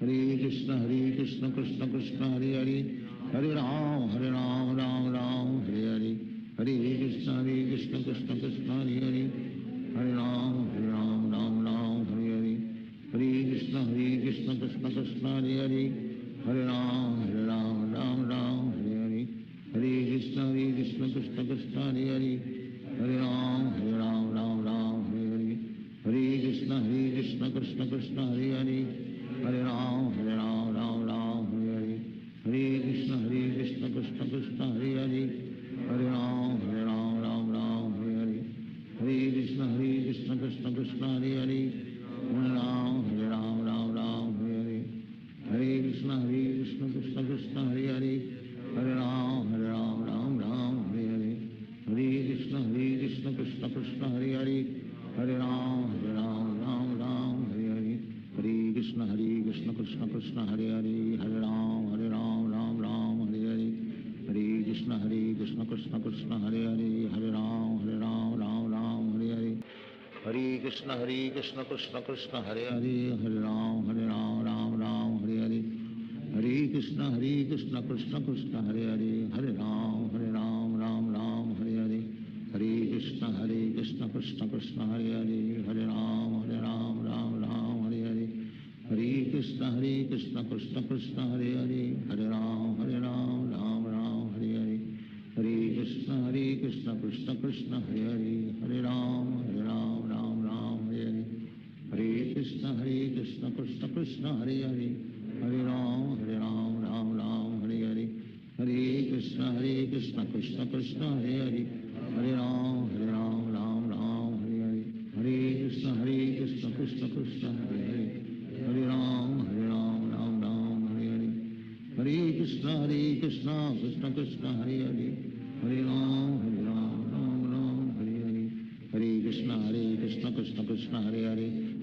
Hare Krishna Krishna Krishna Hare Hare Hare Ram Ram Hare Hare Hare Krishna Krishna Krishna Hare Hare Hare Ram Ram Hare Hare Hare Krishna Krishna Krishna Hare Hare Hare Ram Ram Hare Hare Hare Krishna Krishna Krishna Hare Hare Hare Ram Ram Hare Hare Hare Krishna Krishna Krishna Hare Hare Hare Ram Ram Hare Hare Hare Krishna Krishna Krishna Hare Hare Hare Ram Ram Hare Hare Hare Krishna Krishna Krishna Hare Hare Hare Ram Ram Hare Hare Hare Krishna Krishna Krishna Hare Hare Hare Ram Ram Hare Hare Hare Krishna Krishna Krishna Hare Hare Hare Ram Ram Hare Hare Hare Krishna Krishna Krishna Hare Hare Hare Ram Ram Hare Hare Hare Krishna Krishna Krishna Hare Hare Hare Ram Ram Hare Hare Hare Krishna Krishna Krishna Hare Hare Hare Ram Ram Hare Hare Hare Krishna Krishna Krishna Hare Hare Hare Ram Ram Hare Hare Hare Krishna Krishna Krishna Hare Hare Hare Ram Ram Hare Hare Hare Krishna Krishna Krishna Hare Hare Hare Ram Ram Hare Hare Hare Krishna Krishna Krishna Hare Hare Hare Ram Ram Hare Hare Hare Krishna Krishna Krishna Hare Hare Hare Ram Ram Hare Hare Hare Krishna Krishna Krishna Hare Hare Hare Ram Ram Hare Hare Hare Krishna Krishna Krishna Hare Hare Hare Ram Ram Hare Hare Hare Krishna Krishna Krishna Hare Hare Hare Ram Ram Hare Hare Hare Krishna Krishna Krishna Hare Hare Hare Ram Ram Hare Hare Hare Krishna Krishna Krishna Hare Hare Hare Ram Ram Hare Hare Hare Krishna Krishna Krishna Hare Hare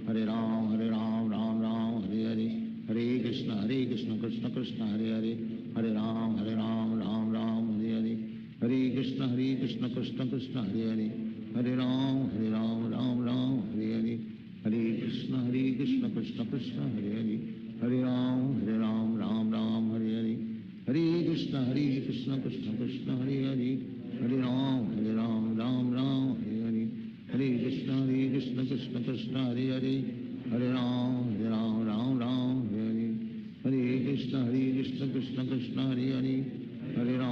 Hare Ram Ram Hare Hare Hare Krishna Krishna Krishna Hare Hare Hare Ram Ram Hare Hare Hare Krishna Krishna Krishna Hare Hare Hare Ram Ram Hare Hare Hare Krishna Krishna Krishna Hare Hare Hare Ram Ram Hare Hare Hare Krishna Krishna Krishna Hare Hare Hare Ram Ram Hare Hare Hare Krishna Krishna Krishna Hare Hare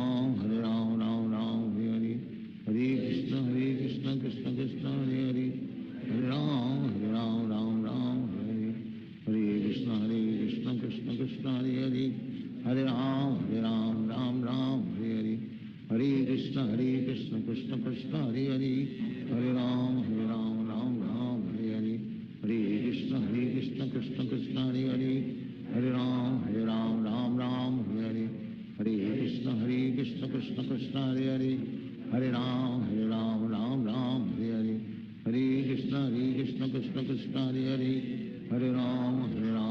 Hare Ram Ram Hare Hare Hare Krishna Krishna Krishna Hare Hare Hare Ram Ram Hare Hare Hare Krishna Krishna Krishna Hare Hare Hare Ram Ram Hare Hare Hare Krishna Krishna Krishna Hare Hare Hare Ram Ram Hare Hare Hare Krishna Krishna Krishna Hare Hare Hare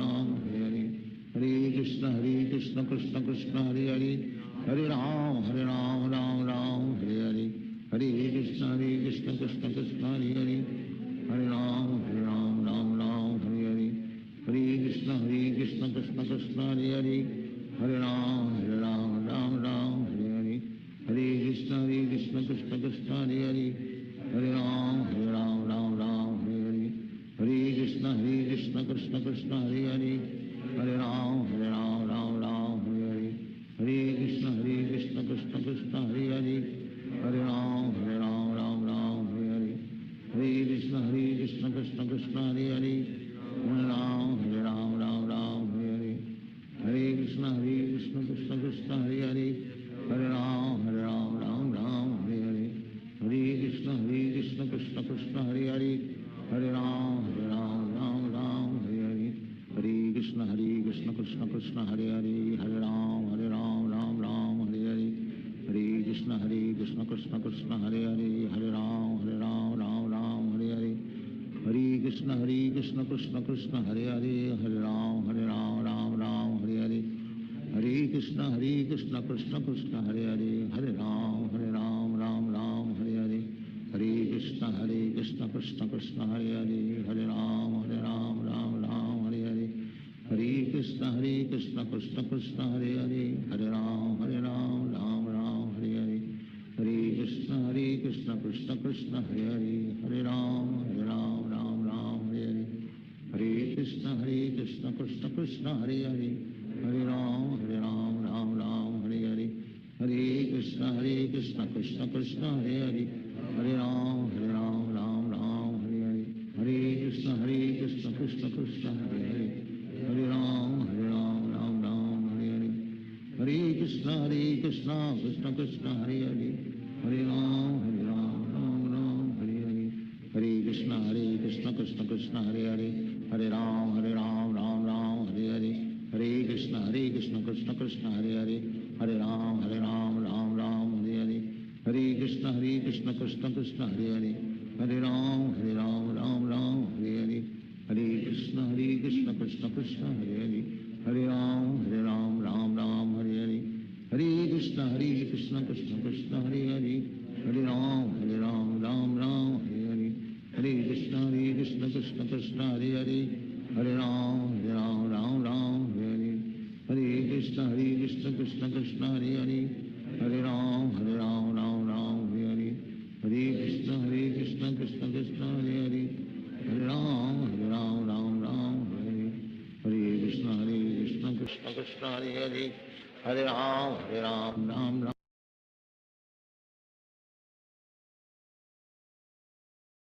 Ram Ram Hare Hare Hare Krishna Krishna Krishna Hare Hare Hare Ram Ram Hare Hare Hare Krishna Krishna Krishna Hare Hare Hare Ram Ram Hare Hare Hare Krishna Krishna Krishna Hare Hare Hare Ram Ram Hare Hare Hare Krishna Krishna Krishna Hare Hare Hare Ram Ram Hare Hare Hare Krishna Krishna Krishna Hare Hare Hare Ram Ram Hare Hare Hare Krishna Krishna Krishna Hare Hare Hare Ram Ram Hare Hare Hare Krishna Krishna Krishna Hare Hare Hare Ram Ram Hare Hare Hare Krishna Krishna Krishna Hare Hare Hare Ram Ram Hare Hare Krishna Hare Hare Ram Ram Ram Hare Hare Hare Krishna Krishna Krishna Hare Hare Ram Ram Ram Hare Hare Hare Krishna Krishna Krishna Hare Ram Ram Ram Hare Hare Hare Krishna Krishna Krishna Hare Ram Ram Ram Hare Hare Hare Krishna Krishna Krishna Hare Ram Ram Ram Hare Hare Hare Krishna Krishna Krishna Hare Ram Ram Ram Hare Hare Hare Krishna Krishna Krishna Hare Ram Ram Ram Hare Hare Hare Krishna Krishna Krishna Hare Ram Ram Ram Hare Hare Hare Krishna Krishna Krishna Hare Ram Ram Ram Hare Hare Hare Krishna Krishna Krishna Hare Ram Ram Ram Hare Hare Hare Krishna Krishna Krishna Hare Ram Ram Ram Hare Hare Hare Krishna Krishna Krishna Hare Ram Ram Ram Hare Hare Hare Krishna Krishna Krishna Hare Ram Ram Ram Hare Hare Hare Krishna Krishna Krishna Hare Ram Ram Ram Hare Hare Hare Krishna Krishna Krishna Hare Ram Ram Ram Hare Hare Hare Krishna Krishna Krishna Hare Ram Ram Ram Hare Hare Hare Krishna Krishna Krishna Hare Ram Ram Ram Hare Hare Hare Krishna Krishna Krishna Hare Ram Ram Ram Hare Hare Hare Krishna Krishna Krishna Hare Ram Ram Ram Hare Hare Hare Krishna Krishna Krishna Hare Ram Ram Ram